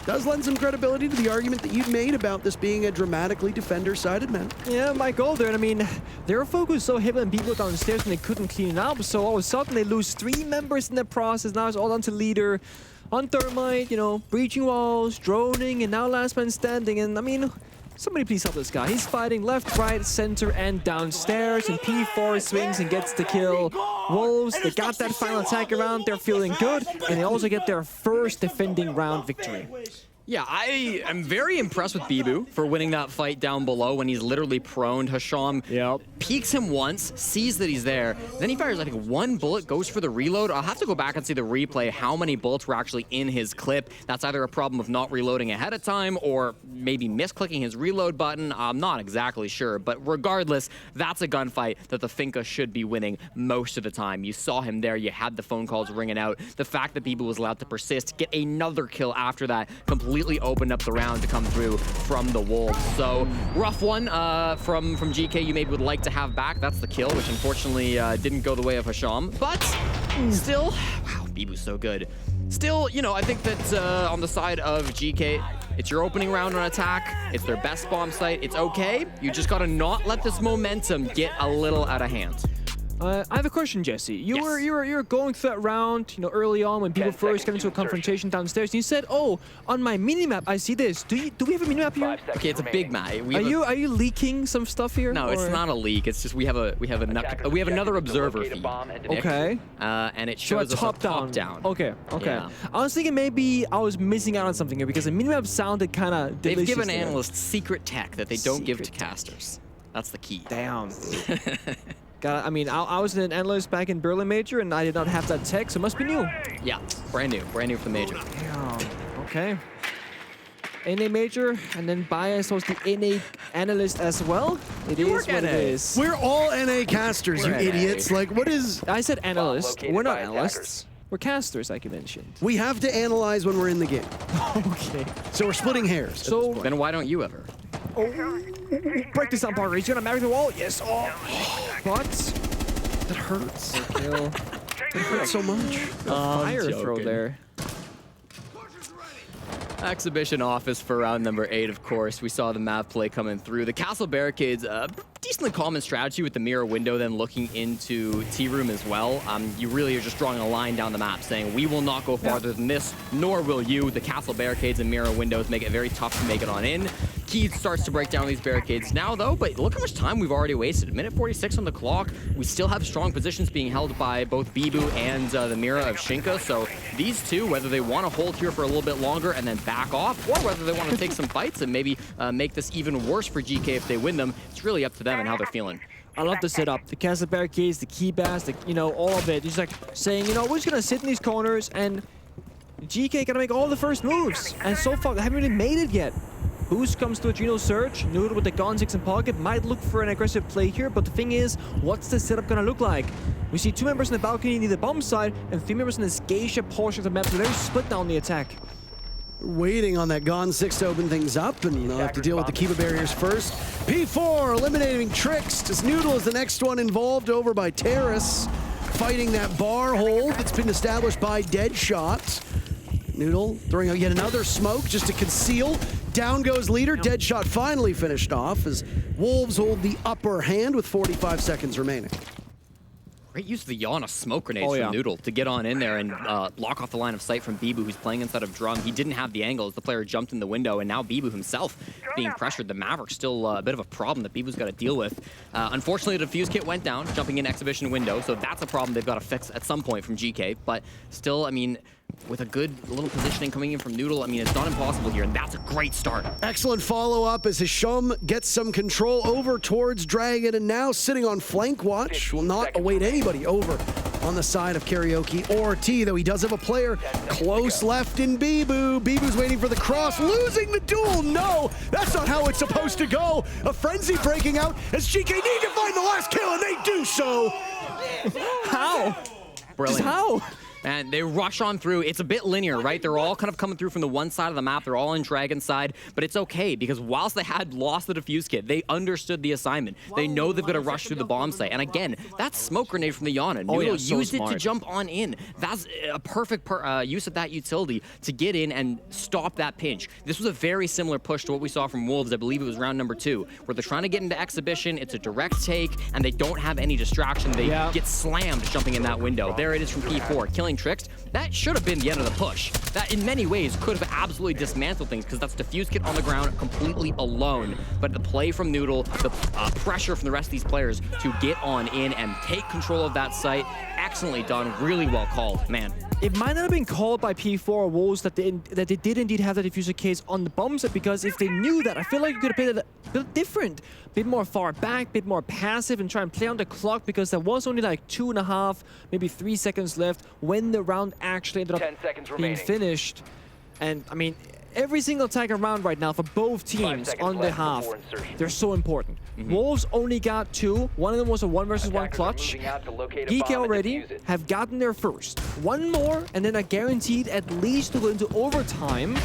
Does lend some credibility to the argument that you've made about this being a dramatically defender-sided map. Yeah, my goal there. And I mean, they were focused so heavily on people downstairs and they couldn't clean it up. So all of a sudden they lose 3 members in the process. Now it's all down to leader. On Thermite, breaching walls, droning, and now last man standing. And I mean, somebody please help this guy. He's fighting left, right, center, and downstairs. And P4 swings and gets the kill. Wolves, they got that final attack around. They're feeling good. And they also get their first defending round victory. Yeah, I am very impressed with Bibu for winning that fight down below when he's literally proned. Hisham peeks him once, sees that he's there, then he fires, I think, 1 bullet, goes for the reload. I'll have to go back and see the replay, how many bullets were actually in his clip. That's either a problem of not reloading ahead of time or maybe misclicking his reload button. I'm not exactly sure, but regardless, that's a gunfight that the Finka should be winning most of the time. You saw him there, you had the phone calls ringing out. The fact that Bibu was allowed to persist, get another kill after that, completely opened up the round to come through from the Wolves. So rough one from GK you maybe would like to have back. That's the kill, which unfortunately didn't go the way of Hisham. But still, wow, Bibu's so good. Still, I think that on the side of GK, it's your opening round on attack. It's their best bomb site. It's okay. You just got to not let this momentum get a little out of hand. I have a question, Jesse. You were going through that round, early on when people first get into a confrontation downstairs. And you said, "Oh, on my minimap, I see this." Do we have a minimap here? Okay, it's a big map. Are you leaking some stuff here? No, it's not a leak. It's just we have another observer feed. Okay. And it shows us top down. Okay. Yeah. I was thinking maybe I was missing out on something here because the minimap sounded kind of delicious. They've given there. analysts secret tech that they don't give to casters. That's the key. Damn. I mean, I was an analyst back in Berlin Major, and I did not have that tech, so it must be new. Yeah, brand new for the Major. Damn. Okay. NA Major, and then Bias was the NA analyst as well. It is what it is. We're all NA casters, you idiots. Like, what is... I said analyst. We're not analysts. We're casters, like you mentioned. We have to analyze when we're in the game. Okay. So we're splitting hairs. So then why don't you ever? Oh, break this down, Parker. He's gonna marry the wall. Yes. Oh, but that hurts. Kill. It hurts so much. Fire throw there. Exhibition office for round number 8, of course. We saw the map play coming through. The castle barricades decently common strategy with the mirror window, then looking into T-Room as well. You really are just drawing a line down the map saying, we will not go farther than this, nor will you. The castle barricades and mirror windows make it very tough to make it on in. Keith starts to break down these barricades now, though, but look how much time we've already wasted. Minute 46 on the clock. We still have strong positions being held by both Bibu and the mirror of Shinka, so these two, whether they want to hold here for a little bit longer and then back off, or whether they want to take some fights and maybe make this even worse for GK if they win them, it's really up to them and how they're feeling. I love the setup. The castle barricades, the key bats, all of it. Just like saying, we're just going to sit in these corners and GK got to make all the first moves. And so far, they haven't really made it yet. Boost comes to Adrenal Surge. Noodle with the Gon 6 in pocket might look for an aggressive play here, but the thing is, what's the setup going to look like? We see 2 members on the balcony near the bomb side and 3 members on this geisha portion of the map. So very split down the attack. Waiting on that Gon 6 to open things up, and they'll have to deal with the Kiba barriers first. P4 eliminating Tricks. As Noodle is the next one involved over by Terrace, fighting that bar hold that's been established by Deadshot. Noodle throwing out yet another smoke just to conceal. Down goes leader. Deadshot finally finished off as Wolves hold the upper hand with 45 seconds remaining. Great use of the Yana smoke grenades from Noodle to get on in there and block off the line of sight from Bibu, who's playing inside of Drum. He didn't have the angle as the player jumped in the window, and now Bibu himself being pressured. The Maverick's still a bit of a problem that Bibu's got to deal with. Unfortunately, the defuse kit went down, jumping in exhibition window, so that's a problem they've got to fix at some point from GK. But still, I mean, with a good little positioning coming in from Noodle, I mean, it's not impossible here, and that's a great start. Excellent follow-up as Hisham gets some control over towards Dragon, and now sitting on flank watch, will not await anybody over on the side of Karaoke or T, though he does have a player close left in Bibu. Bibu's waiting for the cross, losing the duel. No, that's not how it's supposed to go. A frenzy breaking out as GK need to find the last kill, and they do so. How? Brilliant. Just how? And they rush on through. It's a bit linear, right? They're all kind of coming through from the one side of the map. They're all on Dragon's side, but it's okay because whilst they had lost the defuse kit, they understood the assignment. They know they've got to rush through the bomb site. And again, that smoke grenade from the Yana. Noodle used it to jump on in. That's a perfect use of that utility to get in and stop that pinch. This was a very similar push to what we saw from Wolves. I believe it was round number 2, where they're trying to get into exhibition. It's a direct take, and they don't have any distraction. They get slammed jumping in that window. There it is from P4, killing Tricks. That should have been the end of the push. That in many ways could have absolutely dismantled things because that's defuse kit on the ground completely alone. But the play from Noodle, the pressure from the rest of these players to get on in and take control of that site, excellently done, really well called, man. It might not have been called by P4 or Wolves that they did indeed have the diffuser case on the bomb set, because if they knew that, I feel like you could have played it a bit different. A bit more far back, a bit more passive, and try and play on the clock, because there was only like 2.5, maybe 3 seconds left when the round actually ended up being finished. And I mean, every single tag around right now for both teams on the half, they're so important. Wolves only got 2. One of them was a 1 versus 1 clutch. Geekay already have gotten their first. 1 more, and then are guaranteed at least to go into overtime.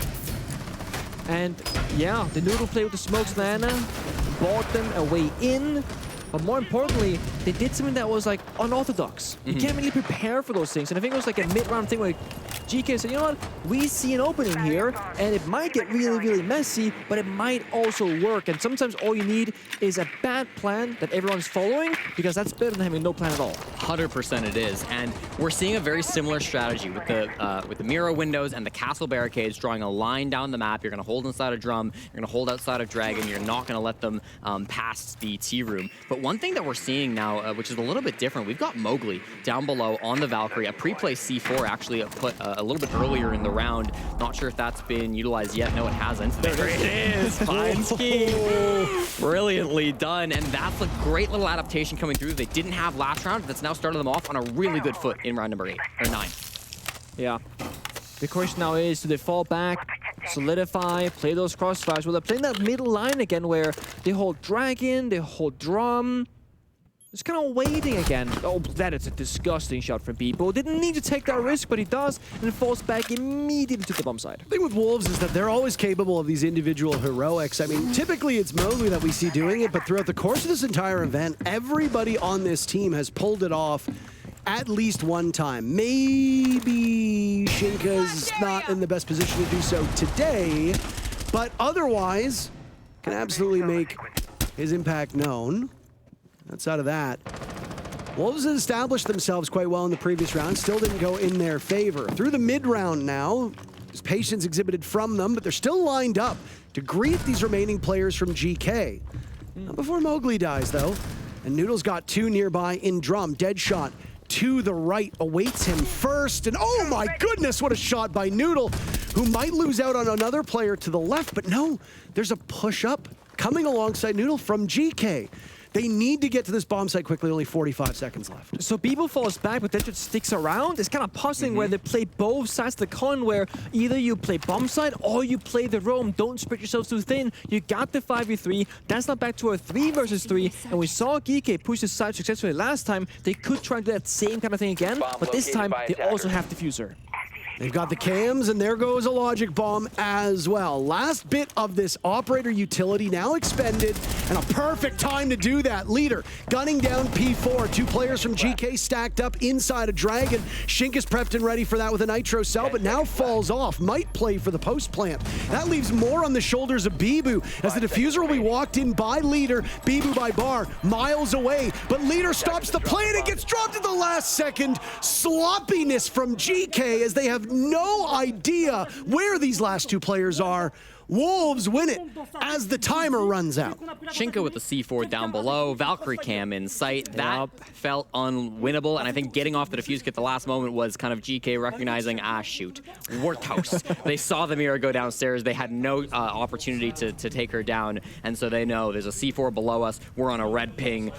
And yeah, the Noodle play with the smokes Lana bought them a way in. But more importantly, they did something that was like unorthodox. You can't really prepare for those things. And I think it was like a mid-round thing where GK said, you know what, we see an opening here, and it might get really, really messy, but it might also work. And sometimes all you need is a bad plan that everyone's following, because that's better than having no plan at all. 100% it is. And we're seeing a very similar strategy with the mirror windows and the castle barricades, drawing a line down the map. You're going to hold inside of Drum, you're going to hold outside of Dragon, you're not going to let them pass the T-room. But one thing that we're seeing now, which is a little bit different, we've got Mowgli down below on the Valkyrie, a pre-placed C4 actually put a little bit earlier in the round. Not sure if that's been utilized yet. No, it hasn't. There it is. Fine scheme. Brilliantly done. And that's a great little adaptation coming through. They didn't have last round. That's now started them off on a really good foot in round number 8 or 9. Yeah. The question now is, do they fall back, solidify, play those crossfires? Well, they're playing that middle line again where they hold Dragon, they hold Drum. Just kind of waiting again. Oh, that is a disgusting shot from Bibu. Didn't need to take that risk, but he does, and falls back immediately to the bomb side. The thing with Wolves is that they're always capable of these individual heroics. I mean, typically it's Mowgli that we see doing it, but throughout the course of this entire event, everybody on this team has pulled it off at least one time. Maybe Shinka's not in the best position to do so today, but otherwise can absolutely make his impact known. Outside of that, Wolves had established themselves quite well in the previous round, still didn't go in their favor. Through the mid-round now, there's patience exhibited from them, but they're still lined up to greet these remaining players from GK. Not before Mowgli dies, though. And Noodle's got 2 nearby in drum. Deadshot to the right awaits him first. And oh my goodness, what a shot by Noodle, who might lose out on another player to the left. But no, there's a push-up coming alongside Noodle from GK. They need to get to this bomb site quickly, only 45 seconds left. So Bebo falls back, but Deadshot sticks around. It's kind of puzzling where they play both sides of the coin, where either you play bomb site or you play the roam. Don't spread yourselves too thin. You got the 5v3. That's not back to a 3 versus 3. And we saw Geekay push this side successfully last time. They could try to do that same kind of thing again, but this time they also have Diffuser. They've got the cams, and there goes a logic bomb as well. Last bit of this operator utility now expended, and a perfect time to do that. Leader gunning down P4. 2 players from GK stacked up inside a Dragon. Shink is prepped and ready for that with a Nitro cell, but now falls off. Might play for the post plant. That leaves more on the shoulders of Bibu, as the diffuser will be walked in by Leader. Bibu by Bar, miles away, but Leader stops the play, and it gets dropped at the last second. Sloppiness from GK as they have no idea where these last 2 players are. Wolves win it as the timer runs out. Shinka with the C4 down below, Valkyrie cam in sight. That felt unwinnable, and I think getting off the defuse at the last moment was kind of GK recognizing, shoot, workhouse. They saw the mirror go downstairs. They had no opportunity to take her down, and so they know there's a C4 below us. We're on a red ping.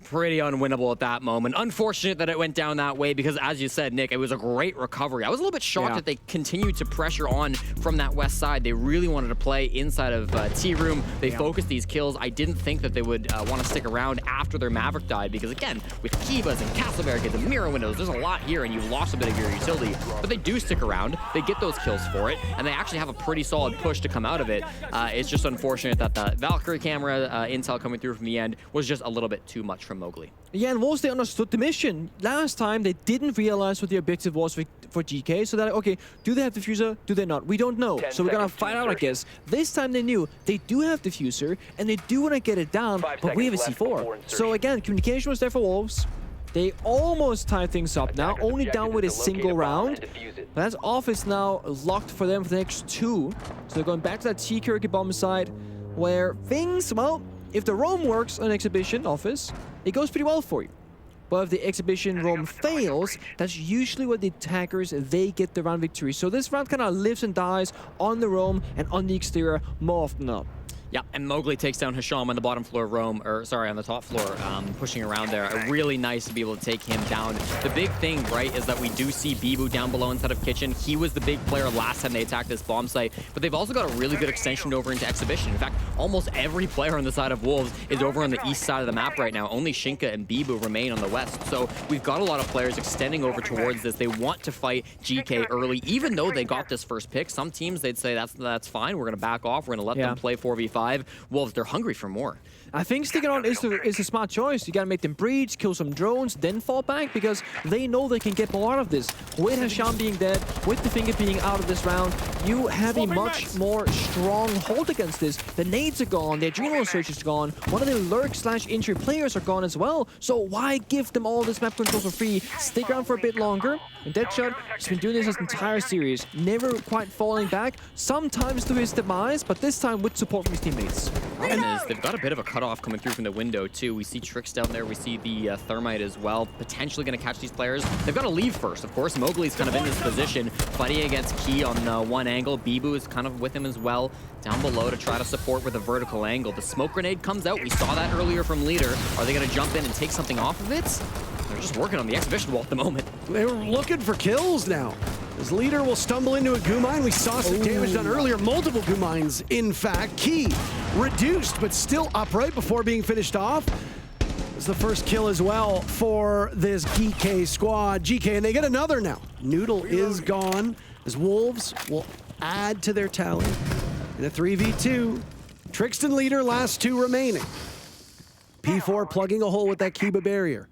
Pretty unwinnable at that moment. Unfortunate that it went down that way because, as you said, Nick, it was a great recovery. I was a little bit shocked that they continued to pressure on from that west side. They really wanted to play inside of T-Room. They focused these kills. I didn't think that they would want to stick around after their Maverick died because, again, with Kivas and Castle Barricades and Mirror Windows, there's a lot here and you've lost a bit of your utility. But they do stick around. They get those kills for it, and they actually have a pretty solid push to come out of it. It's just unfortunate that the Valkyrie camera intel coming through from the end was just a little bit too much from Mowgli. Yeah, and Wolves, they understood the mission. Last time, they didn't realize what the objective was for GK, so they're like, okay, do they have Diffuser? Do they not? We don't know, so we're gonna find out, I guess. This time they knew they do have Diffuser, and they do want to get it down, but we have a C4. So again, communication was there for Wolves. They almost tied things up now, only down with a single round. But that's office now locked for them for the next 2. So they're going back to that T-Kirky bomb side, where things, well, if the roam works on Exhibition office, it goes pretty well for you. But if the Exhibition roam fails, that's usually what the attackers, they get the round victory. So this round kind of lives and dies on the roam and on the exterior more often than not. Yeah, and Mowgli takes down Hisham on the bottom floor of Rome, or sorry, on the top floor, pushing around there. Really nice to be able to take him down. The big thing, right, is that we do see Bibu down below instead of Kitchen. He was the big player last time they attacked this bomb site, but they've also got a really good extension over into Exhibition. In fact, almost every player on the side of Wolves is over on the east side of the map right now. Only Shinka and Bibu remain on the west. So we've got a lot of players extending over towards this. They want to fight GK early, even though they got this first pick. Some teams, they'd say, that's fine. We're going to back off. We're going to let them play 4v5. Wolves, they're hungry for more. I think sticking on is a smart choice. You gotta make them breach, kill some drones, then fall back because they know they can get more out of this. With Hisham being dead, with the finger being out of this round, you have a much more strong hold against this. The nades are gone, the adrenal search is gone, one of the lurk/injury players are gone as well. So why give them all this map control for free? Stick around for a bit longer. And Deadshot has been doing this entire series, never quite falling back, sometimes to his demise, but this time with support from his teammates. And they've got a bit of a cutoff coming through from the window too. We see Tricks down there, we see the Thermite as well, potentially going to catch these players. They've got to leave first, of course. Mowgli's kind of in this position, fighting against Key on one angle. Bibu is kind of with him as well, down below to try to support with a vertical angle. The smoke grenade comes out, we saw that earlier from Leader. Are they going to jump in and take something off of it? They're just working on the exhibition wall at the moment. They were looking for kills now. As Leader will stumble into a goo mine. We saw some damage done earlier. Multiple goo mines, in fact. Key reduced, but still upright before being finished off. It's the first kill as well for this Geekay squad. GK, and they get another now. Noodle is gone, as Wolves will add to their tally in a 3v2. Trixton Leader, last 2 remaining. P4 plugging a hole with that Kiba barrier.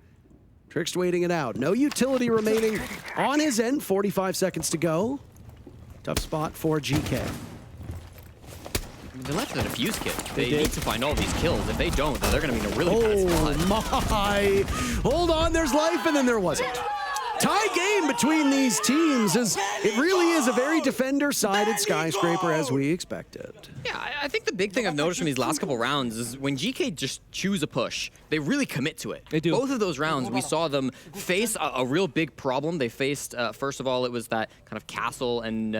Trickst waiting it out. No utility remaining on his end. 45 seconds to go. Tough spot for GK. They left the defuse kit. They need to find all these kills. If they don't, then they're going to be in a really bad spot. Oh my! Hold on, there's life, and then there wasn't. Tie game between these teams as it really is a very defender-sided Skyscraper as we expected. Yeah, I think the big thing I've noticed from these last couple rounds is when GK just choose a push, they really commit to it. They do. Both of those rounds, we saw them face a real big problem. They faced, first of all, it was that kind of castle and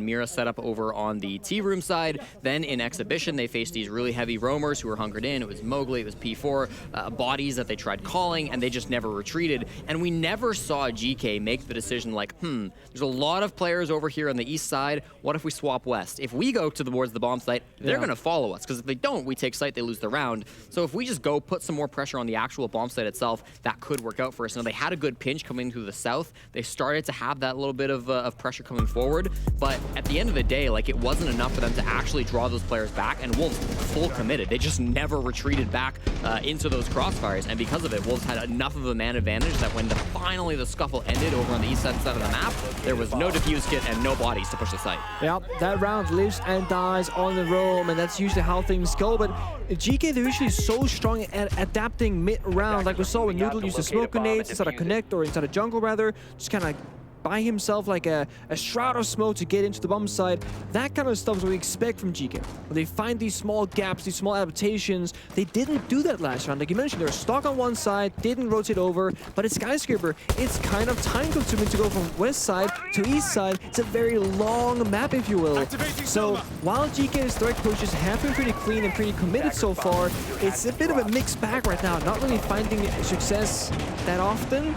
Mira setup over on the T-room side. Then in Exhibition, they faced these really heavy roamers who were hunkered in. It was Mowgli, it was P4, bodies that they tried calling, and they just never retreated. And we never saw GK make the decision like, there's a lot of players over here on the east side. What if we swap west? If we go towards the bomb site, they're going to follow us, because if they don't, we take site, they lose the round. So if we just go put some more pressure on the actual bomb site itself, that could work out for us. Now, they had a good pinch coming through the south. They started to have that little bit of pressure coming forward, but at the end of the day, like, it wasn't enough for them to actually draw those players back, and Wolves full committed. They just never retreated back into those crossfires, and because of it, Wolves had enough of a man advantage that when finally the scuffle ended over on the east side of the map, there was no defuse kit and no bodies to push the site. Yeah, that round lives and dies on the roam, and that's usually how things go. But GK, they're usually so strong at adapting mid-round, like we saw when Noodle used to smoke grenades inside a connect or inside a jungle rather, just kind of by himself like a shroud of smoke to get into the bomb side. That kind of stuff is what we expect from GK. When they find these small gaps, these small adaptations, they didn't do that last round. Like you mentioned, they were stuck on one side, didn't rotate over, but it's Skyscraper. It's kind of time consuming to go from west side to east side. It's a very long map, if you will. So while GK's direct pushes have been pretty clean and pretty committed so far, it's a bit of a mixed bag right now. Not really finding success that often.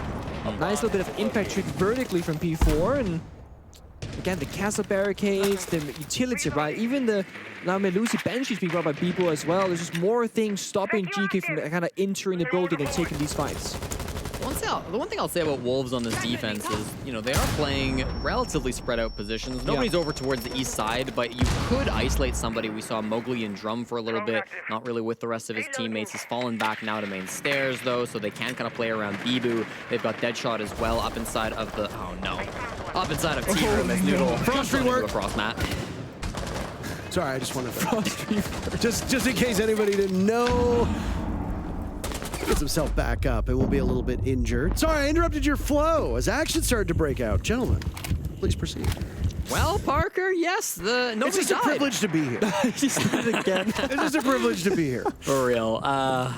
Nice little bit of impact trick vertically from P4, and again, the castle barricades, the utility, right? Even the now Melusi Banshees being brought by Bibo as well. There's just more things stopping GK from kind of entering the building and taking these fights. The one thing I'll say about Wolves on this defense is, you know, they are playing relatively spread out positions. Nobody's over towards the east side, but you could isolate somebody. We saw Mowgli and Drum for a little bit, not really with the rest of his teammates. He's fallen back now to main stairs, though, so they can kind of play around Bibu. They've got Deadshot as well up inside of the... Oh, no. Up inside of T-Room as Noodle. Frost rework. Across Matt. Sorry, I just wanted to... just in case anybody didn't know... Gets himself back up and will be a little bit injured. Sorry, I interrupted your flow as action started to break out. Gentlemen, please proceed. Well, Parker, yes, nobody It's just died. a privilege to be here. He said it again. It's just a privilege to be here. For real.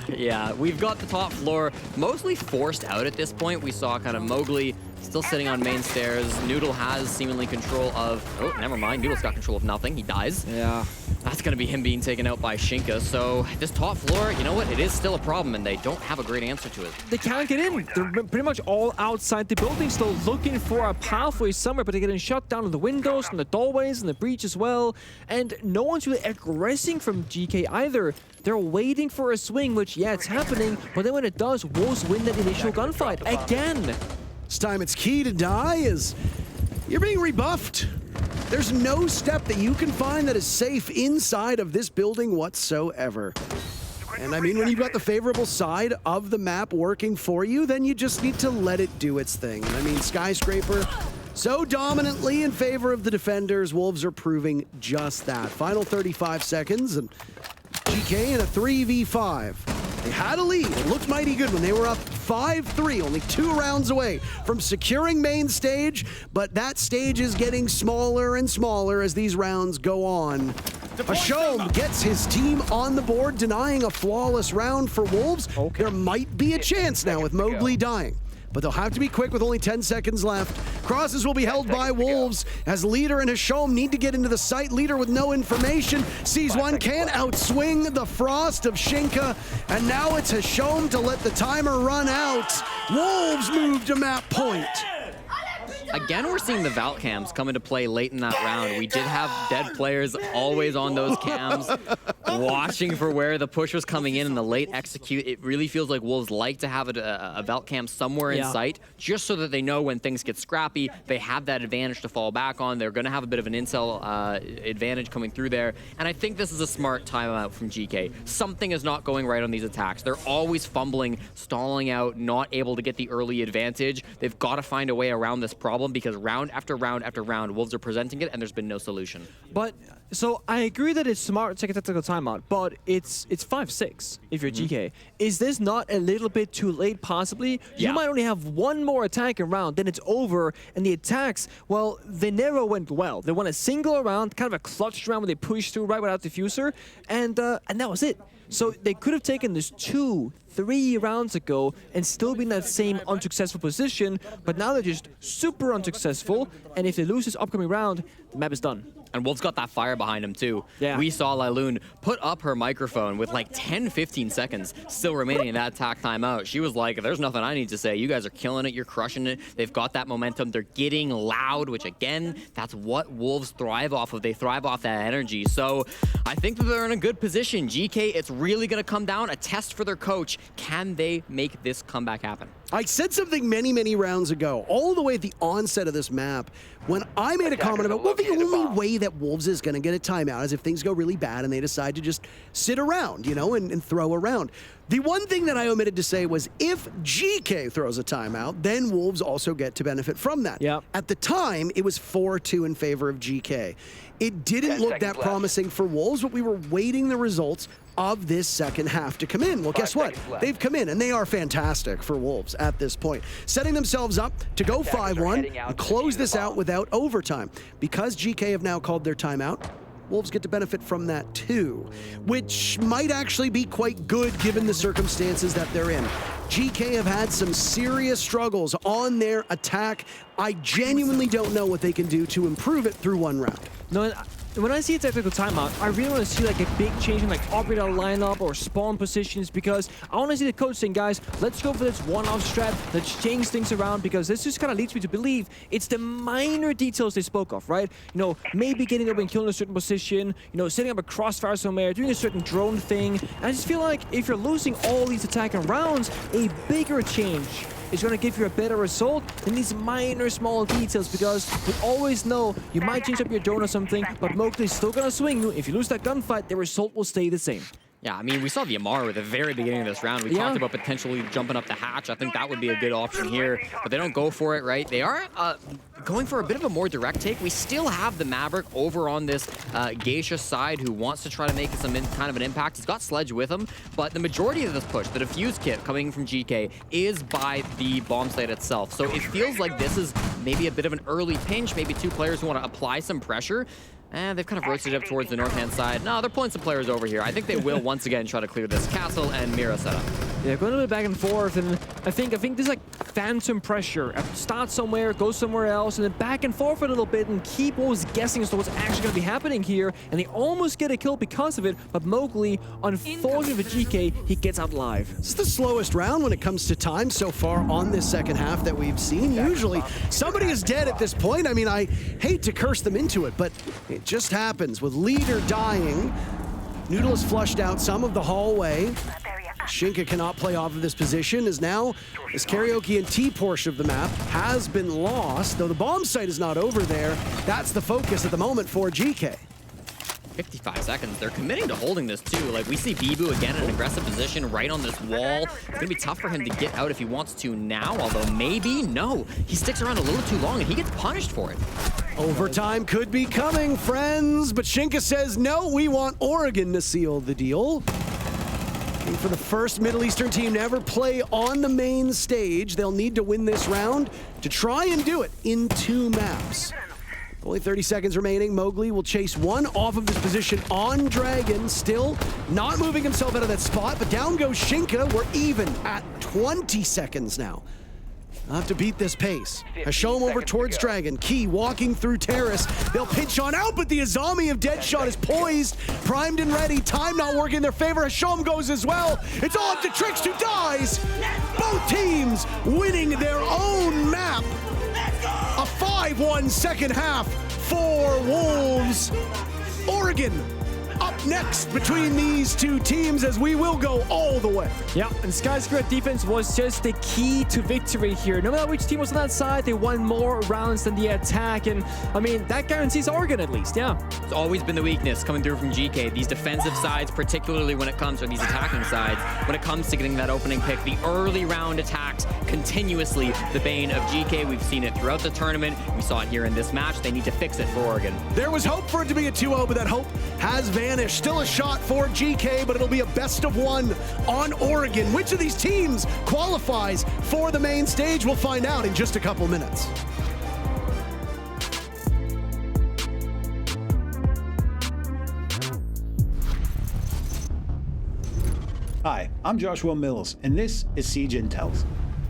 Yeah, we've got the top floor mostly forced out at this point. We saw kind of Mowgli still sitting on main stairs. Noodle has seemingly control of... Oh, never mind. Noodle's got control of nothing. He dies. Yeah. That's going to be him being taken out by Shinka. So this top floor, you know what? It is still a problem, and they don't have a great answer to it. They can't get in. They're pretty much all outside the building, still looking for a pathway somewhere, but they're getting shut down in the windows, in the doorways, in the breach as well. And no one's really aggressing from GK either. They're waiting for a swing, which, yeah, it's happening, but then when it does, Wolves win that initial gunfight again. This time it's key to die is you're being rebuffed. There's no step that you can find that is safe inside of this building whatsoever. And I mean, when you've got the favorable side of the map working for you, then you just need to let it do its thing. And I mean, Skyscraper so dominantly in favor of the defenders. Wolves are proving just that. Final 35 seconds and GK in a 3v5. They had a lead. It looked mighty good when they were up 5-3, only 2 rounds away from securing main stage, but that stage is getting smaller and smaller as these rounds go on. Ashom gets his team on the board, denying a flawless round for Wolves. There might be a chance now with Mowgli dying, but they'll have to be quick with only 10 seconds left. Crosses will be held by Wolves as Leader and Hashom need to get into the site. Leader with no information, sees one, can't outswing the Frost of Shinka, and now it's Hashom to let the timer run out. Wolves move to map point. Again, we're seeing the Valt cams come into play late in that round. We did have dead players always on those cams. watching for where the push was coming in and the late execute. It really feels like Wolves like to have a Velt Cam somewhere in sight, just so that they know when things get scrappy, they have that advantage to fall back on. They're going to have a bit of an intel advantage coming through there. And I think this is a smart timeout from GK. Something is not going right on these attacks. They're always fumbling, stalling out, not able to get the early advantage. They've got to find a way around this problem because round after round after round, Wolves are presenting it and there's been no solution. But so I agree that it's smart to take a tactical timeout, but it's 5-6 if you're GK. Is this not a little bit too late possibly? You might only have one more attack round, then it's over, and the attacks, well, they never went well. They won a single round, kind of a clutch round where they pushed through right without diffuser, and that was it. So they could have taken this 2-3 rounds ago and still been in that same unsuccessful position, but now they're just super unsuccessful, and if they lose this upcoming round, the map is done. And Wolves got that fire behind him too. Yeah. We saw Lailoon put up her microphone with like 10-15 seconds still remaining in that attack timeout. She was like, there's nothing I need to say. You guys are killing it. You're crushing it. They've got that momentum. They're getting loud, which again, that's what Wolves thrive off of. They thrive off that energy. So I think that they're in a good position. GK, it's really going to come down a test for their coach. Can they make this comeback happen? I said something many, many rounds ago, all the way at the onset of this map, when I made a comment about, well, the only way that Wolves is going to get a timeout is if things go really bad and they decide to just sit around, you know, and throw around. The one thing that I omitted to say was if GK throws a timeout, then Wolves also get to benefit from that. Yep. At the time, it was 4-2 in favor of GK. It didn't look that promising for Wolves, but we were waiting the results of this second half to come in. Well, guess what? They've come in, and they are fantastic for Wolves at this point, setting themselves up to go 5-1 and close this out without overtime. Because GK have now called their timeout, Wolves get to benefit from that too, which might actually be quite good given the circumstances that they're in. GK have had some serious struggles on their attack. I genuinely don't know what they can do to improve it through one round. No, when I see a tactical timeout, I really want to see like a big change in like operator lineup or spawn positions, because I want to see the coach saying, guys, let's go for this one-off strat, let's change things around, because this just kind of leads me to believe it's the minor details they spoke of, right? You know, maybe getting up and killing a certain position, you know, setting up a crossfire somewhere, doing a certain drone thing. And I just feel like if you're losing all these attacking rounds, a bigger change is going to give you a better result than these minor small details, because we always know you might change up your drone or something, but Mowgli's still going to swing you. If you lose that gunfight, the result will stay the same. Yeah, I mean, we saw the Amaru at the very beginning of this round. We talked about potentially jumping up the hatch. I think that would be a good option here, but they don't go for it, right? They are going for a bit of a more direct take. We still have the Maverick over on this Geisha side who wants to try to make some kind of an impact. He's got Sledge with him, but the majority of this push, the defuse kit coming from GK, is by the bomb site itself. So it feels like this is maybe a bit of an early pinch, maybe two players who want to apply some pressure. And they've kind of rotated up towards the north-hand side. No, they're pulling some players over here. I think they will once again try to clear this castle and Mira setup. Yeah, going a bit back and forth, and I think this is like phantom pressure. Start somewhere, go somewhere else, and then back and forth a little bit and keep Wolves guessing as to what's actually going to be happening here. And they almost get a kill because of it, but Mowgli, unfortunately for GK, he gets out live. It's the slowest round when it comes to time so far on this second half that we've seen. Usually somebody is dead at this point. I mean, I hate to curse them into it, but it just happens with leader dying. Noodle has flushed out some of the hallway. Shinka cannot play off of this position, as now this karaoke and T portion of the map has been lost, though the bomb site is not over there. That's the focus at the moment for GK. 55 seconds. They're committing to holding this too. Like, we see Bibu again in an aggressive position right on this wall. It's going to be tough for him to get out if he wants to now, although maybe, no. He sticks around a little too long and he gets punished for it. Overtime could be coming, friends, but Shinka says, no, we want Oregon to seal the deal. And for the first Middle Eastern team to ever play on the main stage, they'll need to win this round to try and do it in 2 maps. Only 30 seconds remaining. Mowgli will chase one off of this position on Dragon, still not moving himself out of that spot, but down goes Shinka. We're even at 20 seconds now. I'll have to beat this pace. Hashom over towards Dragon. Key walking through Terrace. They'll pinch on out, but the Azami of Deadshot is poised, primed and ready. Time not working in their favor. Hashom goes as well. It's all up to Trix, who dies. Both teams winning their own map. A 5-1 second half for Wolves. Oregon up next between these two teams as we will go all the way. Yeah, and Skyscraper defense was just the key to victory here. No matter which team was on that side, they won more rounds than the attack, and I mean, that guarantees Oregon at least, yeah. It's always been the weakness coming through from GK. These defensive sides, particularly when it comes to these attacking sides, when it comes to getting that opening pick, the early round attacks continuously the bane of GK. We've seen it throughout the tournament. We saw it here in this match. They need to fix it for Oregon. There was hope for it to be a 2-0, but that hope has vanished. Still a shot for GK, but it'll be a best of one on Oregon. Which of these teams qualifies for the main stage? We'll find out in just a couple minutes. Hi, I'm Joshua Mills, and this is Siege Intels.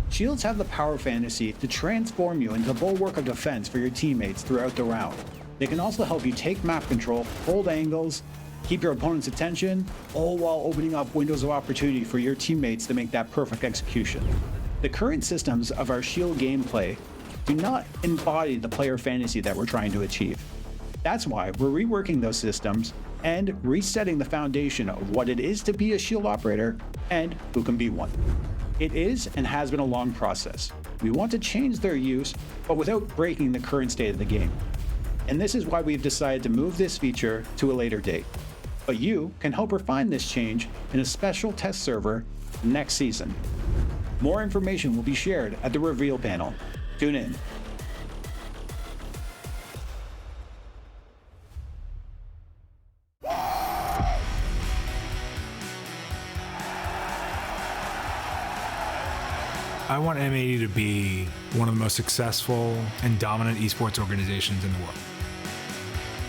Shields have the power fantasy to transform you into the bulwark of defense for your teammates throughout the round. They can also help you take map control, hold angles, keep your opponent's attention, all while opening up windows of opportunity for your teammates to make that perfect execution. The current systems of our Shield gameplay do not embody the player fantasy that we're trying to achieve. That's why we're reworking those systems and resetting the foundation of what it is to be a Shield operator and who can be one. It is and has been a long process. We want to change their use, but without breaking the current state of the game. And this is why we've decided to move this feature to a later date. But you can help refine this change in a special test server next season. More information will be shared at the reveal panel. Tune in. I want M80 to be one of the most successful and dominant esports organizations in the world.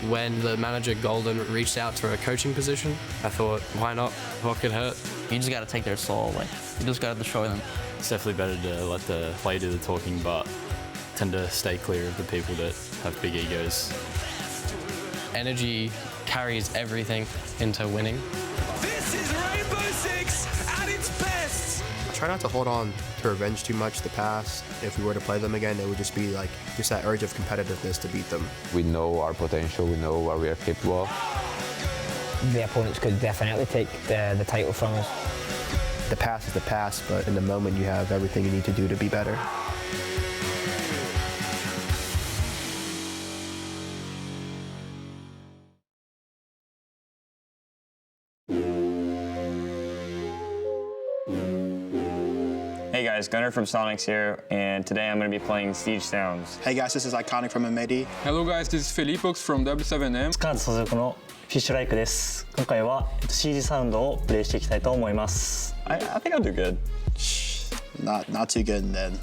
When the manager Golden reached out for a coaching position, I thought, why not? What could hurt? You just got to take their soul. Like, you just got to destroy them. It's definitely better to let the player do the talking, but tend to stay clear of the people that have big egos. Energy carries everything into winning. This is Rainbow Six at its best. Try not to hold on to revenge too much the past. If we were to play them again, it would just be like just that urge of competitiveness to beat them. We know our potential, we know what we are capable of. The opponents could definitely take the title from us. The past is the past, but in the moment you have everything you need to do to be better. Hey guys, Gunnar from Sonics here, and today I'm going to be playing Siege Sounds. Hey guys, this is Iconic from M80. Hello guys, this is Felipox from W7M. スカーズ所属のフィッシュライクです。今回はCGサウンドをプレイしていきたいと思います。I think I'll do good. Not too good then.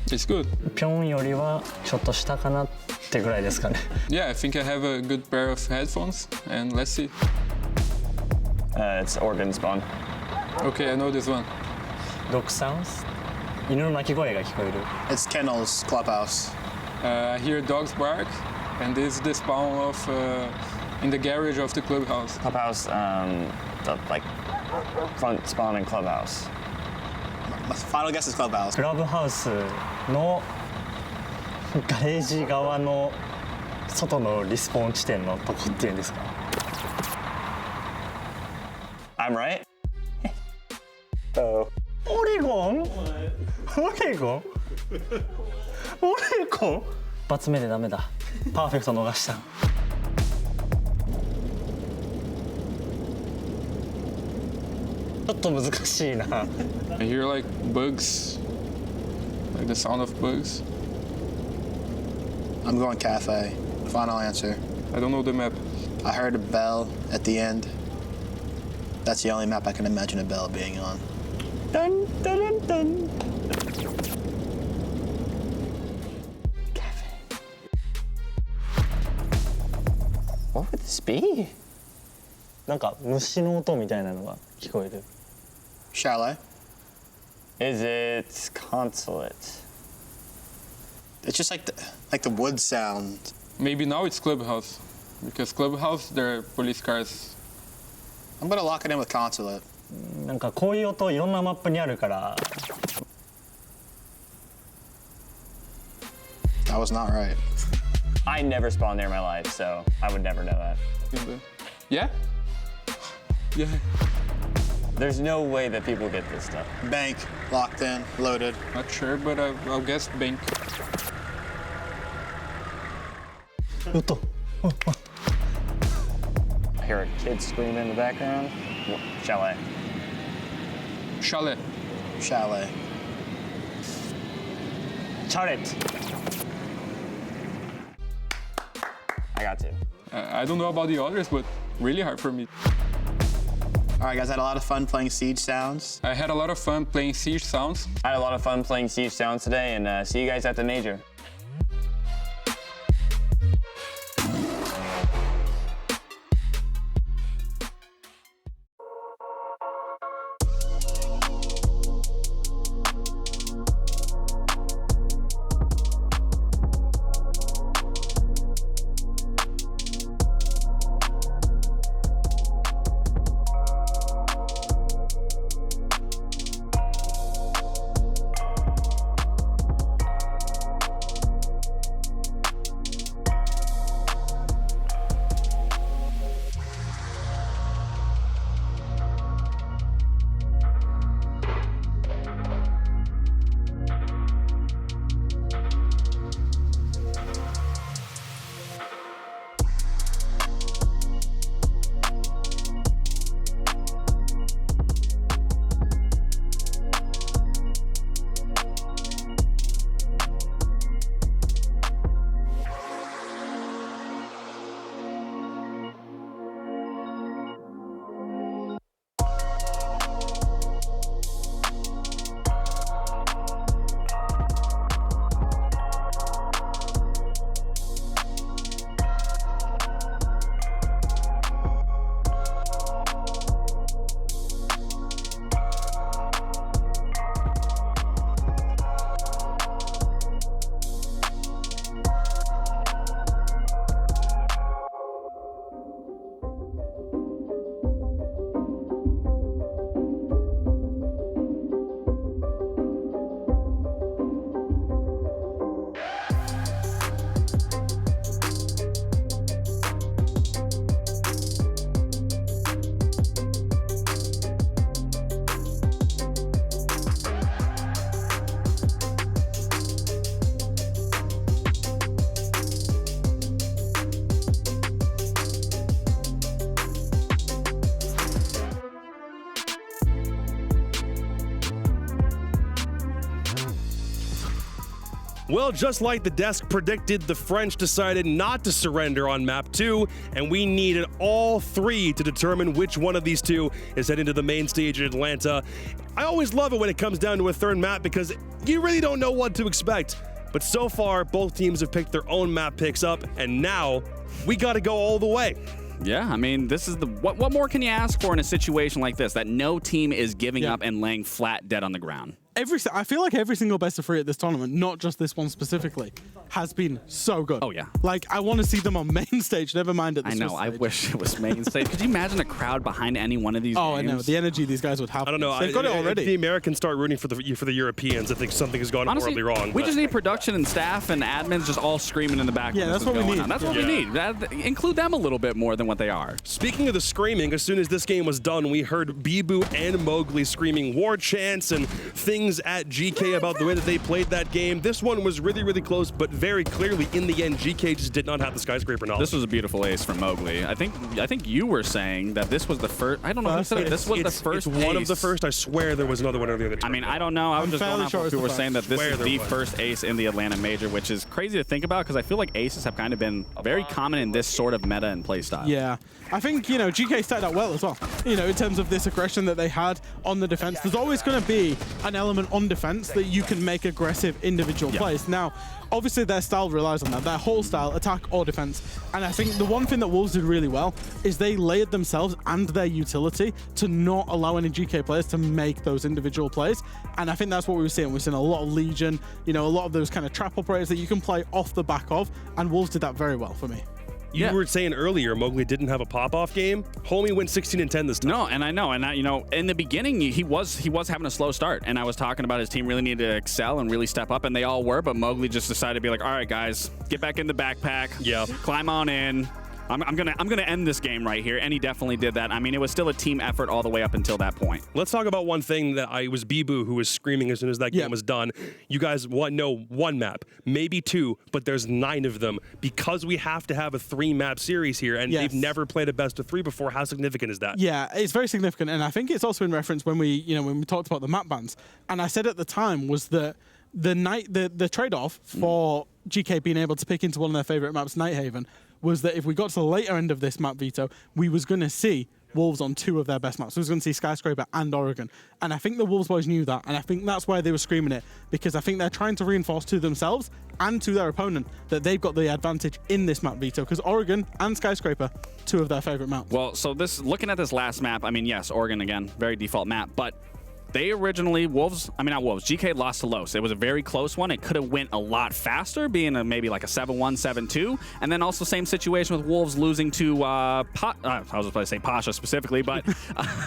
It's good. ピョンよりはちょっと下かなってぐらいですかね。Yeah, I think I have a good pair of headphones, and let's see. It's Oregon spawn. Okay, I know this one. Dog sounds? 犬の鳴き声が聞こえる。It's Kennel's clubhouse. I hear dogs bark, and this is the spawn of in the garage of the clubhouse. Clubhouse, the like front spawn in clubhouse. My final guess is clubhouse. クラブハウスのガレージ側の外のリスポーン地点のとこっていうんですか。I'm right? Oh. オレゴン？オレゴン？オレゴン？一発目でダメだ。パーフェクト逃した。ちょっと難しいな。I hear like bugs, like the sound of bugs. I'm going cafe. Final answer. I don't know the map. I heard a bell at the end. That's the only map I can imagine a bell being on. Dun, dun, dun, dun. What would this be? なんか虫の音みたいなのが聞こえる。Chalet? Is it consulate? It's just like the wood sound. Maybe now it's clubhouse, because clubhouse there are police cars. I'm gonna lock it in with consulate. なんかこういう音いろんなマップにあるから。That was not right. I never spawned there in my life, so I would never know that. Yeah? Yeah. There's no way that people get this stuff. Bank, locked in, loaded. Not sure, but I'll guess bank. I hear a kid scream in the background. Chalet. Chalet. Chalet. Chalet. I got to. I don't know about the others, but really hard for me. All right, guys, I had a lot of fun playing Siege Sounds. I had a lot of fun playing Siege Sounds. I had a lot of fun playing Siege Sounds today, and see you guys at the major. Well, just like the desk predicted, the French decided not to surrender on map 2, and we needed all 3 to determine which one of these 2 is heading to the main stage in Atlanta. I always love it when it comes down to a third map because you really don't know what to expect. But so far, both teams have picked their own map picks up, and now we got to go all the way. Yeah, I mean, this is the what more can you ask for in a situation like this, that no team is giving up and laying flat dead on the ground? I feel like every single best of 3 at this tournament, not just this one specifically, has been so good. Oh, yeah. Like, I want to see them on main stage, never mind at the I know, Swiss I stage. wish it was main stage. Could you imagine a crowd behind any one of these games? I know, the energy these guys would have. I don't know. They've got it already. If the Americans start rooting for the Europeans, I think something has gone horribly wrong. We just need production and staff and admins just all screaming in the background. Yeah, that's what we need. That's what we need. Include them a little bit more than what they are. Speaking of the screaming, as soon as this game was done, we heard Bibu and Mowgli screaming war chants and things at GK about the way that they played that game. This one was really, really close, but very clearly in the end, GK just did not have the skyscraper knowledge. This was a beautiful ace from Mowgli. I think you were saying that this was the first. I don't know. This was the first. It's one of the first. I swear there was another one earlier. I mean, I don't know. I was just going off what people were saying that this is the first ace in the Atlanta Major, which is crazy to think about because I feel like aces have kind of been very common in this sort of meta and play style. Yeah, I think, GK started out well as well. In terms of this aggression that they had on the defense, there's always going to be an element on defense that you can make aggressive individual plays. Now, obviously their style relies on that, their whole style, attack or defense. And I think the one thing that Wolves did really well is they layered themselves and their utility to not allow any GK players to make those individual plays. And I think that's what we were seeing. We're seeing a lot of Legion, a lot of those kind of trap operators that you can play off the back of, and Wolves did that very well for me. You were saying earlier Mowgli didn't have a pop-off game. Homie went 16-10 this time. No, and I know, in the beginning he was having a slow start, and I was talking about his team really needed to excel and really step up, and they all were, but Mowgli just decided to be like, all right, guys, get back in the backpack, climb on in, I'm gonna end this game right here, and he definitely did that. I mean, it was still a team effort all the way up until that point. Let's talk about one thing that it was Bibu who was screaming as soon as that game was done. You guys know one map, maybe two, but there's 9 of them because we have to have a 3-map series here, and they've never played a best of 3 before. How significant is that? Yeah, it's very significant, and I think it's also in reference when we talked about the map bans. And I said at the time was that the trade-off for GK being able to pick into one of their favorite maps, Nighthaven, was that if we got to the later end of this map veto, we was going to see Wolves on 2 of their best maps. We was going to see Skyscraper and Oregon. And I think the Wolves boys knew that, and I think that's why they were screaming it, because I think they're trying to reinforce to themselves and to their opponent that they've got the advantage in this map veto, because Oregon and Skyscraper, 2 of their favorite maps. Well, so looking at this last map, I mean, yes, Oregon again, very default map, but they originally, GK lost to Los. It was a very close one. It could have went a lot faster, being maybe like a 7-1, 7-2. And then also same situation with Wolves losing to, I was going to say Pasha specifically, but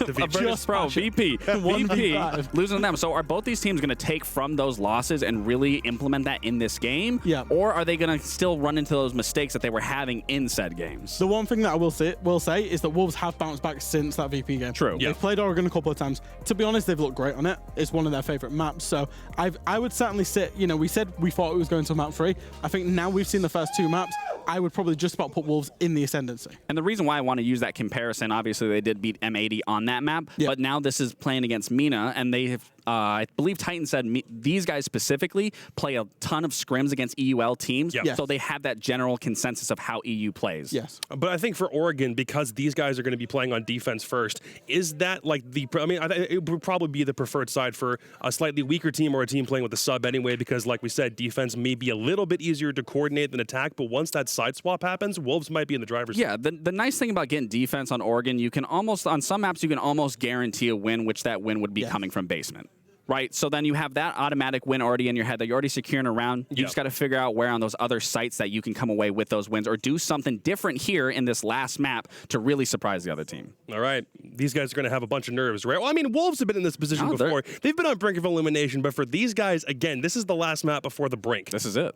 Virtus Pro, VP losing to them. So are both these teams going to take from those losses and really implement that in this game? Yeah. Or are they going to still run into those mistakes that they were having in said games? The one thing that I will say is that Wolves have bounced back since that VP game. True. They've played Oregon a couple of times. To be honest, they've looked great on it. It's one of their favorite maps. So I would certainly say, we said we thought it was going to map 3. I think now we've seen the first 2 maps, I would probably just about put Wolves in the ascendancy. And the reason why I want to use that comparison, obviously they did beat M80 on that map, but now this is playing against Mina, and they have, I believe Titan said these guys specifically play a ton of scrims against EUL teams, so they have that general consensus of how EU plays. Yes. But I think for Oregon, because these guys are going to be playing on defense first, is that like it would probably be the preferred side for a slightly weaker team or a team playing with a sub anyway, because like we said, defense may be a little bit easier to coordinate than attack, but once that side swap happens, Wolves might be in the driver's seat. Yeah, the nice thing about getting defense on Oregon, you can almost, on some maps, you can almost guarantee a win, which that win would be coming from basement. Right, so then you have that automatic win already in your head that you're already securing around. You just got to figure out where on those other sites that you can come away with those wins or do something different here in this last map to really surprise the other team. All right, these guys are going to have a bunch of nerves, right? Well, I mean, Wolves have been in this position before. They've been on brink of elimination, but for these guys, again, this is the last map before the brink. This is it.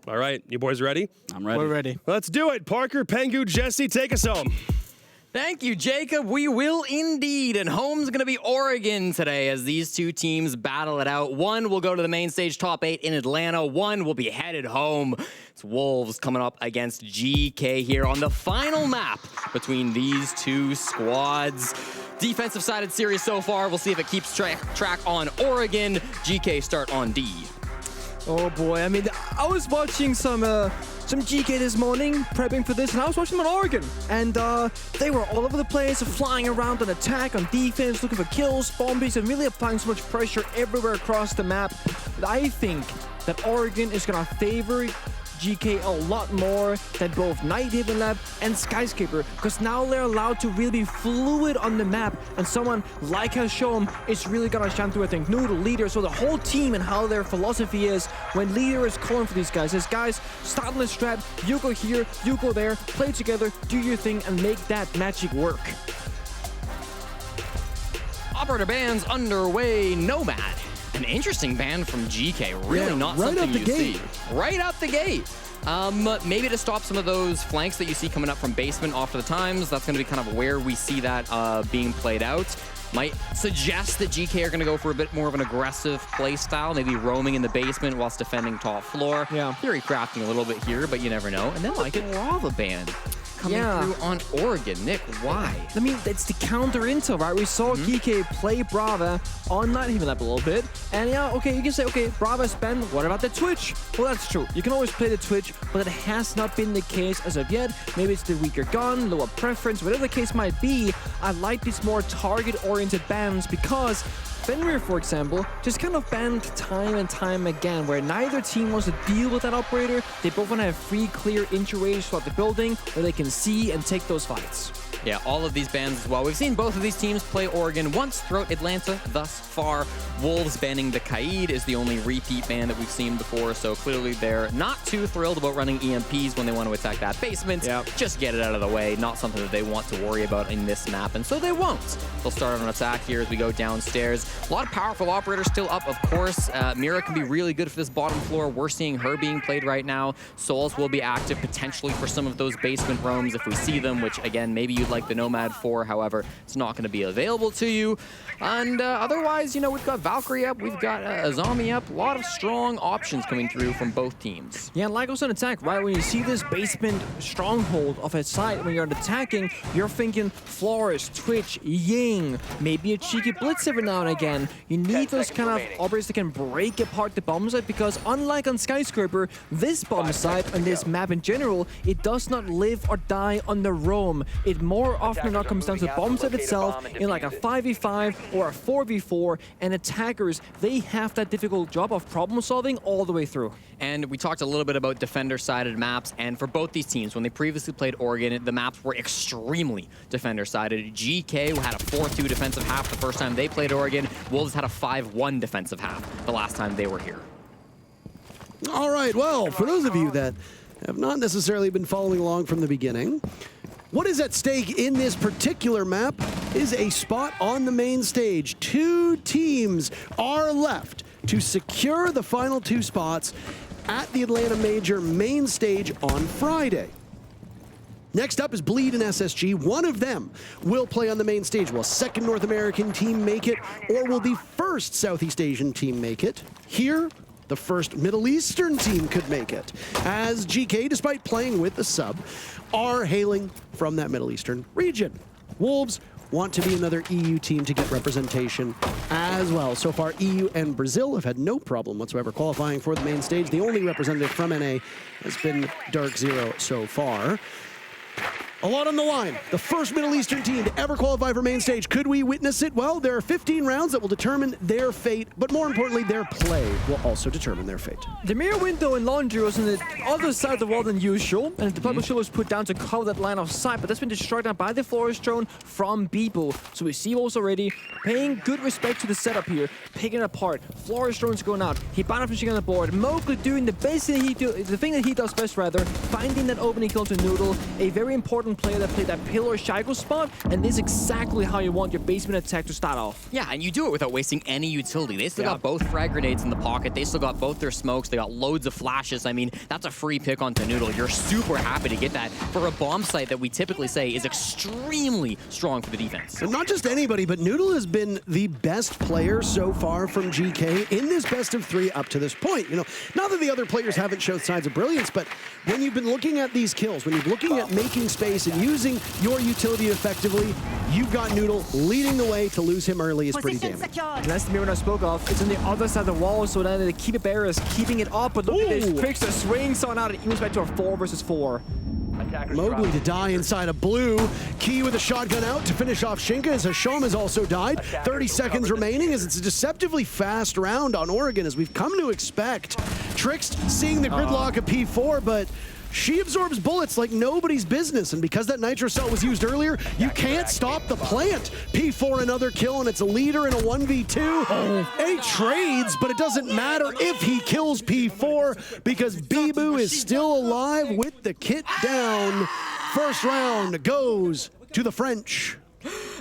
All right, you boys ready? I'm ready. We're ready. Let's do it. Parker, Pengu, Jesse, take us home. Thank you, Jacob. We will indeed. And home's going to be Oregon today as these 2 teams battle it out. One will go to the main stage top 8 in Atlanta. One will be headed home. It's Wolves coming up against GK here on the final map between these 2 squads. Defensive sided series so far. We'll see if it keeps track on Oregon. GK start on D. Oh boy, I mean, I was watching some GK this morning, prepping for this, and I was watching them on Oregon. And they were all over the place, flying around on attack, on defense, looking for kills, bombies, and really applying so much pressure everywhere across the map. But I think that Oregon is going to favor GK a lot more than both Nighthaven Lab and Skyscraper, because now they're allowed to really be fluid on the map, and someone like Hashom is really gonna shine through, I think, Noodle, Leader, so the whole team and how their philosophy is when Leader is calling for these guys. Says, guys, start on the strap, you go here, you go there, play together, do your thing, and make that magic work. Operator bands underway. Nomad. An interesting ban from GK. Really not something you see. Right out the gate. Maybe to stop some of those flanks that you see coming up from basement off to the times. That's going to be kind of where we see that being played out. Might suggest that GK are going to go for a bit more of an aggressive play style, maybe roaming in the basement whilst defending top floor. Yeah. Theory crafting a little bit here, but you never know. And then like a Brava ban coming through on Oregon. Nick, why? I mean, it's the counter intel, right? We saw Geekay play Brava on Nighthaven Lab a little bit. And yeah, okay, you can say, okay, Brava's banned. What about the Twitch? Well, that's true. You can always play the Twitch, but it has not been the case as of yet. Maybe it's the weaker gun, lower preference, whatever the case might be. I like these more target-oriented bans because Fenrir, for example, just kind of banned time and time again, where neither team wants to deal with that operator. They both want to have free, clear entryways throughout the building where they can see and take those fights. Yeah, all of these bans as well. We've seen both of these teams play Oregon once throughout Atlanta thus far. Wolves banning the Kaid is the only repeat ban that we've seen before, so clearly they're not too thrilled about running EMPs when they want to attack that basement. Yep. Just get it out of the way, not something that they want to worry about in this map, and so they won't. They'll start on an attack here as we go downstairs. A lot of powerful operators still up, of course. Mira can be really good for this bottom floor. We're seeing her being played right now. Souls will be active potentially for some of those basement roams if we see them, which again, maybe you'd like the Nomad for. However, it's not going to be available to you. And otherwise, you know, we've got Valkyrie up, we've got Azami up. A lot of strong options coming through from both teams. Yeah, and like also an attack, right? When you see this basement stronghold of a site, when you're attacking, you're thinking Flores, Twitch, Ying, maybe a cheeky blitz every now and again. You need those kind of operators that can break apart the bomb site, because unlike on Skyscraper, this bomb site and this map in general, it does not live or die on the roam. It more often than not comes down to the bomb site itself in like a 5v5 or a 4v4, and attackers, they have that difficult job of problem solving all the way through. And we talked a little bit about defender-sided maps, and for both these teams, when they previously played Oregon, the maps were extremely defender-sided. GK had a 4-2 defensive half the first time they played Oregon. Wolves had a 5-1 defensive half the last time they were here. All right, well, for those of you that have not necessarily been following along from the beginning, what is at stake in this particular map is a spot on the main stage. 2 teams are left to secure the final 2 spots at the Atlanta Major main stage on Friday. Next up is Bleed and SSG. One of them will play on the main stage. Will a second North American team make it, or will the first Southeast Asian team make it? Here, the first Middle Eastern team could make it, as GK, despite playing with the sub, are hailing from that Middle Eastern region. Wolves want to be another EU team to get representation as well. So far, EU and Brazil have had no problem whatsoever qualifying for the main stage. The only representative from NA has been Dark Zero so far. A lot on the line. The first Middle Eastern team to ever qualify for main stage. Could we witness it? Well, there are 15 rounds that will determine their fate, but more importantly, their play will also determine their fate. The mirror window in Laundry was on the other side of the wall than usual, and the purple shield was put down to cover that line of sight, but that's been destroyed now by the Flores drone from Bibu. So we see Wolves already paying good respect to the setup here, picking it apart. Flores drone's going out. Hibana finishing on the board. Mowgli doing the best thing the thing that he does best, rather, finding that opening kill to Noodle. A very important player that played that pillar Shago spot, and this is exactly how you want your basement attack to start off. Yeah, and you do it without wasting any utility. They still got both frag grenades in the pocket. They still got both their smokes. They got loads of flashes. I mean, that's a free pick onto Noodle. You're super happy to get that for a bomb site that we typically say is extremely strong for the defense. And not just anybody, but Noodle has been the best player so far from GK in this best of 3 up to this point. You know, not that the other players haven't shown signs of brilliance, but when you've been looking at these kills, when you're looking at making space and using your utility effectively, you've got Noodle leading the way. To lose him early is pretty damning. And that's the mirror I spoke of. It's on the other side of the wall, so then the keep it bearer is keeping it up, but look at this. Trickster swings on out and evens back to a 4 versus 4. Mowgli to die inside of blue. Key with a shotgun out to finish off Shinka as Hasham has also died. 30 seconds remaining as it's a deceptively fast round on Oregon, as we've come to expect. Trickst seeing the gridlock of P4, but she absorbs bullets like nobody's business, and because that nitro cell was used earlier, you can't stop the plant. P4 another kill, and it's a leader in a 1v2. 8 trades, but it doesn't matter if he kills P4 because Bibu is still alive with the kit down. First round goes to the French.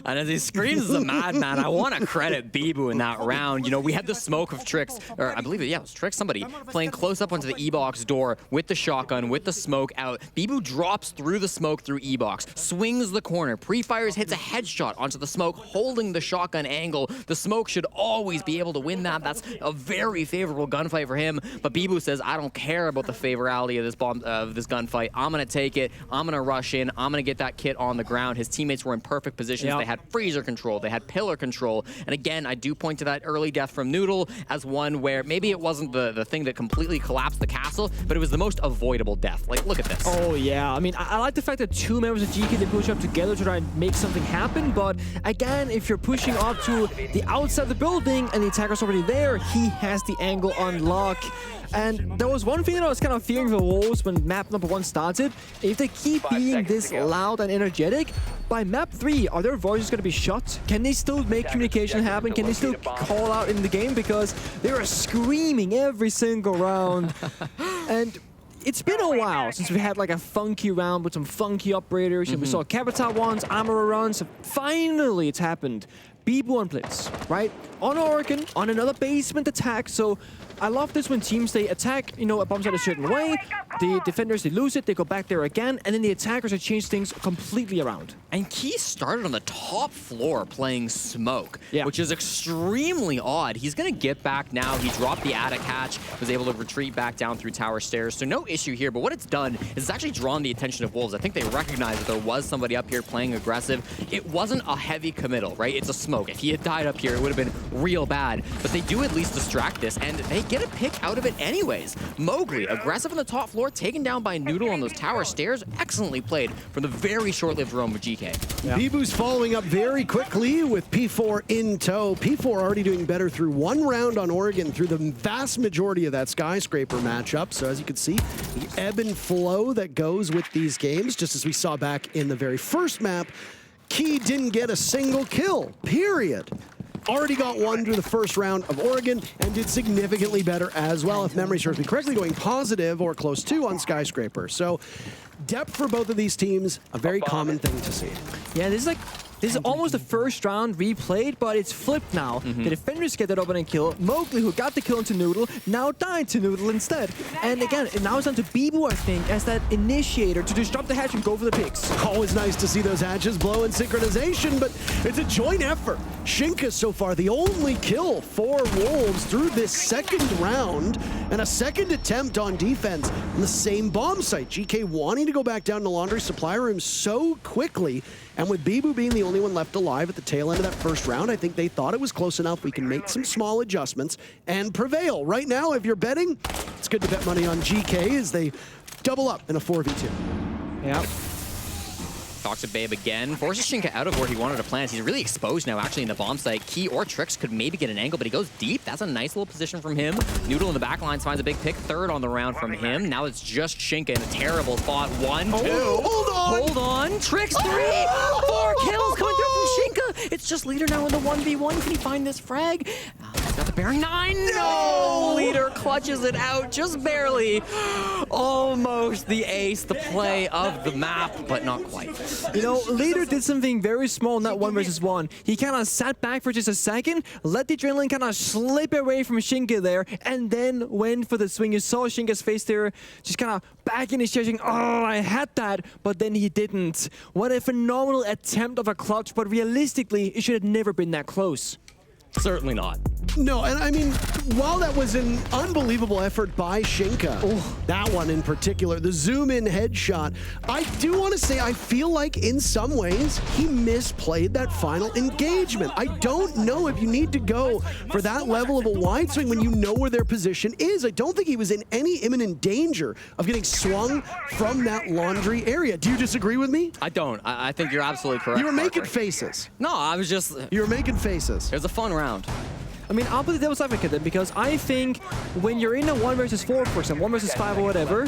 And as he screams as a madman, I want to credit Bibu in that round. You know, we had the smoke of Trix, or I believe it was Trix, somebody, playing close up onto the E-box door with the shotgun, with the smoke out. Bibu drops through the smoke through E-box, swings the corner, pre-fires, hits a headshot onto the smoke, holding the shotgun angle. The smoke should always be able to win that. That's a very favorable gunfight for him. But Bibu says, I don't care about the favorability of this gunfight. I'm going to take it. I'm going to rush in. I'm going to get that kit on the ground. His teammates were in perfect positions. They had freezer control, they had pillar control, and again, I do point to that early death from Noodle as one where maybe it wasn't the thing that completely collapsed the castle, but it was the most avoidable death. Like, look at this. Oh yeah, I mean, I like the fact that 2 members of GK, they push up together to try and make something happen, but again, if you're pushing up to the outside of the building and the attacker's already there, he has the angle on lock. And there was one thing that I was kind of fearing for Wolves when map number 1 started. If they keep being this loud and energetic, by map 3, are their voices going to be shut? Can they still make communication happen? Can they still call out in the game? Because they are screaming every single round. And it's been a while since we had like a funky round with some funky operators. And we saw Capital ones, Armor runs. Finally, it's happened. Bibu on Blitz, right? On Oregon, on another basement attack. So I love this when teams, they attack, you know, a bomb site a certain way. The defenders, they lose it, they go back there again, and then the attackers have changed things completely around. And Key started on the top floor playing Smoke, which is extremely odd. He's going to get back now. He dropped the attic hatch, was able to retreat back down through tower stairs, so no issue here. But what it's done is it's actually drawn the attention of Wolves. I think they recognized that there was somebody up here playing aggressive. It wasn't a heavy committal, right? It's a Smoke. If he had died up here, it would have been real bad. But they do at least distract this, and they get a pick out of it anyways. Mowgli, aggressive on the top floor, taken down by Noodle on those tower stairs. Excellently played from the very short-lived roam of GK. Bibu's following up very quickly with P4 in tow. P4 already doing better through one round on Oregon through the vast majority of that Skyscraper matchup. So as you can see, the ebb and flow that goes with these games, just as we saw back in the very first map, Key didn't get a single kill, period. Already got one through the first round of Oregon and did significantly better as well, if memory serves me correctly, going positive or close to on Skyscraper. So depth for both of these teams, a very common thing to see. Yeah, this is almost the first round replayed, but it's flipped now. The defenders get that opening kill. Mowgli, who got the kill into Noodle, now died to Noodle instead. And again, now it's on to Bibu, I think, as that initiator to just drop the hatch and go for the picks. Always nice to see those hatches blow in synchronization, but it's a joint effort. Shinka so far the only kill for Wolves through this second round, and a second attempt on defense on the same bomb site. GK wanting to go back down to Laundry Supply Room so quickly, and with Bibu being the only one left alive at the tail end of that first round, I think they thought it was close enough. We can make some small adjustments and prevail. Right now, if you're betting, it's good to bet money on GK as they double up in a 4v2. Yep. Toxic Babe again, forces Shinka out of where he wanted to plant. He's really exposed now, actually, in the bomb site. Key or Trix could maybe get an angle, but he goes deep. That's a nice little position from him. Noodle in the back lines finds a big pick. Third on the round from him. Now it's just Shinka in a terrible spot. 1, 2. Hold on. Trix 3. 4 kills coming through from Shinka. It's just Leader now in the 1v1. Can he find this frag? He's got the bearing 9. No! Leader clutches it out just barely. Almost the ace, the play of the map, but not quite. You know, Leader did something very small in that 1 versus 1. He kind of sat back for just a second, let the adrenaline kind of slip away from Shinka there, and then went for the swing. You saw Shinka's face there, just kind of back in his chair, saying, oh, I had that, but then he didn't. What a phenomenal attempt of a clutch, but realistically, it should have never been that close. Certainly not. No, and I mean, while that was an unbelievable effort by Shinka, that one in particular, the zoom-in headshot, I do want to say I feel like in some ways he misplayed that final engagement. I don't know if you need to go for that level of a wide swing when you know where their position is. I don't think he was in any imminent danger of getting swung from that laundry area. Do you disagree with me? I don't. I think you're absolutely correct. You were making faces. No, I was just... You were making faces. It was a fun round. I mean, I'll put the devil's advocate then, because I think when you're in a 1 versus 4, for example, 1 versus 5 or whatever,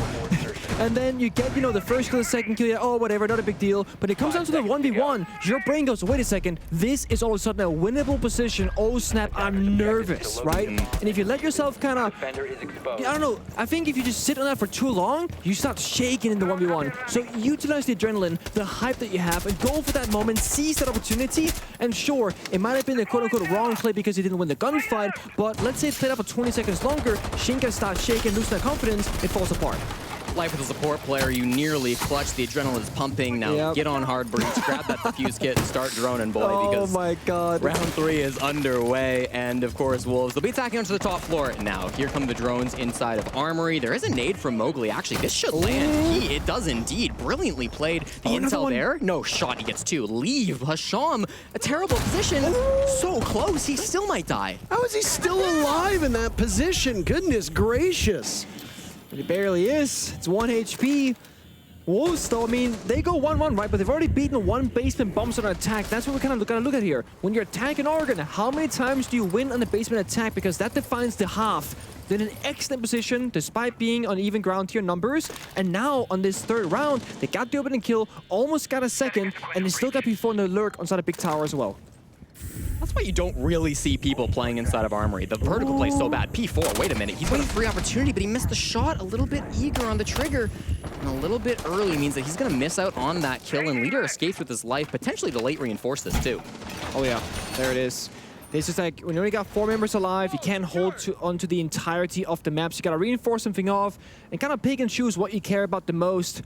and then you get, you know, the first kill, the second kill, oh, whatever, not a big deal, but it comes down to the 1v1, your brain goes, wait a second, this is all of a sudden a winnable position, oh snap, I'm nervous, right? And if you let yourself kind of, I don't know, I think if you just sit on that for too long, you start shaking in the 1v1. So utilize the adrenaline, the hype that you have, and go for that moment, seize that opportunity, and sure, it might have been the quote-unquote wrong play because he didn't win the gunfight, but let's say it played up for 20 seconds longer, Shinka starts shaking, losing that confidence, it falls apart. Life as a support player, you nearly clutch. The adrenaline is pumping. Now get on hard breach, grab that defuse kit, and start droning, boy, because my God. Round 3 is underway. And of course, Wolves, they'll be attacking onto the top floor now. Here come the drones inside of Armory. There is a nade from Mowgli. Actually, this should land. It does indeed. Brilliantly played. The intel there. No shot. He gets 2. Leave. Hasham, a terrible position. So close. He still might die. How is he still alive in that position? Goodness gracious. It barely is. It's 1 HP. Wolves, though, I mean, they go 1-1, right? But they've already beaten 1 basement bombs on an attack. That's what we kind of gotta look at here. When you're attacking Oregon, how many times do you win on the basement attack? Because that defines the half They're in an excellent position despite being on even ground tier numbers. And now on this third round, they got the opening kill, almost got a second, and they still got P4 in the lurk on side of big tower as well. That's why you don't really see people playing inside of Armory. The vertical play is so bad. P4, wait a minute. He's got a free opportunity, but he missed the shot. A little bit eager on the trigger. And a little bit early means that he's going to miss out on that kill. And Leader escapes with his life, potentially to late reinforce this too. Oh yeah, there it is. It's just like, when you only got 4 members alive, you can't hold onto the entirety of the map. So you got to reinforce something off and kind of pick and choose what you care about the most.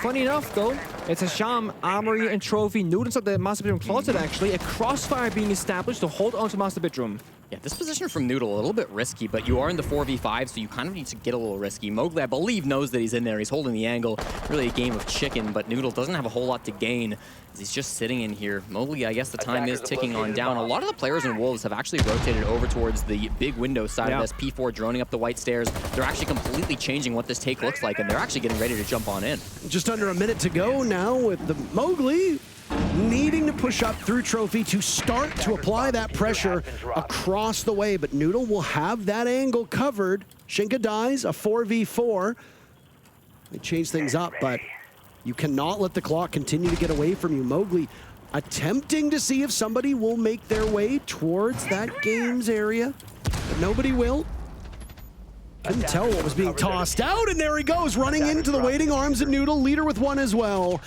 Funny enough, though, it's Hasham, Armory, and Trophy. Noodles at the Master Bedroom closet, actually. A crossfire being established to hold onto Master Bedroom. Yeah, this position from Noodle, a little bit risky, but you are in the 4v5, so you kind of need to get a little risky. Mowgli, I believe, knows that he's in there. He's holding the angle. Really a game of chicken, but Noodle doesn't have a whole lot to gain as he's just sitting in here. Mowgli, I guess the time is ticking on down. A lot of the players in Wolves have actually rotated over towards the big window side of this. P4 droning up the white stairs. They're actually completely changing what this take looks like, and they're actually getting ready to jump on in. Just under a minute to go now with the Mowgli needing to push up through Trophy to start to apply that pressure across the way, but Noodle will have that angle covered. Shinka dies, a 4v4. They change things up, but you cannot let the clock continue to get away from you. Mowgli attempting to see if somebody will make their way towards that games area, but nobody will. Couldn't tell what was being tossed out, and there he goes, running into the waiting arms of Noodle. Leader with one as well.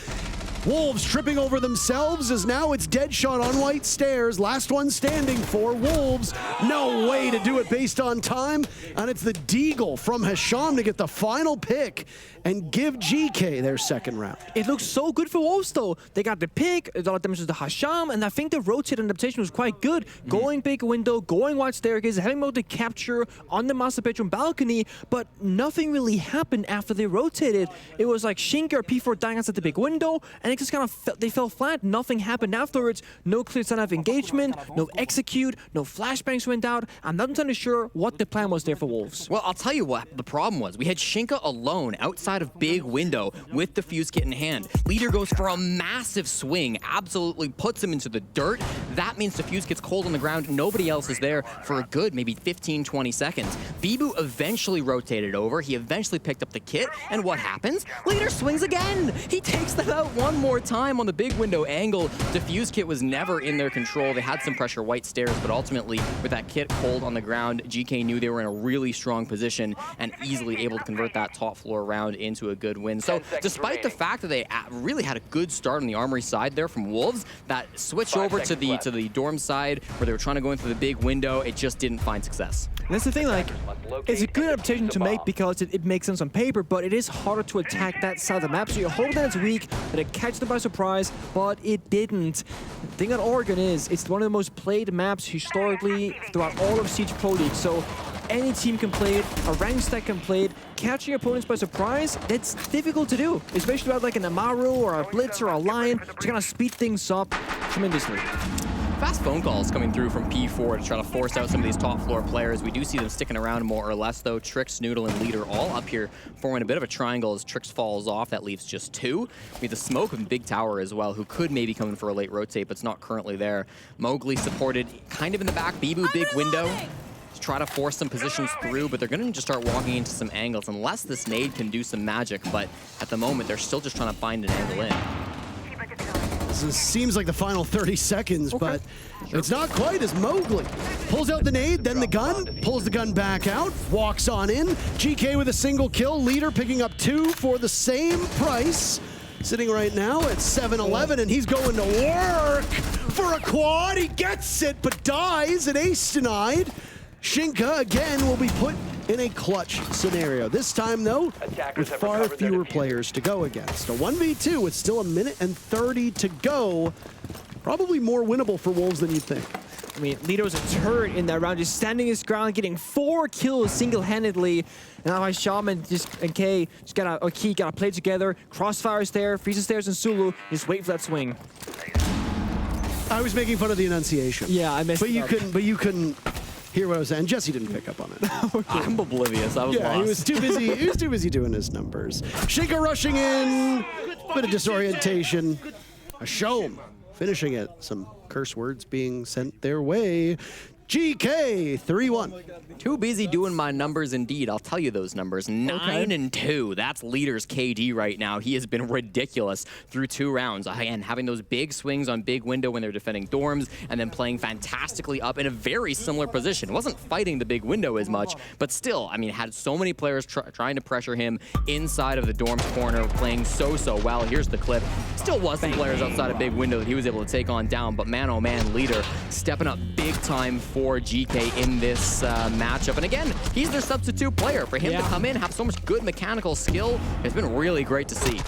Wolves tripping over themselves as now it's Deadshot on white stairs. Last one standing for Wolves. No way to do it based on time. And it's the Deagle from Hasham to get the final pick and give GK their second round. It looks so good for Wolves, though. They got the pick, a lot of damage to the Hasham, and I think the rotate adaptation was quite good. Going big window, going wide staircase, having mode to capture on the Master Bedroom balcony, but nothing really happened after they rotated. It was like Shinka or P4 dying outside the big window, and it just kind of they fell flat. Nothing happened afterwards. No clear sign of engagement, no execute, no flashbangs went out. I'm not entirely sure what the plan was there for Wolves. Well, I'll tell you what the problem was. We had Shinka alone outside of big window with the fuse kit in hand. Leader goes for a massive swing, absolutely puts him into the dirt. That means the fuse kit's cold on the ground. Nobody else is there for a good maybe 15, 20 seconds. Bibu eventually rotated over. He eventually picked up the kit, and what happens? Leader swings again. He takes them out one more time on the big window angle. The fuse kit was never in their control. They had some pressure white stairs, but ultimately with that kit cold on the ground, GK knew they were in a really strong position and easily able to convert that top floor round into a good win. So despite the fact that they really had a good start on the Armory side there from Wolves, that switch over to the dorm side where they were trying to go into the big window, it just didn't find success. And that's the thing, like, it's a good adaptation to make because it makes sense on paper, but it is harder to attack that side of the map. So you hope that it's weak, that it catches them by surprise, but it didn't. The thing on Oregon is, it's one of the most played maps historically throughout all of Siege Pro League. So any team can play it, a ranked stack can play it. Catching opponents by surprise, that's difficult to do, especially about like an Amaru or a Blitz or a Lion to kind of speed things up tremendously. Fast phone calls coming through from P4 to try to force out some of these top floor players. We do see them sticking around more or less, though. Trix, Noodle, and Leader all up here forming a bit of a triangle as Trix falls off. That leaves just two. We have the Smoke and Big Tower as well, who could maybe come in for a late rotate, but it's not currently there. Mowgli supported kind of in the back. Bibu, big window. Try to force some positions through, but they're going to just start walking into some angles unless this nade can do some magic. But at the moment, they're still just trying to find an angle in. This seems like the final 30 seconds, but it's not quite as Mowgli pulls out the nade, then the gun, pulls the gun back out, walks on in. GK with a single kill, Leader picking up 2 for the same price. Sitting right now at 7-11, and he's going to work for a quad. He gets it, but dies, an ace denied. Shinka, again, will be put in a clutch scenario. This time, though, with far fewer players to go against. A 1v2 with still 1 minute and 30 to go. Probably more winnable for Wolves than you'd think. I mean, Leader was a turret in that round, just standing his ground, getting 4 kills single-handedly. And now Shaman and K just gotta play together. Crossfire's there, freezes stairs and Sulu, just wait for that swing. I was making fun of the enunciation. Yeah, I missed it. But you couldn't hear what I was saying. Jesse didn't pick up on it. I'm oblivious. I was lost. He was too busy. He was too busy doing his numbers. Shinka rushing in. Bit of disorientation. A show finishing it. Some curse words being sent their way. GK 3-1. Too busy doing my numbers indeed. I'll tell you those numbers. 9-2. That's leader's KD right now. He has been ridiculous through 2 rounds. Again, having those big swings on big window when they're defending dorms and then playing fantastically up in a very similar position. Wasn't fighting the big window as much, but still, I mean, had so many players trying to pressure him inside of the dorms corner, playing so well. Here's the clip. Still was some players outside of big window that he was able to take on down, but man, oh man, leader stepping up big time for GK in this matchup. And again, he's their substitute player. For him to come in, have so much good mechanical skill, it's been really great to see.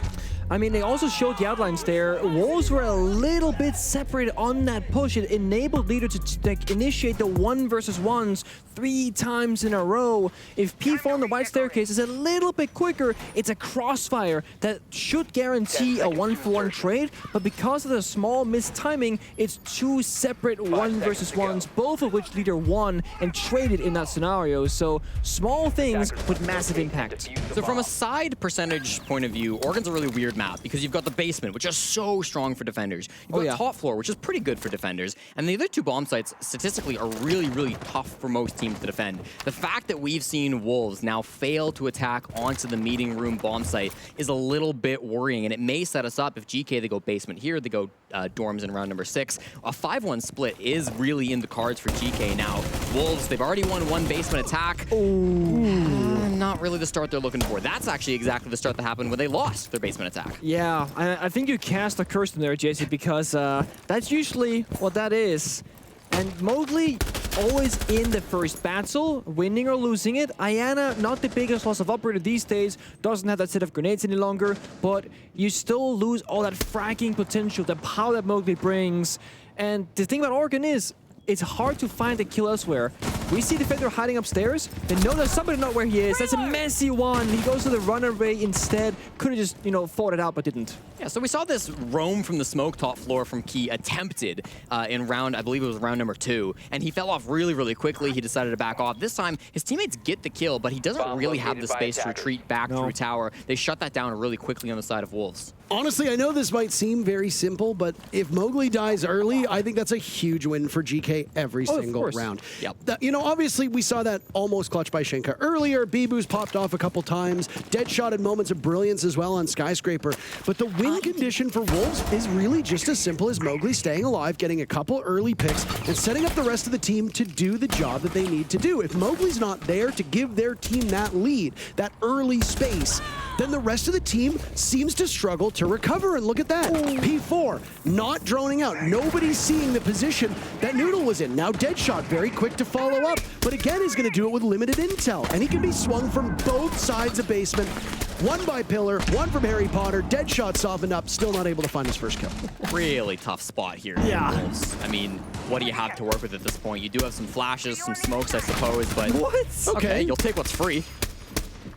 I mean, they also showed the outlines there. Wolves were a little bit separated on that push. It enabled Leader to initiate the 1v1s 3 times in a row. If P4 on the white staircase is a little bit quicker, it's a crossfire that should guarantee a 1-for-1 trade, but because of the small mistiming, it's 2 separate 1v1s, both of which Leader won and traded in that scenario. So small things with massive impact. So from a side percentage point of view, Oregon's a really weird map because you've got the basement, which is so strong for defenders. You've got top floor, which is pretty good for defenders. And the other 2 bomb sites statistically are really tough for most teams to defend. The fact that we've seen Wolves now fail to attack onto the meeting room bomb site is a little bit worrying, and it may set us up if GK, they go basement here, they go dorms in round number 6. A 5-1 split is really in the cards for GK now. Wolves, they've already won 1 basement attack. Not really the start they're looking for. That's actually exactly the start that happened when they lost their basement attack. Yeah, I think you cast a curse in there, JC, because that's usually what that is. And Mowgli always in the first battle, winning or losing it. Ayana, not the biggest loss of operator these days, doesn't have that set of grenades any longer, but you still lose all that fragging potential, the power that Mowgli brings. And the thing about Oregon is, it's hard to find a kill elsewhere. We see Defender hiding upstairs. They know there's somebody not where he is. That's a messy one. He goes to the runaway instead. Could have just, fought it out, but didn't. Yeah, so we saw this roam from the smoke top floor from Key attempted in round, I believe it was round number 2, and he fell off really quickly. He decided to back off. This time, his teammates get the kill, but he doesn't really have the space to retreat back through tower. They shut that down really quickly on the side of Wolves. Honestly, I know this might seem very simple, but if Mowgli dies early, I think that's a huge win for GK every single round. Yep. Obviously, we saw that almost clutch by Shinka earlier. Bibu's popped off a couple times. Deadshot had moments of brilliance as well on Skyscraper. But the win condition for Wolves is really just as simple as Mowgli staying alive, getting a couple early picks, and setting up the rest of the team to do the job that they need to do. If Mowgli's not there to give their team that lead, that early space, then the rest of the team seems to struggle to recover. And look at that. P4 not droning out. Nobody's seeing the position that Noodle was in. Now Deadshot very quick to follow up, but again he's going to do it with limited intel, and he can be swung from both sides of basement. 1 by Pillar, 1 from Harry Potter. Deadshot softened up, still not able to find his first kill. Really tough spot here. Yeah. I mean, what do you have to work with at this point? You do have some flashes, some smokes, I suppose, but what? Okay, you'll take what's free.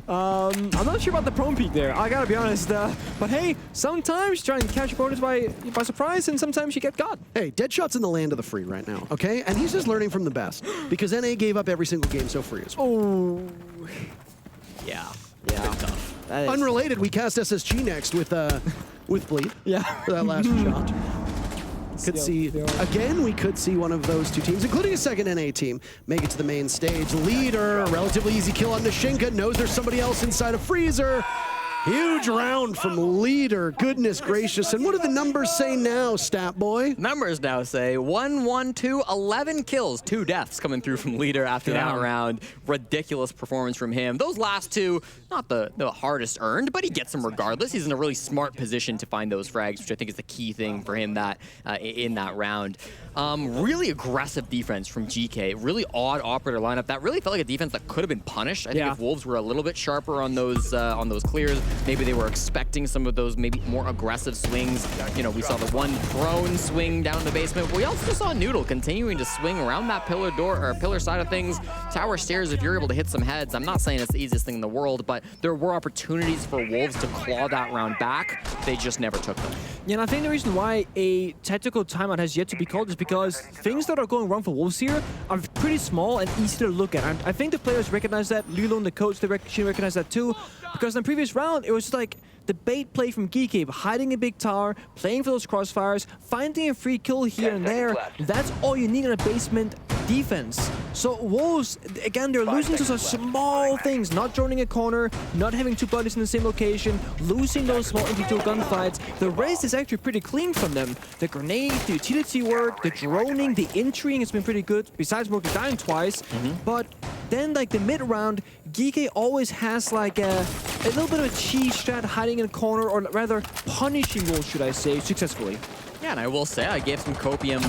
I'm not sure about the prone peak there, I gotta be honest. But hey, sometimes try and catch opponents by surprise, and sometimes you get got. Hey, Deadshot's in the land of the free right now, okay? And he's just learning from the best, because NA gave up every single game so free as well. Oh. Yeah. Tough. Unrelated, we cast SSG next with Bleed. Yeah. For that last shot. Could see, again, we could see one of those 2 teams, including a second NA team, make it to the main stage. Leader, relatively easy kill on Nishinka, knows there's somebody else inside of Freezer. Huge round from Leader, goodness gracious. And what do the numbers say now, stat boy? Numbers now say 1, 1, 2, 11 kills, 2 deaths coming through from Leader after that round. Ridiculous performance from him. Those last 2, not the hardest earned, but he gets them regardless. He's in a really smart position to find those frags, which I think is the key thing for him in that round. Really aggressive defense from GK. Really odd operator lineup. That really felt like a defense that could have been punished. I think if Wolves were a little bit sharper on those clears, maybe they were expecting some of those maybe more aggressive swings. We saw the 1 prone swing down the basement. But we also saw Noodle continuing to swing around that pillar door or pillar side of things. Tower stairs, if you're able to hit some heads, I'm not saying it's the easiest thing in the world, but there were opportunities for Wolves to claw that round back. They just never took them. Yeah, and I think the reason why a tactical timeout has yet to be called is because things that are going wrong for Wolves here are pretty small and easy to look at. I think the players recognize that. Lilo and the coach, they recognize that too. Because in the previous round, it was like the bait play from Geekay, hiding a big tower, playing for those crossfires, finding a free kill here and there. That's all you need in a basement defense. So Wolves, again, they're losing to such small things, not joining a corner, not having two bodies in the same location, losing those small individual gunfights. The rest is actually pretty clean from them. The grenades, the utility work, the droning, the entering has been pretty good, besides Mowgli dying twice. But then, like, the mid-round, Geekay always has, like, a little bit of a cheese strat hiding in a corner, or rather, punishing Wolves, should I say, successfully. Yeah, and I will say, I gave some copium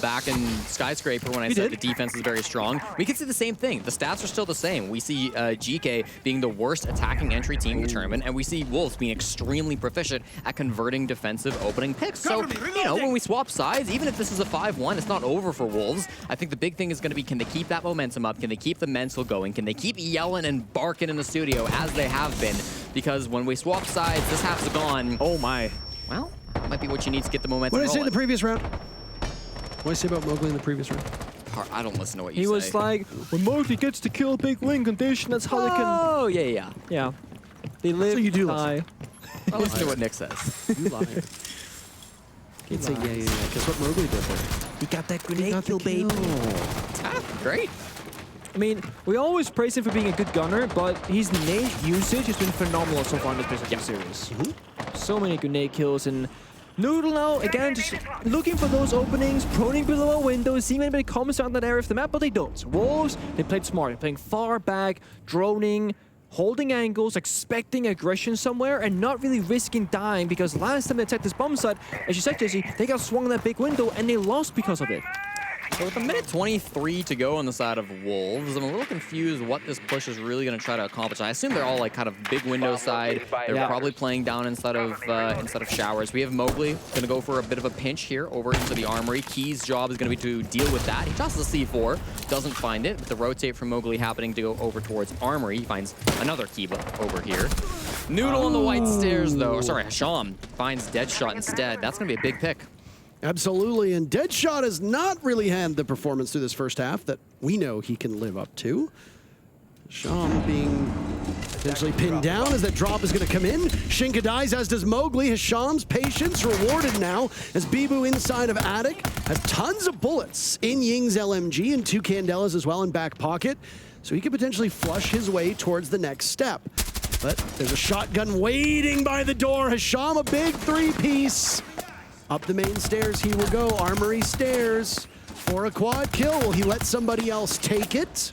back in Skyscraper when I said the defense is very strong. We can see the same thing. The stats are still the same. We see Geekay being the worst attacking entry team in the tournament, and we see Wolves being extremely proficient at converting defensive opening picks. So, you know, when we swap sides, even if this is a 5-1, it's not over for Wolves. I think the big thing is going to be, can they keep that momentum up? Can they keep the mental going? Can they keep yelling and barking in the studio as they have been? Because when we swap sides, this half's gone. Oh my. Well, that might be what you need to get the momentum What did I say in rolling. the previous round? What did I say about Mowgli in the previous round? I don't listen to what you say. He was like, when Mowgli gets to kill big win condition, that's how they can... Oh, yeah. Yeah. They live, So you do die. I'll listen to what Nick says. You lie. He'd say, yeah. Guess what Mowgli did there? He got that grenade kill, baby. Ah, great. I mean, we always praise him for being a good gunner, but his grenade usage has been phenomenal so far in the series. So many grenade kills, and Noodle now, again, just looking for those openings, proning below a window, seeing anybody comes around that area of the map, but they don't. Wolves, they played smart. They're playing far back, droning, holding angles, expecting aggression somewhere, and not really risking dying, because last time they attacked this bomb site, as you said, Jesse, they got swung in that big window, and they lost because of it. So with a minute 23 to go on the side of Wolves, I'm a little confused what this push is really going to try to accomplish. I assume they're all like kind of big window side. They're probably playing down instead of showers. We have Mowgli going to go for a bit of a pinch here over into the armory. Key's job is going to be to deal with that. He tosses a C4, doesn't find it. With the rotate from Mowgli happening to go over towards armory, he finds another Kiba over here. Noodle on the white stairs though. Or sorry, Hasham finds Deadshot instead. That's going to be a big pick. Absolutely, and Deadshot has not really had the performance through this first half that we know he can live up to. Hasham being potentially pinned down as that drop is going to come in. Shinka dies, as does Mowgli. Hasham's patience rewarded now as Bibu inside of Attic has tons of bullets in Ying's LMG and 2 Candelas as well in back pocket, so he could potentially flush his way towards the next step. But there's a shotgun waiting by the door. Hasham, a big 3-piece. Up the main stairs he will go, armory stairs for a quad kill. Will he let somebody else take it?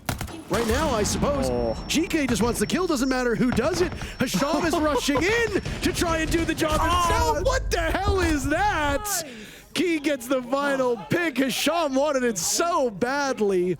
Right now, I suppose, Geekay just wants the kill, doesn't matter who does it. Hasham is rushing in to try and do the job himself. What the hell is that? Key gets the final pick. Hasham wanted it so badly.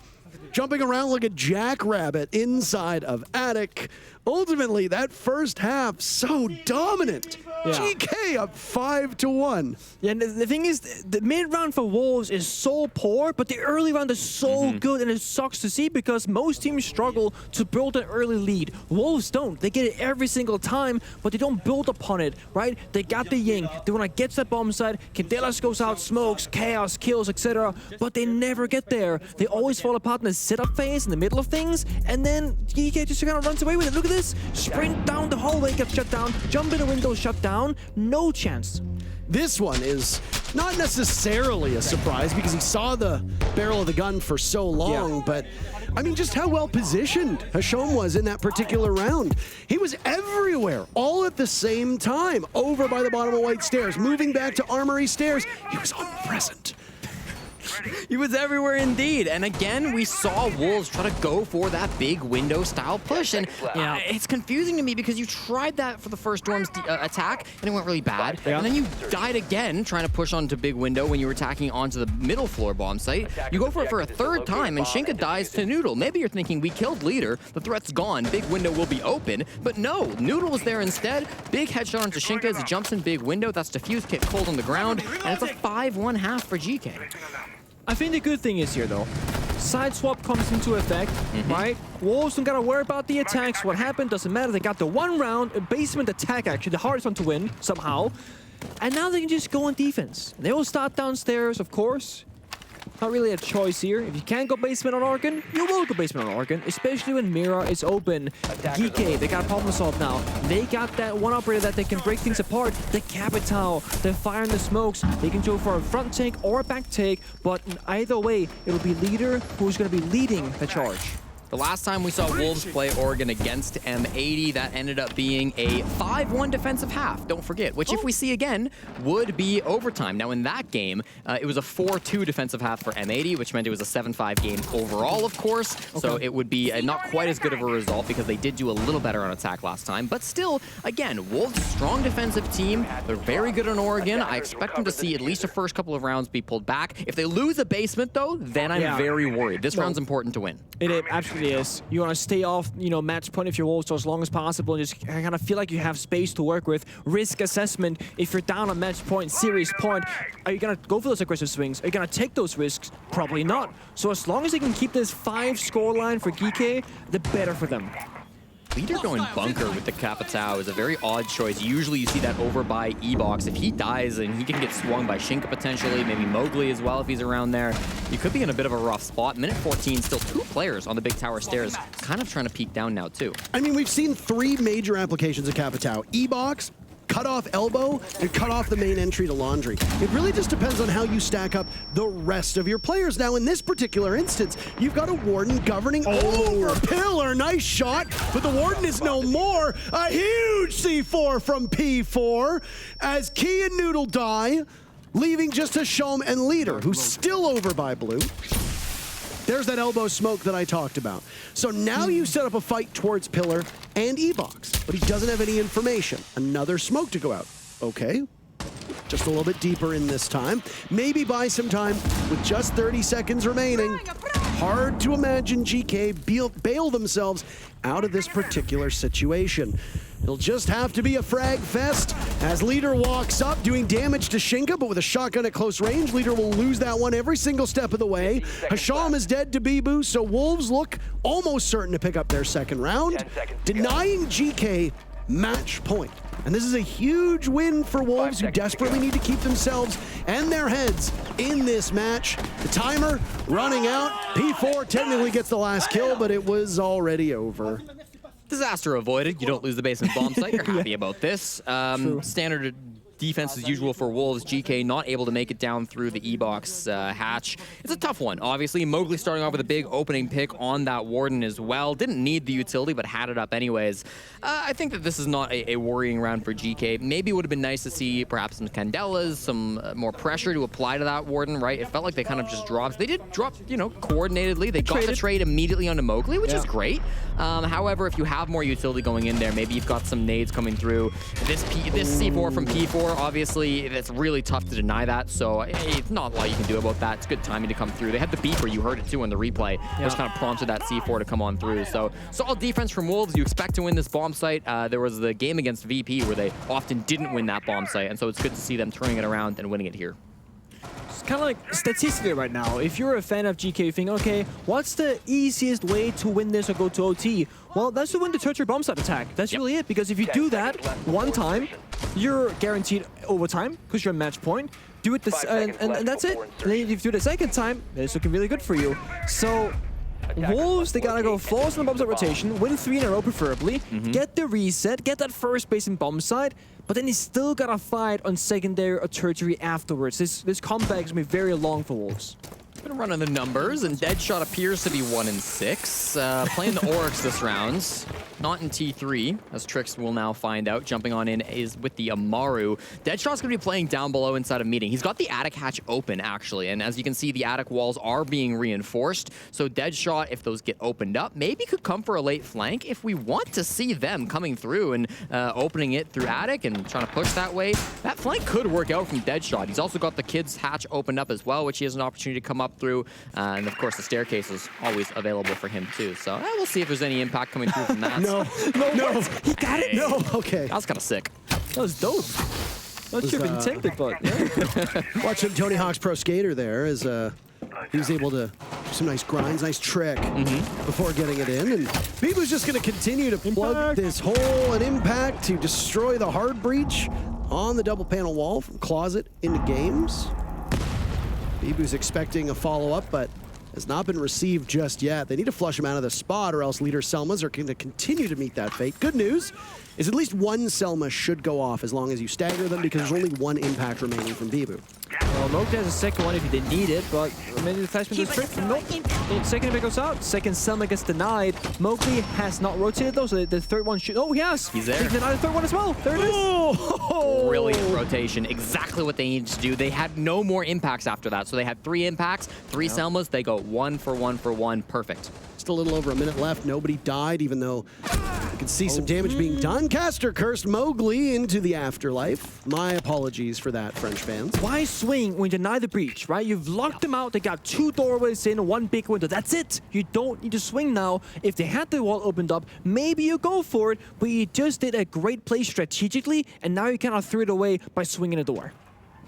Jumping around like a jackrabbit inside of Attic. Ultimately, that first half, so dominant. Yeah. Geekay up 5-1. Yeah, and the thing is, the mid-round for Wolves is so poor, but the early round is so good, and it sucks to see because most teams struggle to build an early lead. Wolves don't. They get it every single time, but they don't build upon it, right? They got the Ying. They want to get to that bomb site. Candelas goes out, smokes, chaos, kills, etc., but they never get there. They always fall apart in the setup phase, in the middle of things, and then Geekay just kind of runs away with it. Look at this. Sprint down the hallway, gets shut down. Jump in the window, shut down. No chance. This one is not necessarily a surprise because he saw the barrel of the gun for so long, but I mean, just how well positioned Hasham was in that particular round. He was everywhere, all at the same time, over by the bottom of white stairs, moving back to armory stairs. He was omnipresent. He was everywhere indeed. And again, we saw Wolves try to go for that big window style push. And it's confusing to me because you tried that for the first Storm's attack and it went really bad. And then you died again trying to push onto big window when you were attacking onto the middle floor bomb site. You go for it for a third time and Shinka dies to Noodle. Maybe you're thinking we killed leader, the threat's gone, big window will be open. But no, Noodle was there instead. Big headshot onto Shinka as he jumps in big window. That's defused, hit cold on the ground. And it's a 5-1 half for Geekay. I think the good thing is here, though, side swap comes into effect, right? Wolves don't gotta worry about the attacks. What happened doesn't matter. They got the one round, a basement attack, actually, the hardest one to win, somehow. And now they can just go on defense. They will start downstairs, of course. Not really a choice here. If you can't go basement on Organ, you will go basement on Organ, especially when Mira is open. Geekay, they got problem solved now. They got that one operator that they can break things apart. The Capital, the fire and the smokes. They can go for a front take or a back take, but either way, it'll be Leader who's going to be leading the charge. The last time we saw Wolves play Oregon against M80, that ended up being a 5-1 defensive half, don't forget, which if we see again, would be overtime. Now in that game, it was a 4-2 defensive half for M80, which meant it was a 7-5 game overall, of course. Okay. So it would be not quite as good of a result because they did do a little better on attack last time. But still, again, Wolves, strong defensive team. They're very good on Oregon. I expect them to see at least the first couple of rounds be pulled back. If they lose a basement, though, then I'm very worried. This round's important to win. It absolutely is. You want to stay off, match point if you're Wolves for as long as possible and just kind of feel like you have space to work with. Risk assessment. If you're down on match point, serious point, are you going to go for those aggressive swings? Are you going to take those risks? Probably not. So as long as they can keep this 5 scoreline for Geekay, the better for them. Leader going bunker with the Capitao is a very odd choice. Usually you see that over by E-Box. If he dies, and he can get swung by Shinka potentially, maybe Mowgli as well if he's around there. You could be in a bit of a rough spot. Minute 14, still 2 players on the big tower stairs, kind of trying to peek down now too. I mean, we've seen 3 major applications of Capitao. E-Box, cut off elbow, and cut off the main entry to laundry. It really just depends on how you stack up the rest of your players. Now, in this particular instance, you've got a Warden governing over Pillar. Nice shot, but the Warden is no more. A huge C4 from P4 as Key and Noodle die, leaving just a Shom and Leader, who's still over by Blue. There's that elbow smoke that I talked about. So now you set up a fight towards Pillar and E-Box, but he doesn't have any information. Another smoke to go out. Okay, just a little bit deeper in this time. Maybe buy some time with just 30 seconds remaining. Hard to imagine GK bail themselves out of this particular situation. It'll just have to be a frag fest as Leader walks up, doing damage to Shinka, but with a shotgun at close range, Leader will lose that one every single step of the way. Hasham is dead to Bibu, so Wolves look almost certain to pick up their second round, denying GK match point. And this is a huge win for Wolves, who desperately need to keep themselves and their heads in this match. The timer running out. P4 technically gets the last kill, but it was already over. Disaster avoided. You don't lose the basement bomb site. You're happy about this. Standard defense as usual for Wolves. GK not able to make it down through the E-Box hatch. It's a tough one, obviously. Mowgli starting off with a big opening pick on that Warden as well. Didn't need the utility, but had it up anyways. I think that this is not a worrying round for GK. Maybe it would have been nice to see perhaps some Candelas, some more pressure to apply to that Warden, right? It felt like they kind of just dropped. They did drop, coordinately. They got the trade immediately onto Mowgli, which is great. However, if you have more utility going in there, maybe you've got some nades coming through. This C4 from P4, obviously, it's really tough to deny that, so it's not a lot you can do about that. It's good timing to come through. They had the beeper, you heard it too in the replay, which kind of prompted that C4 to come on through. So solid defense from Wolves. You expect to win this bomb site. There was the game against VP where they often didn't win that bomb site, and so it's good to see them turning it around and winning it here. It's kind of like statistically right now, if you're a fan of GK, you think, okay, what's the easiest way to win this or go to OT? Well, that's to win the tertiary bomb site attack. That's really it, because if you do that one time, you're guaranteed overtime because you're a match point. Do it this, and that's it. And then if you do it the second time, it's looking really good for you. So Wolves, they gotta go flawless in the bomb site rotation, win 3 in a row preferably, get the reset, get that first base in bomb site, but then you still gotta fight on secondary or tertiary afterwards. This comeback is gonna be very long for Wolves. Been running the numbers, and Deadshot appears to be 1-6. Playing the Oryx this round, not in T3, as Trix will now find out. Jumping on in is with the Amaru. Deadshot's going to be playing down below inside of meeting. He's got the attic hatch open, actually, and as you can see, the attic walls are being reinforced. So Deadshot, if those get opened up, maybe could come for a late flank. If we want to see them coming through and opening it through attic and trying to push that way, that flank could work out from Deadshot. He's also got the kids hatch opened up as well, which he has an opportunity to come up through, and of course the staircase is always available for him too, so we'll see if there's any impact coming through from that. No, he got it. No, okay, that was kind of sick. That was dope. Not sure if he detected, but yeah. Watching Tony Hawk's Pro Skater there as he was able to do some nice grinds, nice trick before getting it in, and Bibu's just going to continue to plug this hole and impact to destroy the hard breach on the double panel wall from closet into games. Bibu's expecting a follow-up, but has not been received just yet. They need to flush him out of the spot, or else leader Selmas are going to continue to meet that fate. Good news is at least one Selma should go off as long as you stagger them, because there's only one impact remaining from Bibu. Well, Mowgli has a second one if he didn't need it, but maybe the flashman does trick. Nope. Second impact goes out. Second Selma gets denied. Mowgli has not rotated though, so the third one should. Oh, he has. He's there. He denied the third one as well. There it is. Oh! Brilliant rotation. Exactly what they needed to do. They had no more impacts after that, so they had 3 impacts, 3 Selmas. They go 1 for 1 for 1. Perfect. Just a little over a minute left. Nobody died, even though you can see some damage being done. Caster cursed Mowgli into the afterlife. My apologies for that, French fans. Why swing when you deny the breach, right? You've locked them out. They got 2 doorways in, 1 big window. That's it. You don't need to swing now. If they had the wall opened up, maybe you go for it, but you just did a great play strategically, and now you cannot throw it away by swinging a door.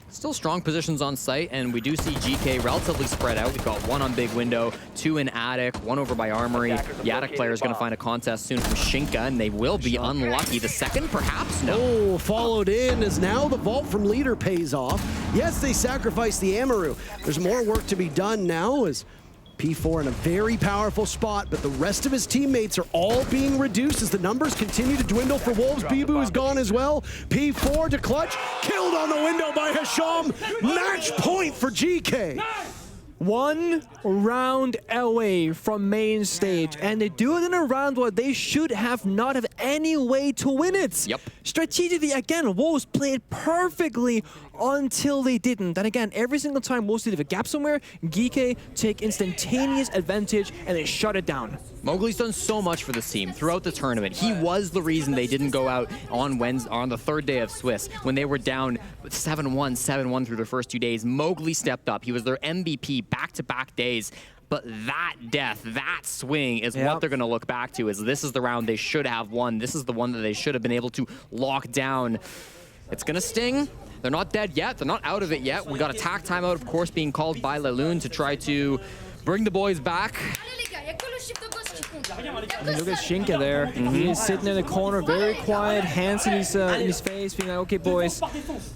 Still strong positions on site, and we do see GK relatively spread out. We've got 1 on big window, 2 in attic, 1 over by armory. The attic player is going to find a contest soon from Shinka, and they will be unlucky. The second, perhaps? No. Oh, followed in as now the vault from leader pays off. Yes, they sacrificed the Amaru. There's more work to be done now as P4 in a very powerful spot, but the rest of his teammates are all being reduced as the numbers continue to dwindle for Wolves. Bibu is gone as well. P4 to clutch, killed on the window by Hasham. Match point for GK. 1 round away from main stage, and they do it in a round where they should have not have any way to win it. Yep. Strategically, again, Wolves played perfectly until they didn't. And again, every single time Wolves did have a gap somewhere, Geekay take instantaneous advantage and they shut it down. Mowgli's done so much for this team throughout the tournament. He was the reason they didn't go out on Wednesday, on the 3rd day of Swiss, when they were down 7-1, 7-1 through their first 2 days. Mowgli stepped up. He was their MVP back-to-back days. But that death, that swing is what they're going to look back to, is this is the round they should have won. This is the one that they should have been able to lock down. It's going to sting. They're not dead yet. They're not out of it yet. We got a tack timeout, of course, being called by Laloon to try to bring the boys back. And look at Shinka there. He is sitting in the corner, very quiet, hands in his face, being like, okay, boys,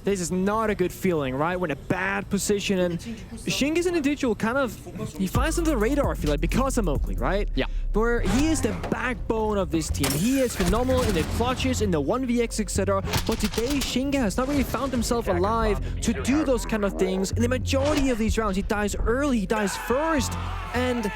this is not a good feeling, right? We're in a bad position. And Shinka's an individual kind of, he finds under the radar, I feel like, because of Mowgli, right? Yeah. Where he is the backbone of this team. He is phenomenal in the clutches, in the 1vx, etc. But today, Shinka has not really found himself alive to do those kind of things. In the majority of these rounds, he dies early, he dies first. And